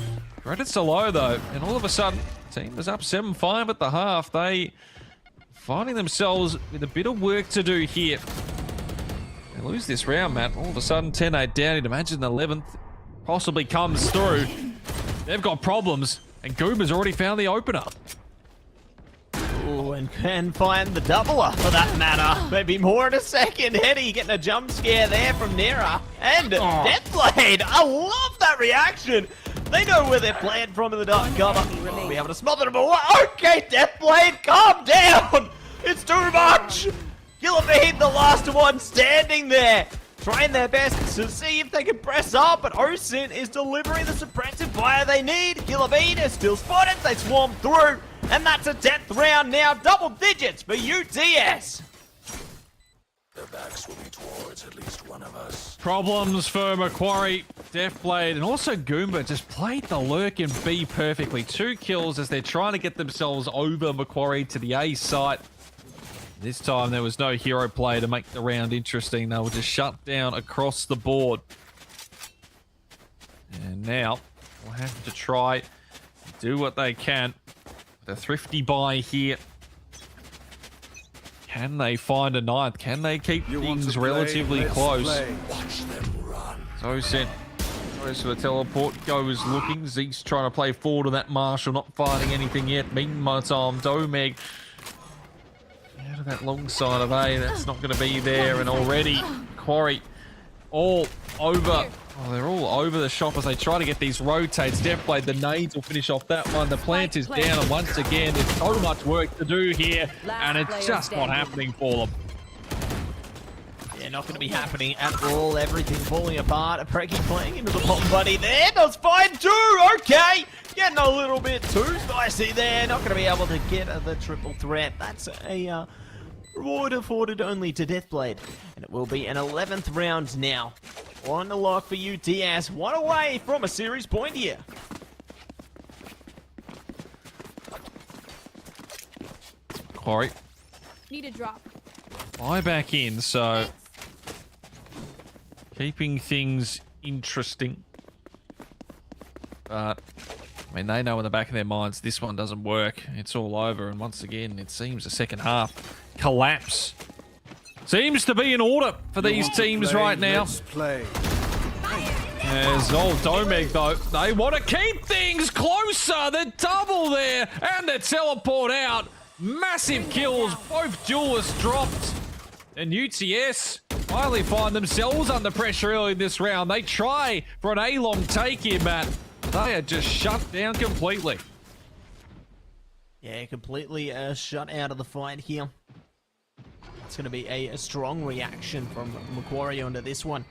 Credits to low though, and all of a sudden, team is up 7-5 at the half. They finding themselves with a bit of work to do here. They lose this round, Matt. All of a sudden, 10-8 down. You'd imagine the 11th possibly comes through. They've got problems, and Goomer's already found the opener. Ooh, and can find the doubler for that matter. Maybe more in a second. Hetty getting a jump scare there from Nera. And Deathblade. I love that reaction. They know where they're playing from in the dark cover. We'll be able to smother them all. Okay, Deathblade, calm down. It's too much. Killer Bean, the last one standing there, trying their best to see if they can press up, but Osin is delivering the suppressive fire they need. Killer Bean is still spotted. They swarm through, and that's a 10th round now. Double digits for UTS. Their backs will be towards at least one of us. Problems for Macquarie, Deathblade, and also Goomba just played the lurk in B perfectly. 2 kills as they're trying to get themselves over Macquarie to the A site. This time there was no hero play to make the round interesting. They were just shut down across the board. And now we'll have to try do what they can. The thrifty buy here. Can they find a ninth? Can they keep things relatively close? Watch them run. So sent. Goes for the teleport. Goes looking. Zeke's trying to play forward on that Marshall. Not finding anything yet. Meantime, Domeg out of that long side of A. That's not going to be there. And already, Quarry all over. Oh, they're all over the shop as they try to get these rotates. Deathblade, the nades will finish off that one. The plant is down, and once again, there's so much work to do here, and it's just not happening for them. Yeah, not going to be happening at all. Everything falling apart. Preki playing into the bomb buddy there. Does fine too. Okay. Getting a little bit too spicy there. Not going to be able to get the triple threat. That's a reward afforded only to Deathblade. And it will be an 11th round now. On the lock for UTS. One away from a series point here. Quarry. Need a drop. Buy back in, so keeping things interesting. But, I mean, they know in the back of their minds this one doesn't work. It's all over, and once again, it seems the second half collapse seems to be in order for these teams right now. Let's play. As old Domeg, though, they want to keep things closer. The double there, and the teleport out. Massive kills, both duelists dropped. And UTS finally find themselves under pressure early in this round. They try for an A-long take here, Matt. They are just shut down completely. Yeah, completely shut out of the fight here. It's going to be a strong reaction from Macquarie onto this one.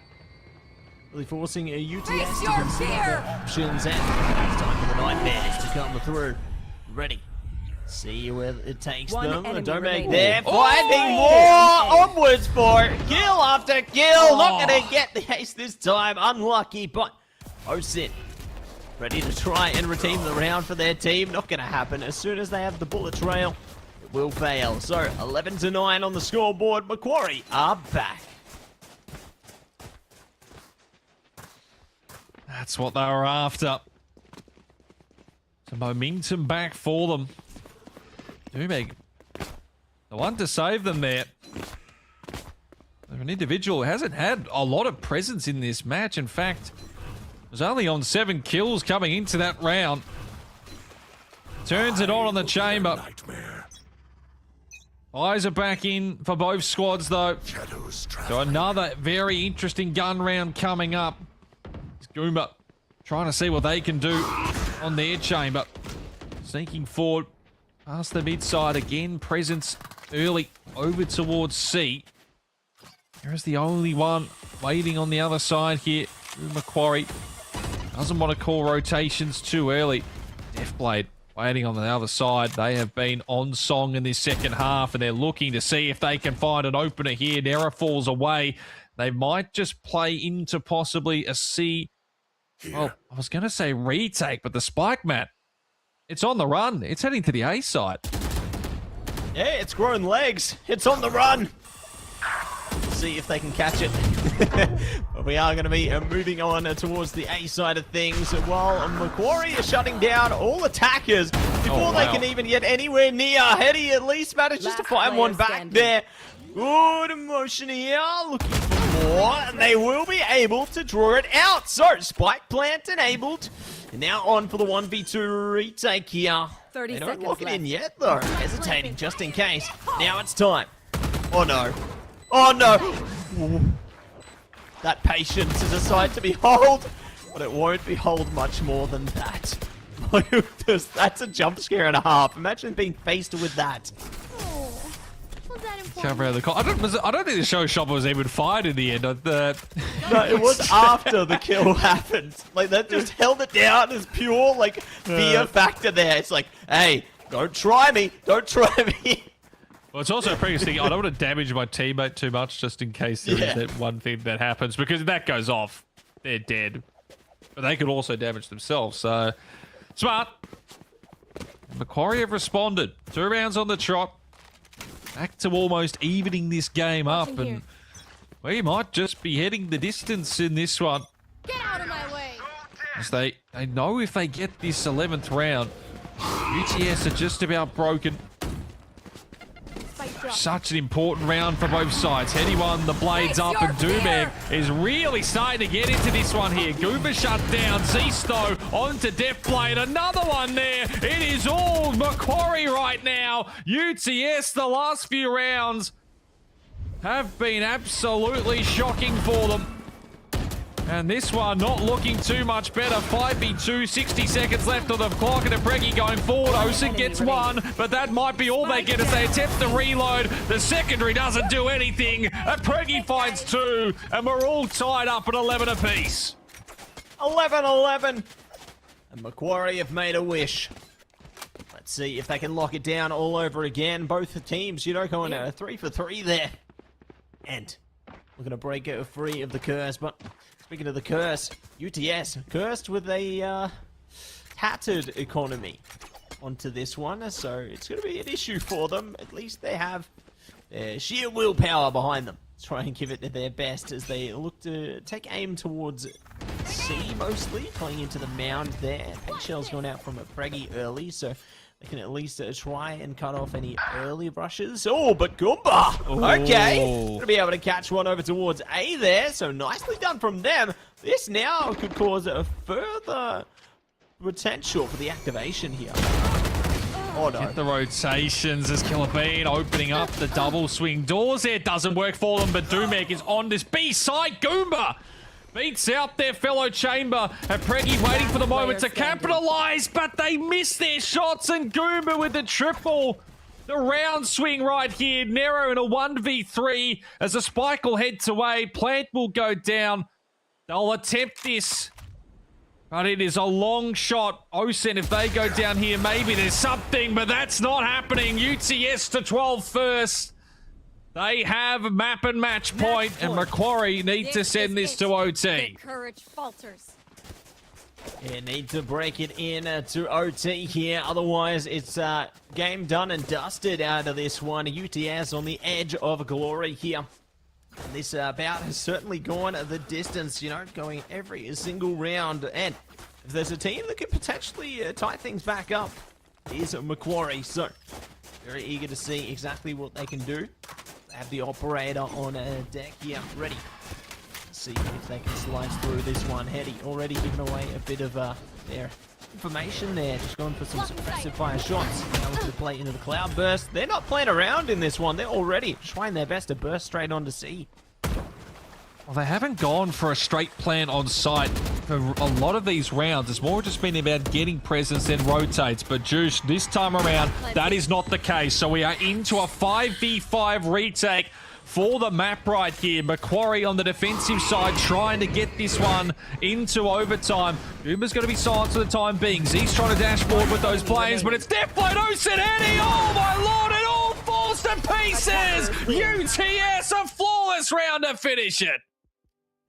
Really forcing a UTS to consider their options, and it's time for the Nightmares to come through. Ready. See where it takes them. Don't make there. Finding more onwards for kill after kill. Not going to get the ace this time. Unlucky, but Osin ready to try and redeem the round for their team. Not going to happen. As soon as they have the bullet trail, it will fail. So 11-9 on the scoreboard. Macquarie are back. That's what they were after. Some momentum back for them. Domeg, the one to save them there. They're an individual who hasn't had a lot of presence in this match. In fact, was only on 7 kills coming into that round. Turns it on the chamber. Nightmare. Eyes are back in for both squads, though. Shadows So traveling. another very interesting gun round coming up. It's Goomba trying to see what they can do on their chamber. Sneaking forward past the mid side again. Presence early over towards C. There's the only one waiting on the other side here. Macquarie doesn't want to call rotations too early. Deathblade waiting on the other side. They have been on song in this second half, and they're looking to see if they can find an opener here. Nera falls away. They might just play into possibly a C. Well, I was going to say retake, but the spike, Matt, it's on the run. It's heading to the A side. Yeah, it's grown legs. It's on the run. See if they can catch it. But we are going to be moving on towards the A side of things while Macquarie is shutting down all attackers before they can even get anywhere near. Hetty at least manages to Last find one player back standing. there. Good motion here, looking for more, and they will be able to draw it out. So, spike plant enabled. And now on for the 1v2 retake here. 30 They don't seconds lock it in left. yet, though. Hesitating just in case. Now it's time. Oh no. Oh no! That patience is a sight to behold, but it won't behold much more than that. That's a jump scare and a half. Imagine being faced with that. Oh, was that important? Cover out the call. I don't think the showstopper was even fired in the end. No, it was after the kill happened. Like, that just held it down as pure, like, fear factor there. It's like, hey, don't try me. Don't try me. Well, it's also a previous thing. I don't want to damage my teammate too much just in case there is that one thing that happens. Because if that goes off, they're dead. But they could also damage themselves. So, smart. Macquarie have responded. 2 rounds on the trot. Back to almost evening this game up. Watching here. And we might just be heading the distance in this one. Get out of my way. As they know if they get this 11th round, UTS are just about broken. Spike drop. Such an important round for both sides. Hetty one, the blades Face up, your and Dubeg fear. is really starting to get into this one here. Goober shut down. Zisto onto Deathblade. Another one there. It is all Macquarie right now. UTS, the last few rounds have been absolutely shocking for them. And this one not looking too much better. 5v2, 60 seconds left on the clock, and a Preggy going forward. Osen gets one, but that might be all they get as they attempt to reload. The secondary doesn't do anything. A Preggy finds 2, and we're all tied up at 11 apiece. 11-11. And Macquarie have made a wish. Let's see if they can lock it down all over again. Both teams, you know, going 3 for 3 there. And we're going to break it free of the curse, but speaking of the curse, UTS cursed with a tattered economy onto this one, so it's going to be an issue for them. At least they have sheer willpower behind them. Try and give it their best as they look to take aim towards C mostly, playing into the mound there. Pink Shell's gone out from a Preggy early, so they can at least try and cut off any early rushes. Oh, but Goomba! Okay, gonna be able to catch one over towards A there, so nicely done from them. This now could cause a further potential for the activation here. Oh no. Get the rotations as Killer Bean opening up the double swing doors there. Doesn't work for them, but Doomek is on this B side. Goomba beats out their fellow chamber, and Preggy waiting for the moment to capitalize, but they miss their shots, and Goomba with the triple. The round swing right here. Nero in a 1v3 as the spike will head to A. Plant will go down. They'll attempt this, but it is a long shot. Osen, if they go down here, maybe there's something, but that's not happening. UTS to 12 first. They have map and match point, and Macquarie need to send this to OT. Their courage falters. Yeah, need to break it in to OT here. Otherwise, it's game done and dusted out of this one. UTS on the edge of glory here. And this bout has certainly gone the distance, you know, going every single round. And if there's a team that could potentially tie things back up, it is Macquarie. So, very eager to see exactly what they can do. They have the operator on deck here, ready. See if they can slice through this one. Hetty already giving away a bit of their information there. Just going for some suppressive fire shots. Now looking to play into the cloud burst. They're not playing around in this one. They're already trying their best to burst straight onto C. Well, they haven't gone for a straight plan on site for a lot of these rounds. It's more just been about getting presence and rotates. But Juice, this time around, that is not the case. So we are into a 5v5 retake for the map right here. Macquarie on the defensive side trying to get this one into overtime. Uma's going to be silent for the time being. Z's trying to dashboard with those players, but it's Deathblade Osenani. Oh my lord, it all falls to pieces. UTS, a flawless round to finish it.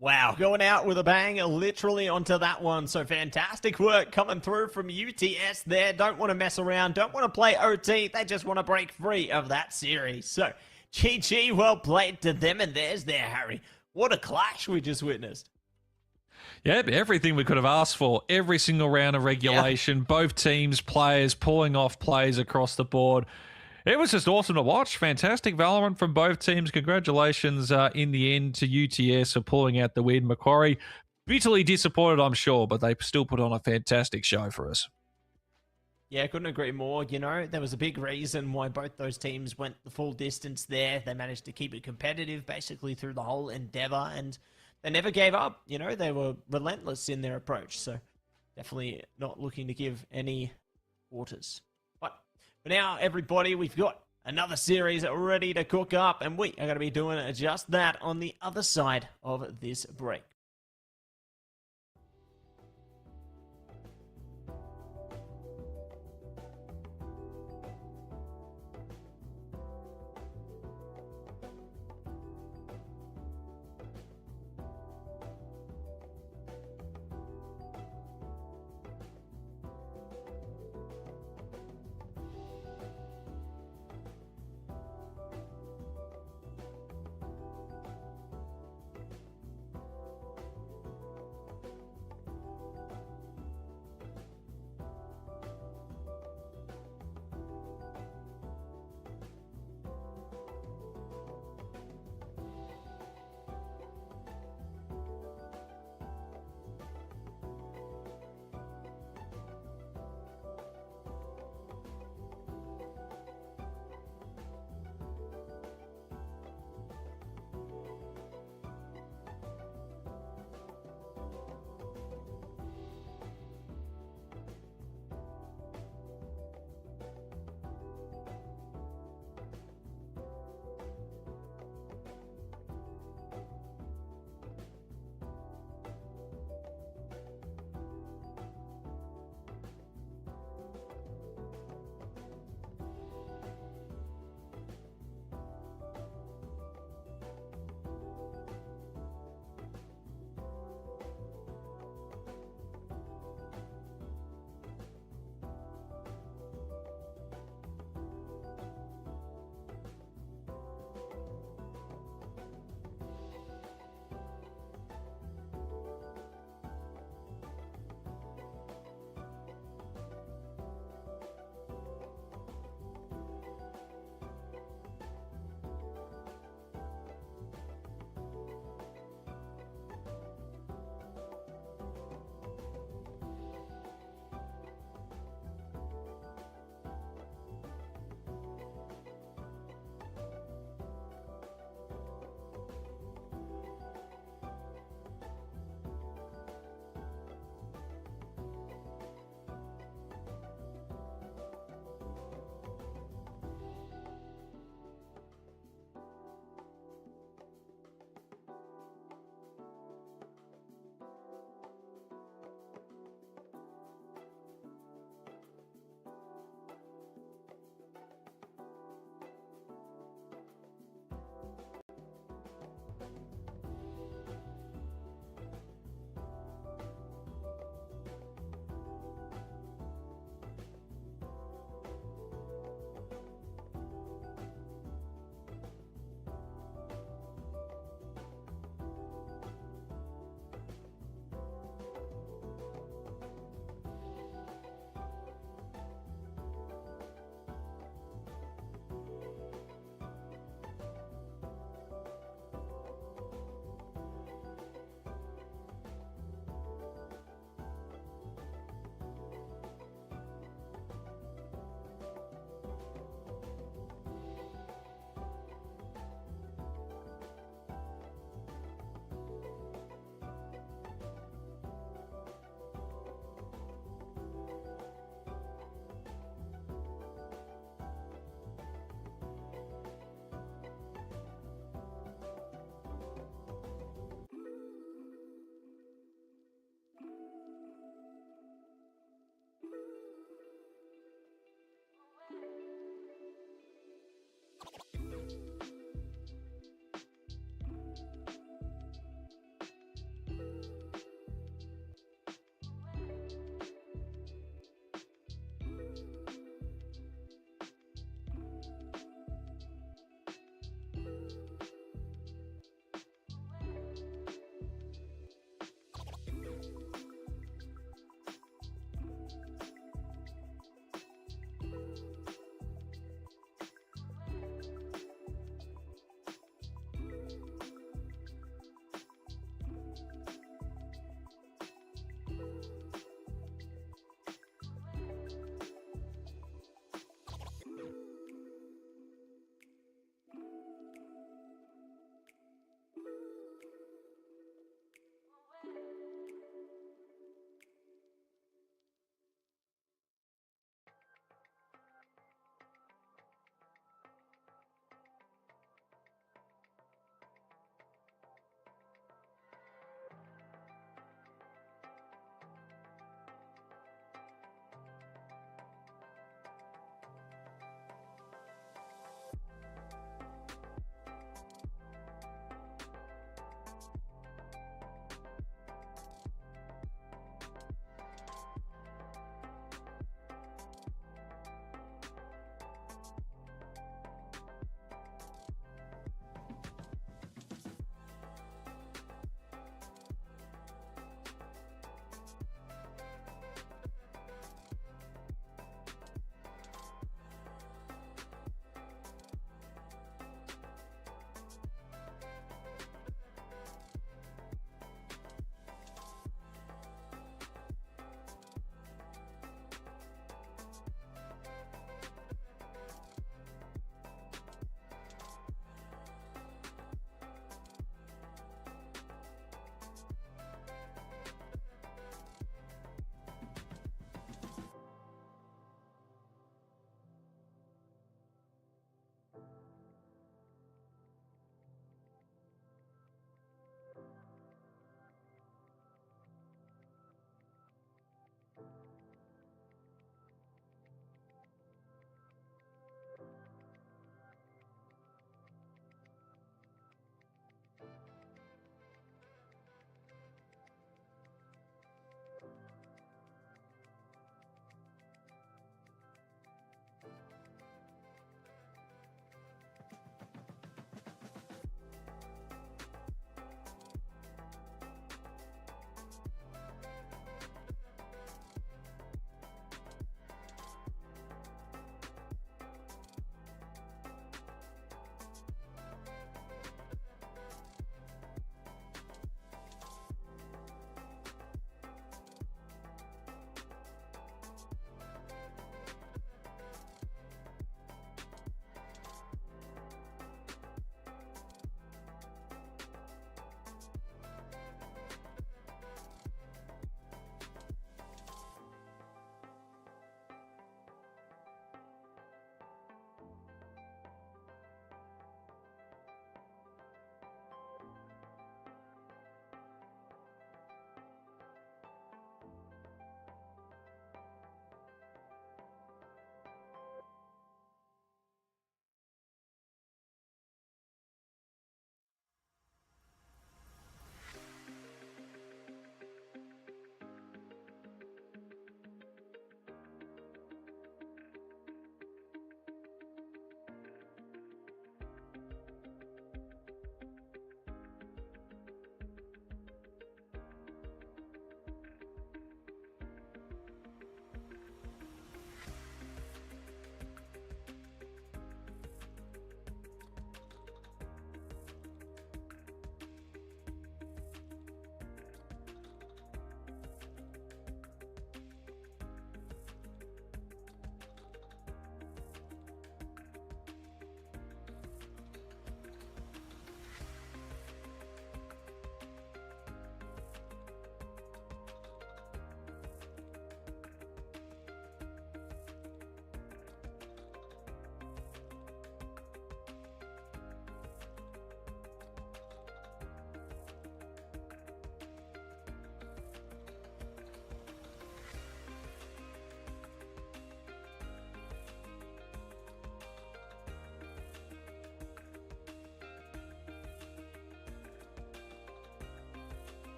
Wow, going out with a bang literally onto that one. So fantastic work coming through from UTS there. Don't want to mess around, don't want to play OT. They just want to break free of that series. So GG, well played to them, and there's their Harry. What a clash we just witnessed. Yeah, everything we could have asked for. Every single round of regulation, both teams, players pulling off plays across the board. It was just awesome to watch. Fantastic Valorant from both teams. Congratulations in the end to UTS for pulling out the win. Macquarie, bitterly disappointed, I'm sure, but they still put on a fantastic show for us. Yeah, couldn't agree more. You know, there was a big reason why both those teams went the full distance there. They managed to keep it competitive basically through the whole endeavor, and they never gave up. You know, they were relentless in their approach. So definitely not looking to give any quarters. But for now, everybody, we've got another series ready to cook up, and we are going to be doing just that on the other side of this break.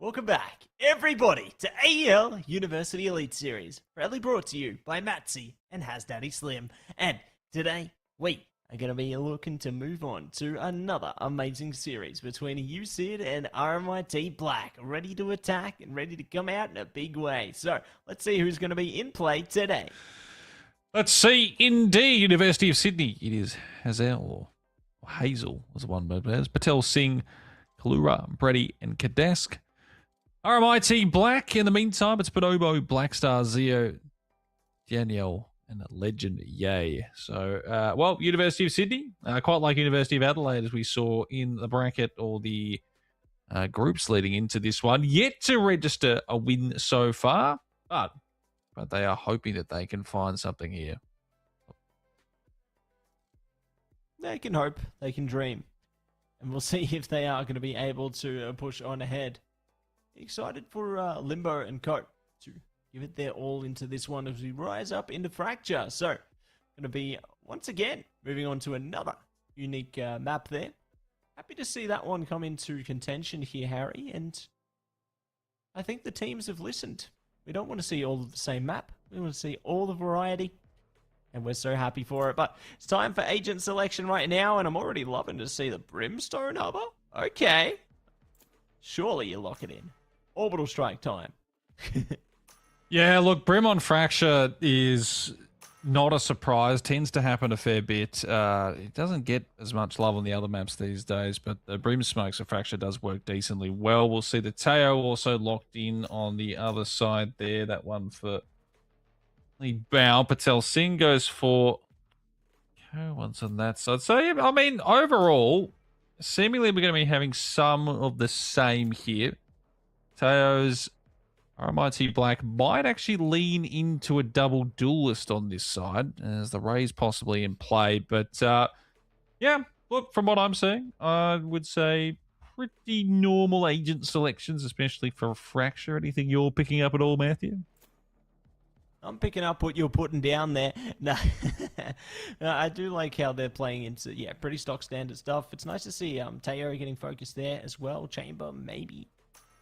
Welcome back, everybody, to AEL University Elite Series, proudly brought to you by Matsy and Has Daddy Slim. And today, we are going to be looking to move on to another amazing series between UCID and RMIT Black, ready to attack and ready to come out in a big way. So, let's see who's going to be in play today. Let's see, indeed, University of Sydney. It is Hazel, or Hazel was the one, but as Patel Singh, Kalura, Brady, and Kadesk. RMIT Black, in the meantime, it's Bonobo, Blackstar, Zio, Danielle, and a legend, Yay. So, well, University of Sydney, quite like University of Adelaide, as we saw in the bracket or the groups leading into this one, yet to register a win so far, but they are hoping that they can find something here. They can hope, they can dream, and we'll see if they are going to be able to push on ahead. Excited for Limbo and Co to give it their all into this one as we rise up into Fracture. So, going to be, once again, moving on to another unique map there. Happy to see that one come into contention here, Harry, and I think the teams have listened. We don't want to see all of the same map. We want to see all the variety, and we're so happy for it. But it's time for agent selection right now, and I'm already loving to see the Brimstone Hubber. Okay. Surely you lock it in. Orbital strike time. Yeah, look, Brim on Fracture is not a surprise. Tends to happen a fair bit. It doesn't get as much love on the other maps these days, but the Brim Smokes of Fracture does work decently well. We'll see the Teo also locked in on the other side there. That one for the Bow. Patel Singh goes for one's on that side. So, yeah, I mean, overall, seemingly we're going to be having some of the same here. Teo's RMIT Black might actually lean into a double duelist on this side, as the Ray's possibly in play. But, yeah, look, from what I'm seeing, I would say pretty normal agent selections, especially for Fracture. Anything you're picking up at all, Matthew? I'm picking up what you're putting down there. No, I do like how they're playing into, yeah, pretty stock standard stuff. It's nice to see Teo getting focused there as well. Chamber maybe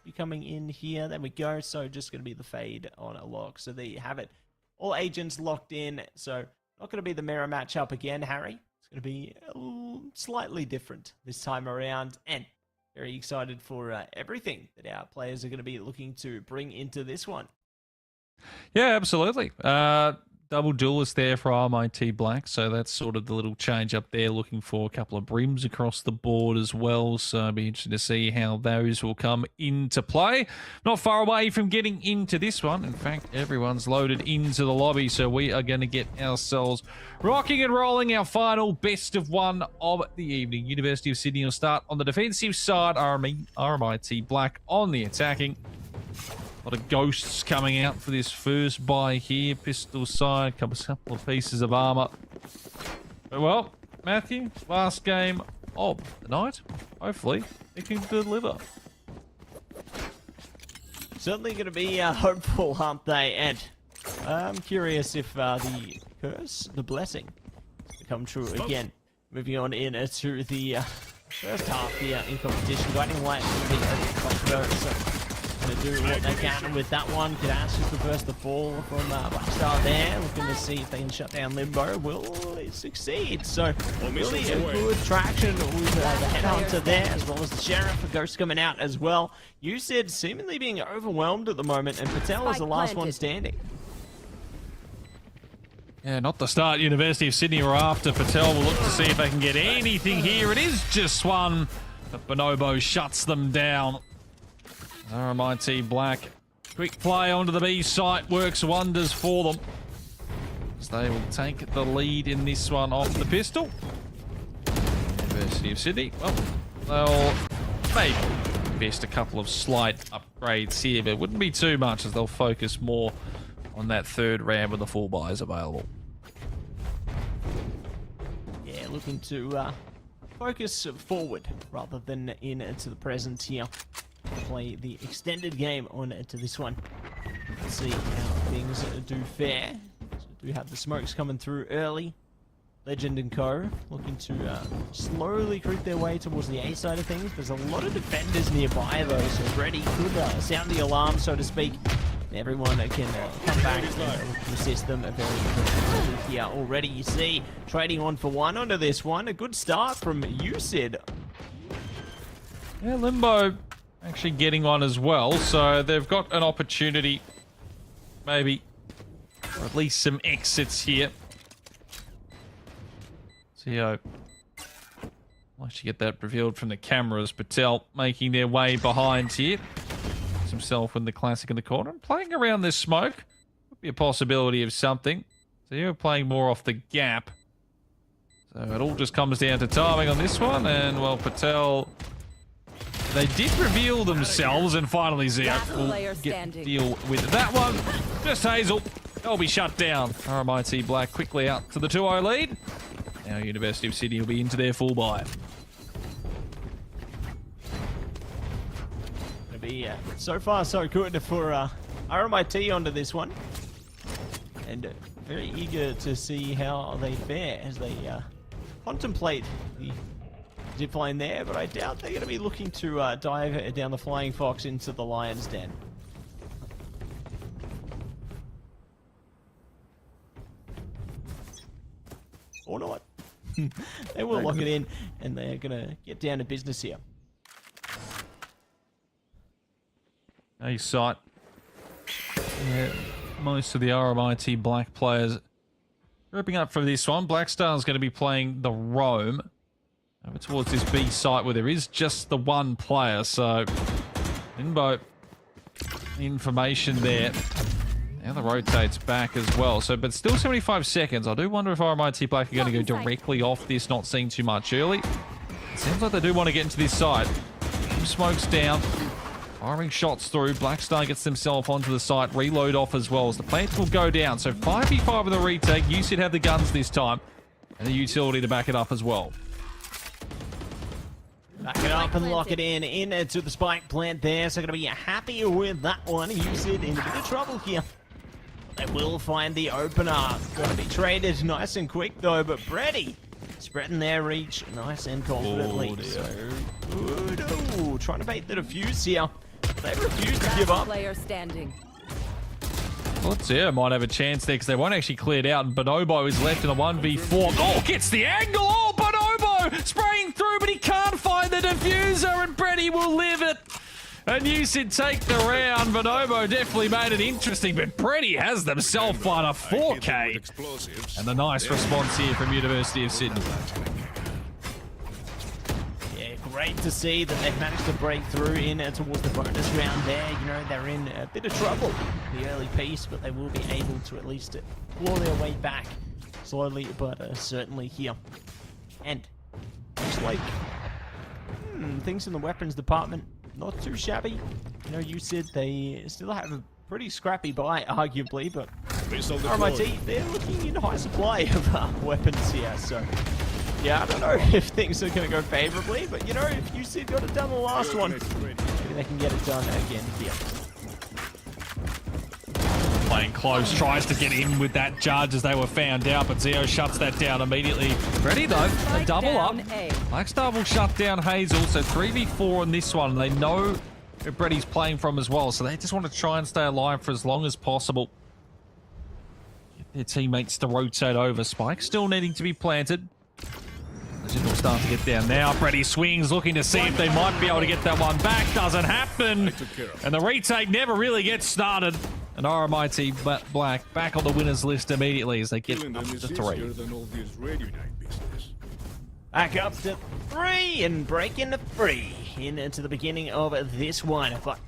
be coming in here. There we go. So just going to be the fade on a lock. So there you have it. All agents locked in. So not going to be the mirror matchup again, Harry. It's going to be slightly different this time around. And very excited for everything that our players are going to be looking to bring into this one. Yeah, absolutely. Double duelist there for RMIT Black, so that's sort of the little change up there. Looking for a couple of brims across the board as well, so I'll be interested to see how those will come into play. Not far away from getting into this one. In fact, everyone's loaded into the lobby, so we are going to get ourselves rocking and rolling our final best of one of the evening. University of Sydney will start on the defensive side, RMIT Black on the attacking. A lot of ghosts coming out for this first buy here. Pistol side, couple of pieces of armor. But well, Matthew, last game of the night. Hopefully, it can deliver. Certainly going to be hopeful, aren't they? And I'm curious if the curse, the blessing, will come true again. Moving on in to the first half here in competition. Guiding Light will be over so going to do what they can with that one. Kadash is the first to fall from Blackstar there. Looking to see if they can shut down Limbo. Will it succeed? So really a good traction with the Headhunter there, as well as the Sheriff. A Ghost coming out as well. You said seemingly being overwhelmed at the moment, and Patel is the last one standing. Yeah, not the start University of Sydney are after. Patel will look to see if they can get anything here. It is just one, but Bonobo shuts them down. RMIT Black, quick play onto the B site, works wonders for them. As they will take the lead in this one off the pistol. University of Sydney, well, they'll maybe invest a couple of slight upgrades here, but it wouldn't be too much as they'll focus more on that third round with the full buys available. Yeah, looking to focus forward rather than into the present here. Play the extended game on to this one. Let's see how things do fare. So do have the smokes coming through early. Legend and Co. looking to slowly creep their way towards the A side of things. There's a lot of defenders nearby though, so Brady could sound the alarm, so to speak. Everyone can come back and assist them very quickly here already. You see, trading 1-for-1 onto this one. A good start from UCID. Yeah, Limbo actually getting on as well, so they've got an opportunity, maybe, or at least some exits here. I'll actually get that revealed from the cameras. Patel making their way behind here. Gets himself in the classic in the corner. And playing around this smoke would be a possibility of something. So you're playing more off the gap. So it all just comes down to timing on this one. And, well, Patel, they did reveal themselves. And finally, Zio will deal with that one. Just Hazel. They'll be shut down. RMIT Black quickly out to the 2-0 lead. Now University of Sydney will be into their full buy. Gonna be so far so good for RMIT onto this one, and very eager to see how they fare as they contemplate the zipline there. But I doubt they're going to be looking to dive down the Flying Fox into the Lion's Den. Or not. They will lock it in, and they're gonna get down to business here. A site. Yeah, most of the RMIT Black players grouping up for this one. Blackstar's going to be playing the Roam over towards this B site where there is just the one player. So, Inbo, information there. Now the rotates back as well. So, but still 75 seconds. I do wonder if RMIT Black are going to go directly off this, not seeing too much early. It seems like they do want to get into this site. Smokes down. Firing shots through. Blackstar gets themselves onto the site. Reload off as well as the plants will go down. So 5v5 with the retake. UCID have the guns this time. And the utility to back it up as well. Back it up and lock it in to the spike plant there. So going to be happy with that one. UCID in a bit of trouble here. They will find the opener. Got to be traded nice and quick though, but Brady spreading their reach nice and confidently. So good. Ooh, trying to bait the defuse here. They refuse to give up. Player standing. Well, Zero might have a chance there because they won't actually clear it out, and Bonobo is left in a 1v4. Oh, gets the angle! Oh, Bonobo spraying through, but he can't find the diffuser, and Brady will live it. And UCID take the round. Bonobo definitely made it interesting, but Brady has themselves on a 4K. And a nice response here from University of Sydney. Yeah, great to see that they've managed to break through in towards the bonus round there. You know, they're in a bit of trouble in the early piece, but they will be able to at least claw their way back slowly, but certainly here. And looks like things in the weapons department not too shabby. You know, UCID, they still have a pretty scrappy buy, arguably, but RMIT, they're looking in high supply of weapons here, so yeah, I don't know if things are going to go favorably, but you know, if UCID got it done the last one, maybe they can get it done again here. Playing close, tries to get in with that judge as they were found out, but Zio shuts that down immediately. Ready though, a double up. Blackstar will shut down Hazel, so 3v4 on this one. They know where Brady's playing from as well, so they just want to try and stay alive for as long as possible. Get their teammates to rotate over. Spike still needing to be planted. Legend will start to get down now. Brady swings, looking to see if they might be able to get that one back. Doesn't happen. And the retake never really gets started. And RMIT Black back on the winners list immediately as they get up to 3. Back up to 3 and break into 3 into the beginning of this one. But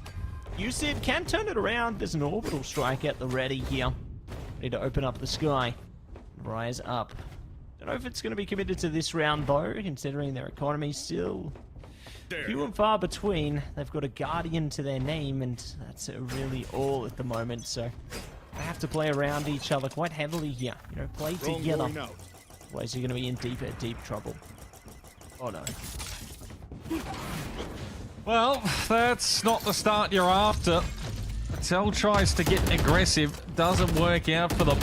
UCID can turn it around. There's an orbital strike at the ready here. Need to open up the sky. Rise up. Don't know if it's going to be committed to this round though, considering their economy still few and far between. They've got a Guardian to their name, and that's really all at the moment. So they have to play around each other quite heavily here. You know, play together. Otherwise, you're going to be in deep trouble. Oh no. Well, that's not the start you're after. Patel tries to get aggressive. Doesn't work out for them.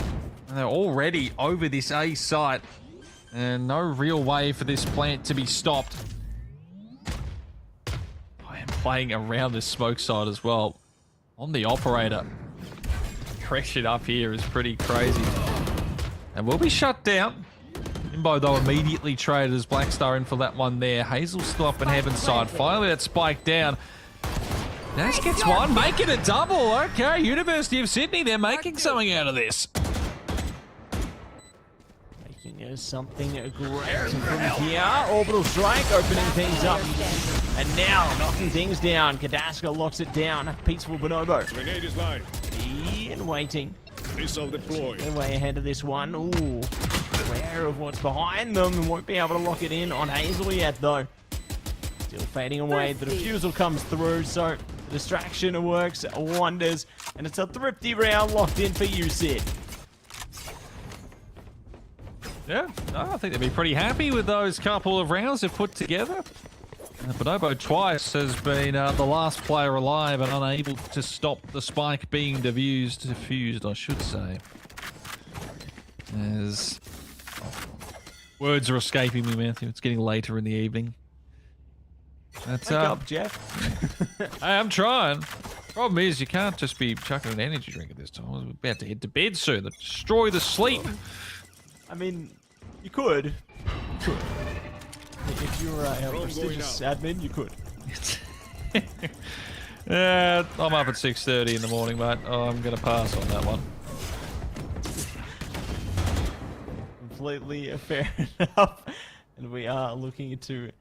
And they're already over this A site. And no real way for this plant to be stopped. I am playing around this smoke side as well. On the operator. Pressure up here is pretty crazy. And we'll be shut down. Imbo, though, immediately traded as Blackstar in for that one there. Hazel still up in Heaven's side. Finally, that spike down. Nash gets one, making a double. Okay, University of Sydney, they're making something out of this. Making something great from here. Orbital strike, opening things up. And now, knocking things down. Kadaska locks it down. Peaceful Bonobo. Grenade is live. And waiting. Missile deployed. They're way ahead of this one. Ooh. Aware of what's behind them and won't be able to lock it in on Hazel yet, though. Still fading away. The defusal comes through, so the distraction works wonders. And it's a thrifty round locked in for you, Sid. Yeah, no, I think they'd be pretty happy with those couple of rounds they've put together. Bonobo twice has been the last player alive and unable to stop the spike being diffused, I should say. As words are escaping me, Matthew. It's getting later in the evening. That's Wake up, Jeff. Hey, I'm trying. Problem is, you can't just be chucking an energy drink at this time. We're about to head to bed soon. Destroy the sleep. I mean, you could. You could. If you were a prestigious admin, you could. Yeah, I'm up at 6:30 in the morning, mate. Oh, I'm going to pass on that one. Completely fair enough. And we are looking to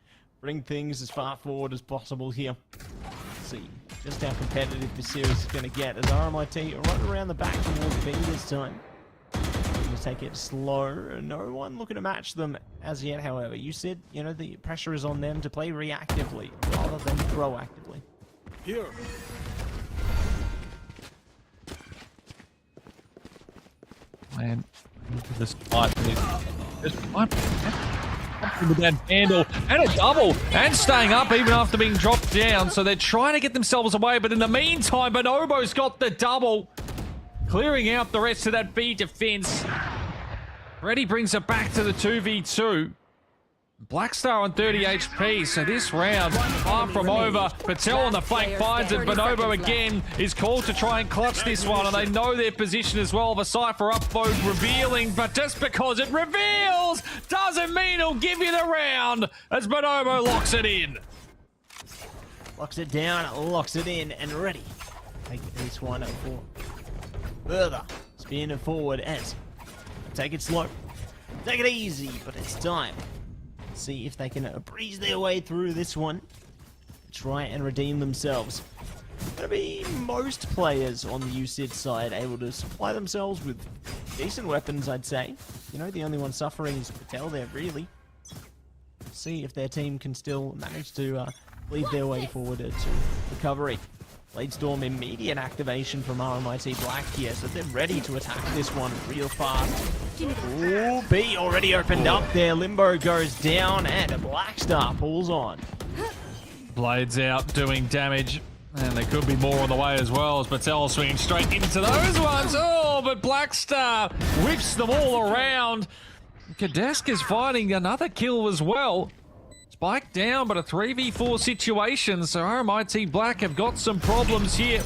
bring things as far forward as possible here. See just how competitive this series is going to get as RMIT right around the back towards B this time. Going to take it slow. No one looking to match them as yet, however. You said, you know, the pressure is on them to play reactively rather than proactively. Here. Man, this fight with that handle and a double and staying up even after being dropped down, so they're trying to get themselves away, but in the meantime Bonobo's got the double, clearing out the rest of that B defense. Reddy brings it back to the 2v2. Blackstar on 30 HP, so this round far from over. Patel on the flank finds it. Bonobo again is called to try and clutch this one, and they know their position as well. The Cypher upvote revealing, but just because it reveals doesn't mean it'll give you the round as Bonobo locks it in. Locks it down, locks it in, and ready. Take this one for further. Spin it forward as take it slow. Take it easy, but it's time. See if they can breeze their way through this one. Try and redeem themselves. Gonna be most players on the UCID side able to supply themselves with decent weapons, I'd say. You know, the only one suffering is Patel there, really. See if their team can still manage to lead their way forward to recovery. Blade Storm, immediate activation from RMIT Black here, so they're ready to attack this one real fast. Ooh, B already opened up there. Limbo goes down, and a Blackstar pulls on. Blades out, doing damage. And there could be more on the way as well, as Patel swinging straight into those ones. Oh, but Blackstar whips them all around. Kadaska's finding another kill as well. Spike down, but a 3v4 situation, so RMIT Black have got some problems here.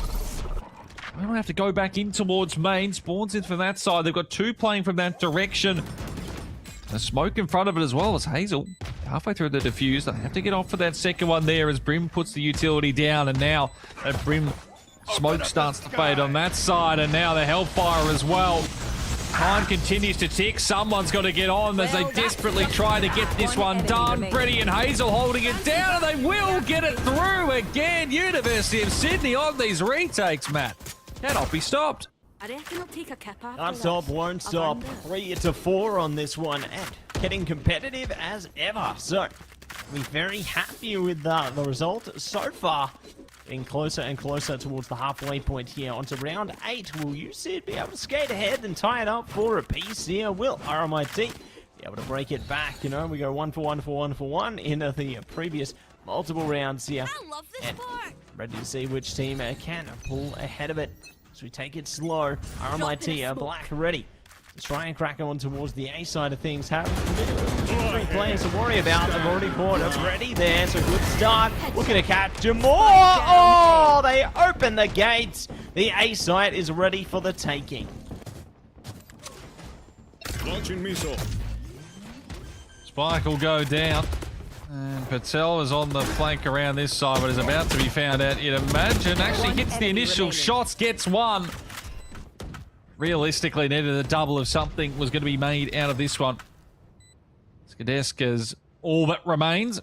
We might have to go back in towards main. Spawns in from that side. They've got two playing from that direction. The smoke in front of it as well as Hazel. Halfway through the defuse. They have to get off for that second one there as Brim puts the utility down, and now that Brim smoke starts to fade on that side, and now the Hellfire as well. Time continues to tick. Someone's got to get on as they desperately try to get this one done. Freddie and Hazel holding it down, and they will get it through again. University of Sydney on these retakes, Matt. Cannot be stopped. I reckon I'll take a cap after Can't this. stop, won't stop. 3-4 on this one, and getting competitive as ever. So, we're very happy with the result so far. Getting closer and closer towards the halfway point here. Onto round 8. Will UCID be able to skate ahead and tie it up for a piece here? Will RMIT be able to break it back? You know, we go 1 for 1 for 1 for 1 in the previous multiple rounds here. I love this And part. ready to see which team can pull ahead of it. So we take it slow. RMIT Black ready try and crack on towards the A side of things. Have 3 players to worry about. They've already bought it ready there, so good start. Looking to capture more. Oh, they open the gates. The A site is ready for the taking. Launching missile. Spike will go down. And Patel is on the flank around this side, but is about to be found out. You'd imagine. Actually hits the initial shots, gets one. Realistically, needed a double of something was going to be made out of this one. Skadeska's all that remains.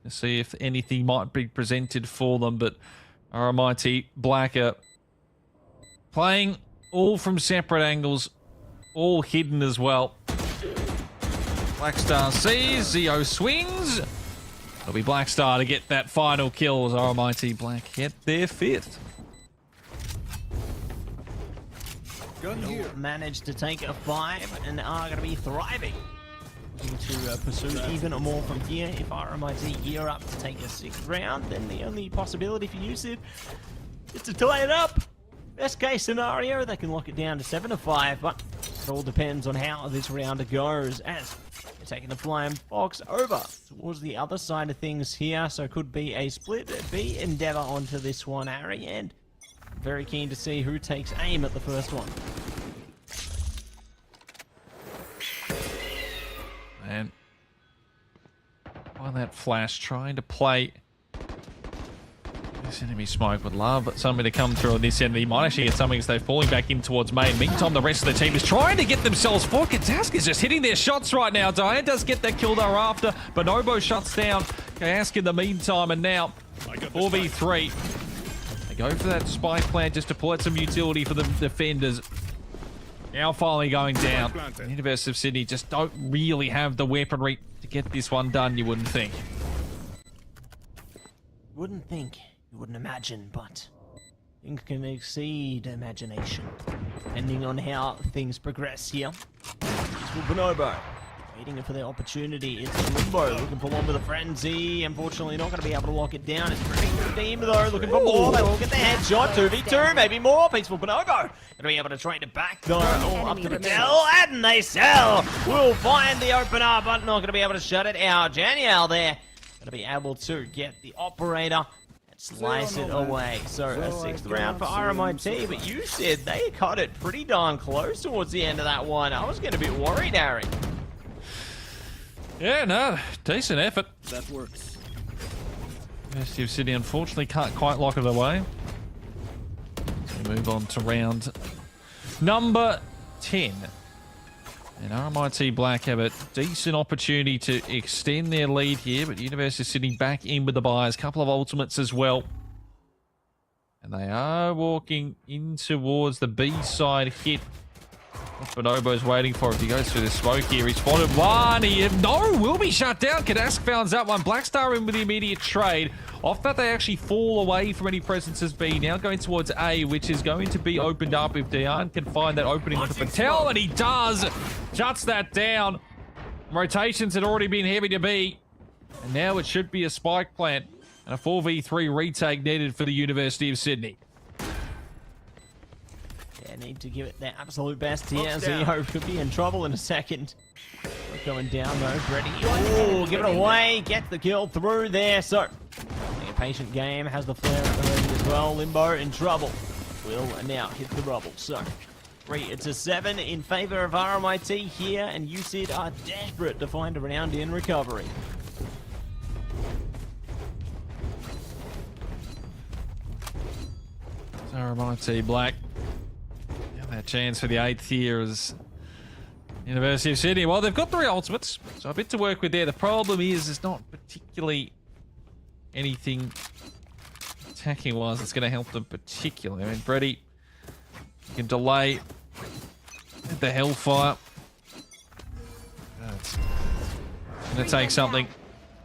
Let's see if anything might be presented for them, but RMIT Black are playing all from separate angles, all hidden as well. Blackstar sees, Zeo swings. It'll be Blackstar to get that final kill as RMIT Black get their 5th. Gun here. Managed to take a 5 and are going to be thriving. Looking to pursue even more from here. If RMIT gear up to take a 6th round, then the only possibility for UCID is to tie it up. Best case scenario, they can lock it down to 7-5, but it all depends on how this round goes. As they're taking the flying fox over towards the other side of things here, so could be a split B endeavor onto this one, Harry, and very keen to see who takes aim at the first one. And on that flash, trying to play this enemy smoke would love, but something to come through on this end. He might actually get something as they're falling back in towards main. Meantime, the rest of the team is trying to get themselves forward. Kazask is just hitting their shots right now. Diane does get that kill thereafter. Bonobo shuts down Kazask in the meantime, and now 4v3. They go for that spike plant just to pull out some utility for the defenders. Now finally going down. The University of Sydney just don't really have the weaponry to get this one done, you wouldn't think. Wouldn't think, you wouldn't imagine, but things can exceed imagination, depending on how things progress here. It's for Bonobo, waiting for the opportunity. It's Limbo, looking for one with a frenzy. Unfortunately, not going to be able to lock it down. It's pretty good team, though, looking for more. They will get the headshot. 2v2, maybe more. Peaceful Bonobo. Going to be able to trade it back, though. All up to Patel, and they sell. Will find the opener, but not going to be able to shut it out. Janiel there. Going to be able to get the operator and slice it away. So a 6th round for RMIT, but you said they cut it pretty darn close towards the end of that one. I was getting a bit worried, Harry. Yeah, no, decent effort. That works. University of Sydney unfortunately can't quite lock it away. We move on to round number 10. And RMIT Black have a decent opportunity to extend their lead here, but University of Sydney back in with the buys. Couple of ultimates as well. And they are walking in towards the B side hit. What Bonobo's waiting for if he goes through the smoke here. He spotted one. Will be shut down. Kadask founds that one. Blackstar in with the immediate trade. Off that, they actually fall away from any presence as B. Now going towards A, which is going to be opened up if Diane can find that opening for Patel, and he does. Shuts that down. Rotations had already been heavy to B. And now it should be a spike plant and a 4v3 retake needed for the University of Sydney. Yeah, need to give it their absolute best here. Zeo could be in trouble in a second. We're going down though, ready. Oh, give it away. Get the kill through there. So, playing a patient game, has the flare at the ready as well. Limbo in trouble. Will now hit the rubble. So, 3-7 in favor of RMIT here, and UCID are desperate to find a round in recovery. RMIT Black. That chance for the 8th here is University of Sydney. Well, they've got 3 ultimates, so a bit to work with there. The problem is there's not particularly anything attacking-wise that's going to help them particularly. I mean, Brady can delay the Hellfire. It's going to take something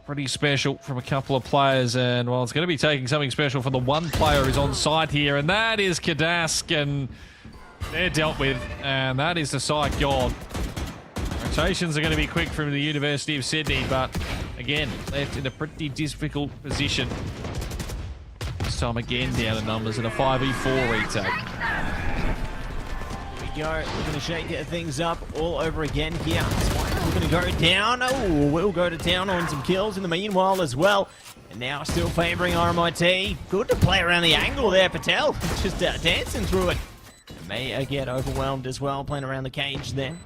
pretty special from a couple of players, and well, it's going to be taking something special from the one player who's on site here, and that is Kadask, and they're dealt with, and that is the site gone. Rotations are going to be quick from the University of Sydney, but again, left in a pretty difficult position. This time again down in numbers in a 5v4 retake. we go. We're going to shake things up all over again here. We're going to go down. Oh, we'll go to town on some kills in the meanwhile as well. And now still favouring RMIT. Good to play around the angle there, Patel. Just dancing through it. May get overwhelmed as well, playing around the cage there.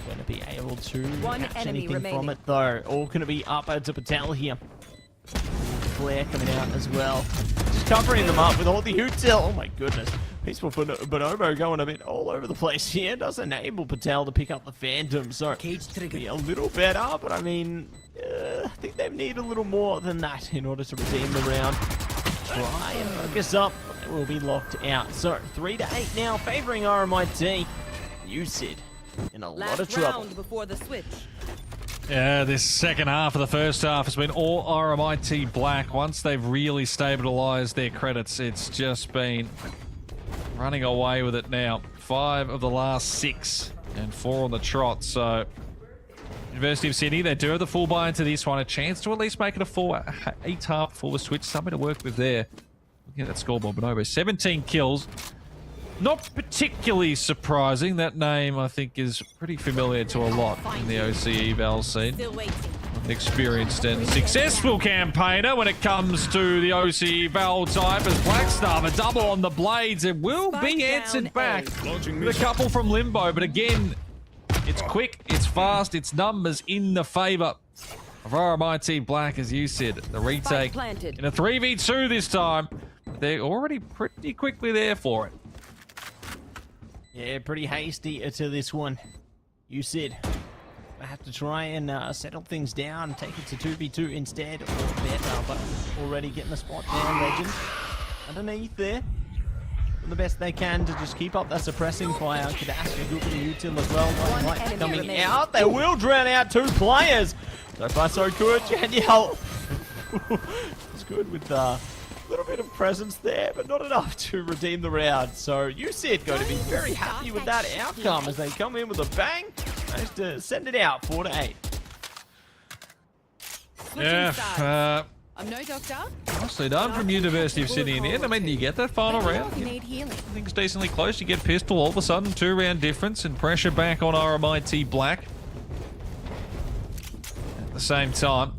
Going to be able to One catch enemy anything remaining. from it though. All going to be up to Patel here. Flare coming out as well. Just covering them up with all the util. Oh my goodness. Peaceful Bonobo going a bit all over the place here. Does enable Patel to pick up the Phantom. So, be a little better, but I mean, I think they need a little more than that in order to redeem the round. Try and focus up, but they will be locked out. So, 3-8 now, favouring RMIT. UCID in a lot of Last trouble. round before the switch. Yeah, this second half of the first half has been all RMIT Black. Once they've really stabilised their credits, it's just been running away with it now. 5 of the last 6 and 4 on the trot. So, University of Sydney, they do have the full buy into this one. A chance to at least make it a 8 half for the switch. Something to work with there. Look at that scoreboard, Bonobo. 17 kills. Not particularly surprising. That name, I think, is pretty familiar to a lot in the OC eval scene. Still waiting. An experienced and successful campaigner when it comes to the OC eval type as Blackstar. A double on the blades. It will Spike be down answered back A. with a couple from Limbo. But again, it's quick, it's fast, it's numbers in the favour of RMIT Black, as you said. The retake planted. in a 3v2 this time. They're already pretty quickly there for it. Yeah, pretty hasty to this one. You said I have to try and settle things down, take it to 2v2 instead, or better, but already getting the spot there, Legend. Underneath there. Doing the best they can to just keep up that suppressing fire. Kadaska, good for the util as well. One light enemy coming remaining. out. They will drown out 2 players. So far, so good. Danielle. It's good with little bit of presence there, but not enough to redeem the round. So UCID going to be very happy with that outcome as they come in with a bang. Managed to send it out 4-8. Switching sides. I'm no doctor. Nicely done from University of Sydney in the end. I mean, you get that final round. You need healing. Things decently close. You get pistol all of a sudden. 2-round difference and pressure back on RMIT Black. At the same time,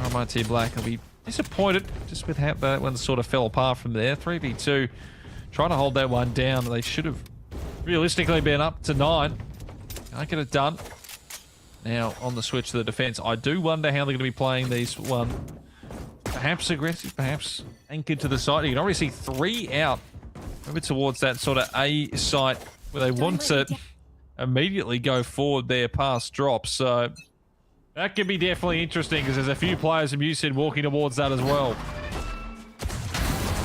RMIT Black will be disappointed just with how that one sort of fell apart from there. 3v2, trying to hold that one down. They should have realistically been up to 9. Can't get it done. Now on the switch to the defense. I do wonder how they're going to be playing these one. Perhaps aggressive, perhaps anchored to the side. You can already see 3 out. Maybe towards that sort of A site where they want to immediately go forward there past drop. So that could be definitely interesting because there's a few players from UCID walking towards that as well.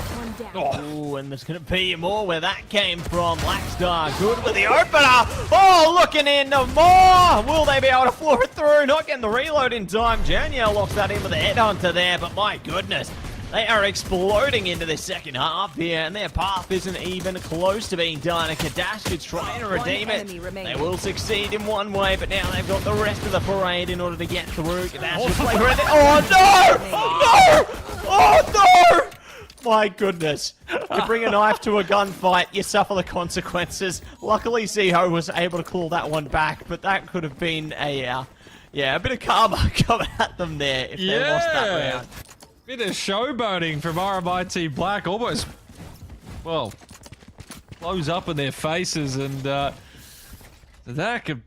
One down. Oh, and there's going to be more where that came from. Blackstar, good with the opener. Oh, looking in more. Will they be able to floor it through? Not getting the reload in time. Janiel locks that in with the headhunter there, but my goodness. They are exploding into the second half here, and their path isn't even close to being done. And Kadash is trying to redeem it. enemy remaining. They will succeed in one way, but now they've got the rest of the parade in order to get through. Kadash is playing right there. Oh, no! No! Oh, no! My goodness. You bring a knife to a gunfight, you suffer the consequences. Luckily, Ziho was able to claw that one back, but that could have been a bit of karma coming at them there if they lost that round. Bit of showboating from RMIT Black, almost, well, blows up in their faces, and that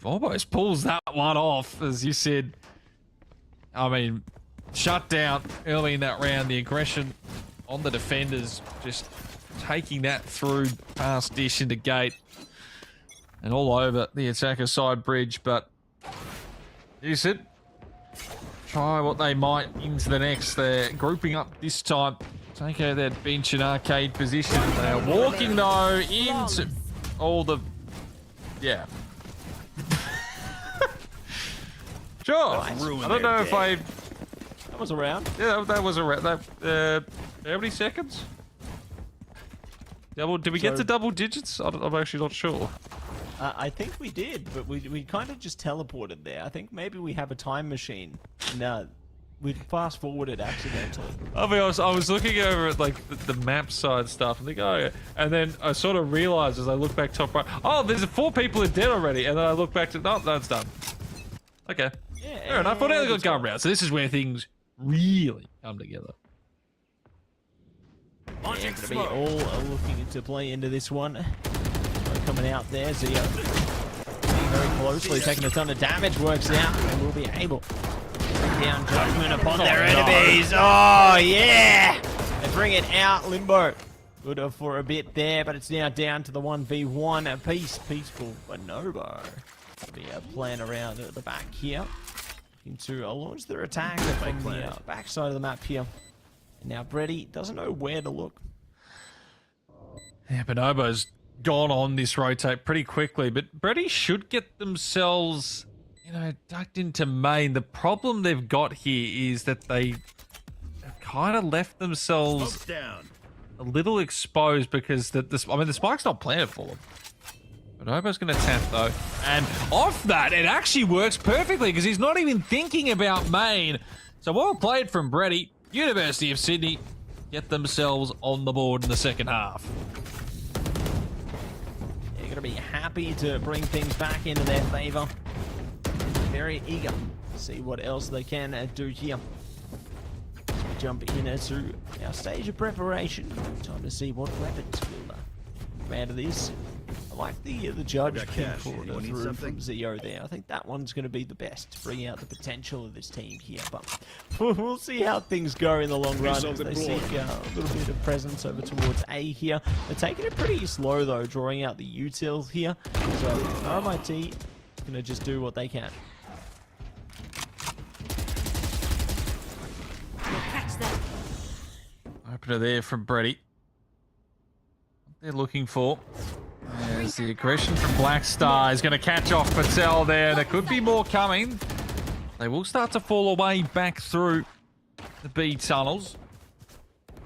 almost pulls that one off, as you said. I mean, shut down early in that round, the aggression on the defenders, just taking that through past dish into gate and all over the attacker side bridge, but you said try what they might into the next. They're grouping up this time. Take out that bench and arcade position. They are walking though into all the... Yeah. Sure. Nice. I don't know if I... That was a round. Yeah, that was a round. How many seconds? Did we get to double digits? I'm actually not sure. I think we did, but we kind of just teleported there. I think maybe we have a time machine. No, we fast forwarded accidentally. I'll be honest, I was looking over at like the map side stuff and think, oh yeah. And then I sort of realized as I look back top right, oh, there's 4 people are dead already. And then I look back to, no, it's done. Okay. Yeah, Fair enough. Well, now they've got gun round. So this is where things really come together. They're going to be all looking to play into this one. Coming out there, Zio very closely, taking a ton of damage, works out, and will be able to bring down judgment upon their enemies. Oh, yeah! They bring it out, Limbo. Good for a bit there, but it's now down to the 1v1 apiece. Peaceful Bonobo. Be playing around at the back here. Looking to launch their attack from the backside of the map here. And now Brady doesn't know where to look. Yeah, Bonobo's gone on this rotate pretty quickly, but Brady should get themselves, you know, ducked into main. The problem they've got here is that they kind of left themselves a little exposed because the spike's not planted for them. Bonobo's going to tap though, and off that it actually works perfectly because he's not even thinking about main. So well played from Brady. University of Sydney get themselves on the board in the second half. They're going to be happy to bring things back into their favor. Very eager to see what else they can do here. As we jump into our stage of preparation. Time to see what weapons will come out of this. I like the judge pick through from Zio there. I think that one's going to be the best to bring out the potential of this team here. But we'll see how things go in the long run as they seek a little bit of presence over towards A here. They're taking it pretty slow though, drawing out the utils here. So RMIT going to just do what they can. Catch them. Opener there from Brady. What they're looking for. There's the aggression from Black Star is going to catch off Patel there. There could be more coming. They will start to fall away back through the B tunnels.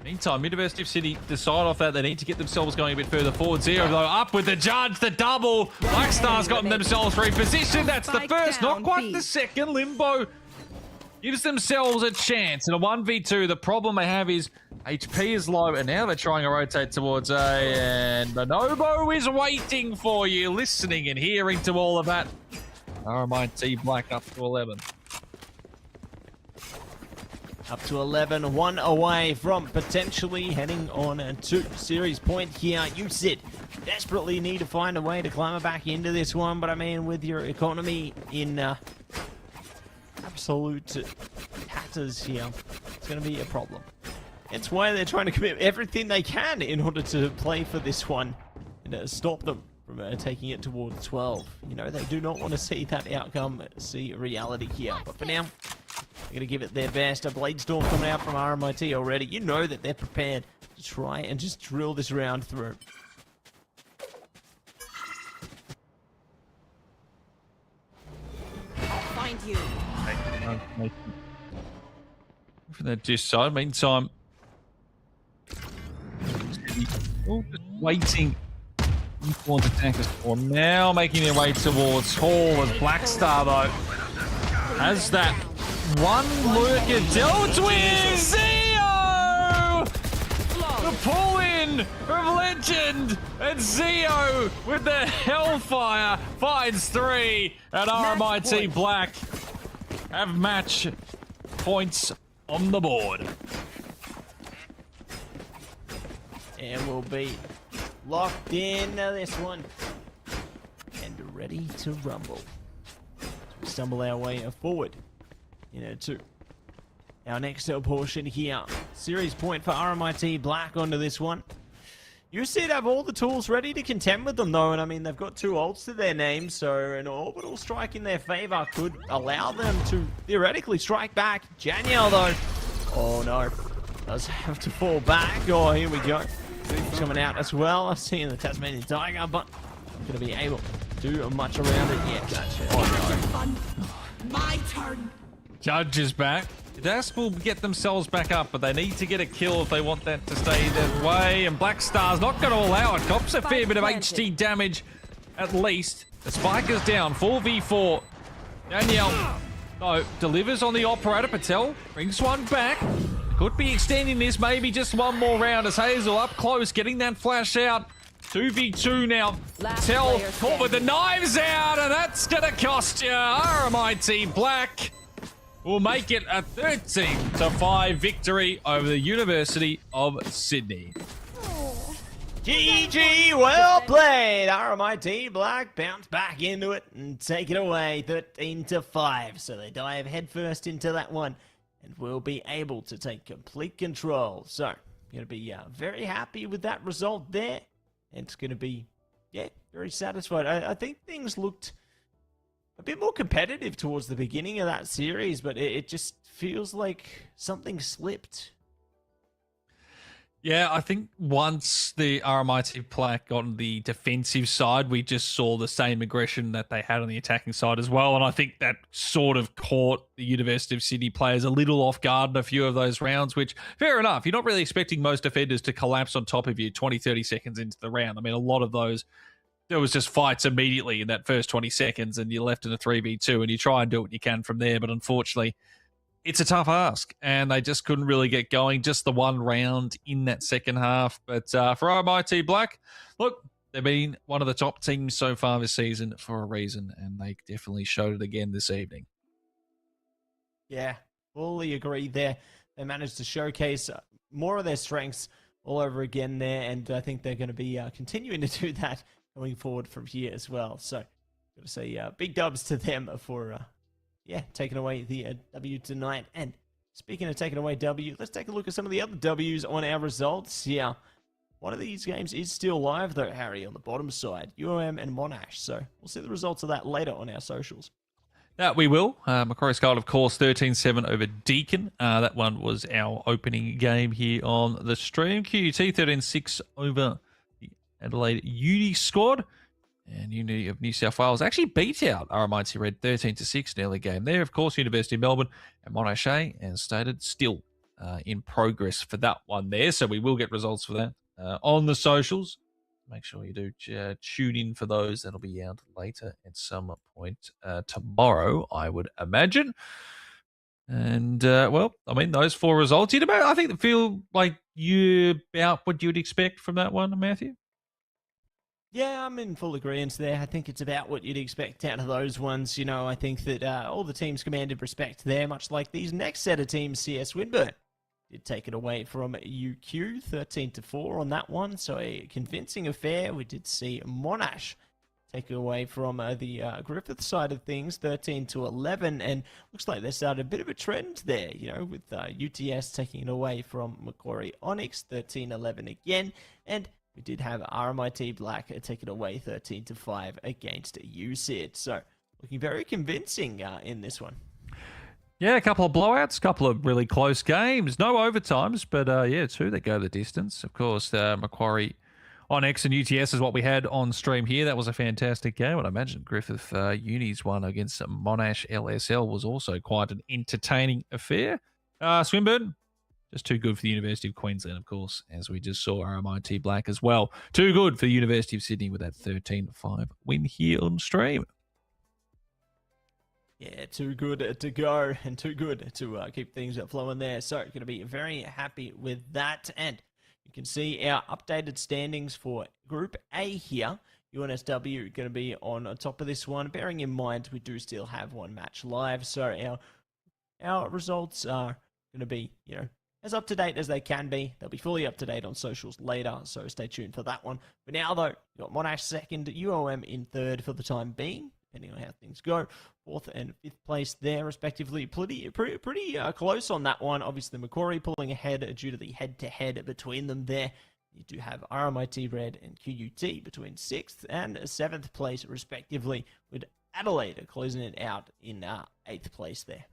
Meantime, University of Sydney decide off that they need to get themselves going a bit further forward. Zero though up with the judge, the double. Black Star's gotten themselves repositioned. That's the first, not quite the second. Limbo gives themselves a chance in a 1v2. The problem they have is HP is low, and now they're trying to rotate towards A, and Bonobo is waiting for you, listening and hearing to all of that. RMIT Black up to 11. Up to 11, 1 away from potentially heading on to series point here. USID desperately need to find a way to climb back into this one, but I mean, with your economy in absolute tatters here, it's going to be a problem. It's why they're trying to commit everything they can in order to play for this one and stop them from taking it towards 12. You know, they do not want to see that outcome, see reality here. But for now, they're going to give it their best. A Blade Storm coming out from RMIT already. You know that they're prepared to try and just drill this round through. I'll find you. From that dish side, meantime, oh, just waiting. Towards attackers for now, making their way towards Hall as Black Star though has that one lurker dealt with. Zio! The pull in from Legend, and Zio with the Hellfire finds 3, and RMIT Black have match points on the board. And we'll be locked in this one and ready to rumble. So we stumble our way forward, to our next portion here. Series point for RMIT Black onto this one. You said have all the tools ready to contend with them though, and I mean they've got 2 ults to their name, so an orbital strike in their favor could allow them to theoretically strike back. Janiel though, oh no, does have to fall back. Oh, here we go. He's coming out as well. I'm seeing the Tasmanian Tiger, but not going to be able to do much around it yet. Gotcha. Oh no. My turn. Judge is back. Das will get themselves back up, but they need to get a kill if they want that to stay that way. And Black Star's not going to allow it. Cops a fair bit of HT damage, at least. The spike is down. 4v4. Danielle So, delivers on the operator. Patel brings one back. Could be extending this, maybe just one more round as Hazel up close, getting that flash out. 2v2 now. Last Patel player caught with the knives out, and that's going to cost you. RMIT Black will make it a 13-5 victory over the University of Sydney. GG, well played. RMIT Black bounce back into it and take it away 13-5. So they dive headfirst into that one and will be able to take complete control. So, going to be very happy with that result there. And it's going to be, yeah, very satisfied. I think things looked a bit more competitive towards the beginning of that series, but it just feels like something slipped. Yeah, I think once the RMIT Black got on the defensive side, we just saw the same aggression that they had on the attacking side as well. And I think that sort of caught the University of Sydney players a little off guard in a few of those rounds, which, fair enough. You're not really expecting most defenders to collapse on top of you 20, 30 seconds into the round. I mean, a lot of those, there was just fights immediately in that first 20 seconds and you're left in a 3v2 and you try and do what you can from there. But unfortunately, it's a tough ask, and they just couldn't really get going. Just the one round in that second half. But for RMIT Black, look, they've been one of the top teams so far this season for a reason, and they definitely showed it again this evening. Yeah, fully agree there. They managed to showcase more of their strengths all over again there, and I think they're going to be continuing to do that going forward from here as well. So, got to say big dubs to them for... yeah, taking away the W tonight. And speaking of taking away W, let's take a look at some of the other Ws on our results. Yeah, one of these games is still live, though, Harry, on the bottom side. UOM and Monash. So we'll see the results of that later on our socials. That we will. Macquarie Scarlet, of course, 13-7 over Deakin. That one was our opening game here on the stream. QUT 13-6 over the Adelaide Uni squad. And Uni of New South Wales actually beat out RMIT Red 13-6 in early game there. Of course, University of Melbourne and Monash, as stated, still in progress for that one there. So we will get results for that on the socials. Make sure you do tune in for those. That'll be out later at some point tomorrow, I would imagine. And, well, I mean, those four results, I think they feel like you about what you'd expect from that one, Matthew. Yeah, I'm in full agreement there. I think it's about what you'd expect out of those ones. You know, I think that all the teams commanded respect there, much like these next set of teams. CS Swinburne did take it away from UQ, 13-4 on that one. So a convincing affair. We did see Monash take it away from the Griffith side of things, 13-11. And looks like they started a bit of a trend there, you know, with UTS taking it away from Macquarie Onyx, 13-11 again. And we did have RMIT Black take it away 13-5 against USID. So looking very convincing in this one. Yeah, a couple of blowouts, a couple of really close games. No overtimes, but yeah, two that go the distance. Of course, Macquarie Onyx and UTS is what we had on stream here. That was a fantastic game. And I imagine Griffith Uni's one against Monash LSL was also quite an entertaining affair. Swinburne, just too good for the University of Queensland, of course, as we just saw RMIT Black as well. Too good for the University of Sydney with that 13-5 win here on stream. Yeah, too good to go and too good to keep things flowing there. So going to be very happy with that. And you can see our updated standings for Group A here. UNSW going to be on top of this one. Bearing in mind, we do still have one match live. So our results are going to be, you know, as up to date as they can be. They'll be fully up to date on socials later, so stay tuned for that one. For now, though, you've got Monash second, UOM in third for the time being, depending on how things go. Fourth and fifth place there, respectively. Pretty close on that one. Obviously, Macquarie pulling ahead due to the head-to-head between them there. You do have RMIT Red and QUT between 6th and 7th place, respectively, with Adelaide closing it out in 8th place there.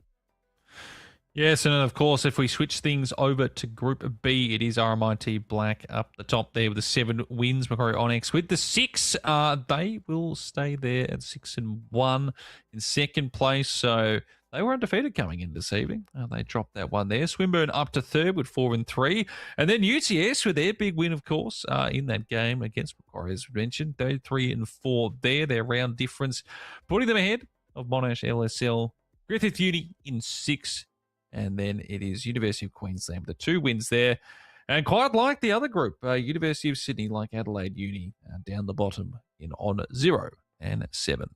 Yes, and of course, if we switch things over to Group B, it is RMIT Black up the top there with the 7 wins. Macquarie Onyx with the 6. They will stay there at 6-1 in second place. So they were undefeated coming in this evening. They dropped that one there. Swinburne up to third with 4-3. And then UTS with their big win, of course, in that game against Macquarie, as mentioned. They're 3-4 there. Their round difference putting them ahead of Monash LSL Griffith Uni in 6. And then it is University of Queensland with the 2 wins there. And quite like the other group, University of Sydney, like Adelaide Uni, down the bottom on 0 and 7.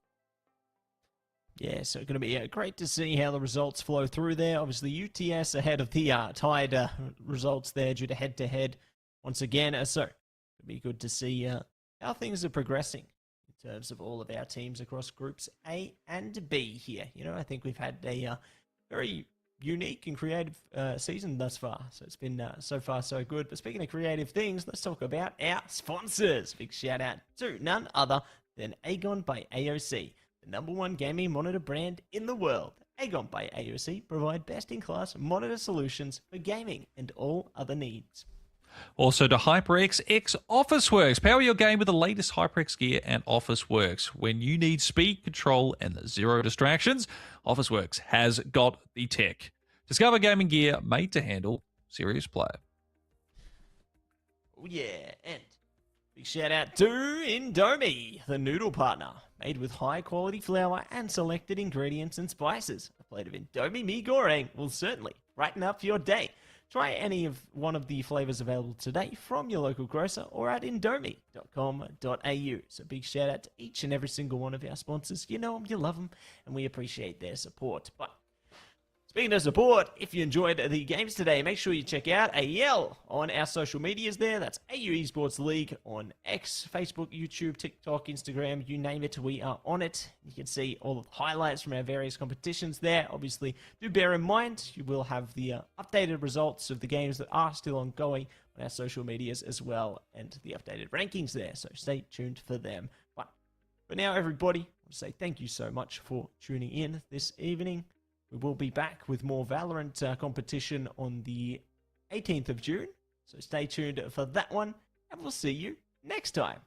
Yeah, so going to be great to see how the results flow through there. Obviously, UTS ahead of the tied results there due to head-to-head once again. So it'll be good to see how things are progressing in terms of all of our teams across groups A and B here. You know, I think we've had a very unique and creative season thus far. So it's been so far so good. But speaking of creative things, let's talk about our sponsors. Big shout out to none other than AGON by AOC. The #1 gaming monitor brand in the world. AGON by AOC provide best-in-class monitor solutions for gaming and all other needs. Also to HyperX X Officeworks. Power your game with the latest HyperX gear and Officeworks. When you need speed, control, and 0 distractions, Officeworks has got the tech. Discover gaming gear made to handle serious play. Oh yeah, and big shout out to Indomie, the noodle partner. Made with high quality flour and selected ingredients and spices. A plate of Indomie mee goreng will certainly brighten up your day. Try any of one of the flavors available today from your local grocer or at indomie.com.au. So big shout out to each and every single one of our sponsors. You know them, you love them, and we appreciate their support. But speaking of support, if you enjoyed the games today, make sure you check out AEL on our social medias there. That's AU Esports League on X, Facebook, YouTube, TikTok, Instagram, you name it, we are on it. You can see all of the highlights from our various competitions there. Obviously, do bear in mind, you will have the updated results of the games that are still ongoing on our social medias as well, and the updated rankings there, so stay tuned for them. But for now, everybody, I want to say thank you so much for tuning in this evening. We will be back with more Valorant competition on the 18th of June. So stay tuned for that one, and we'll see you next time.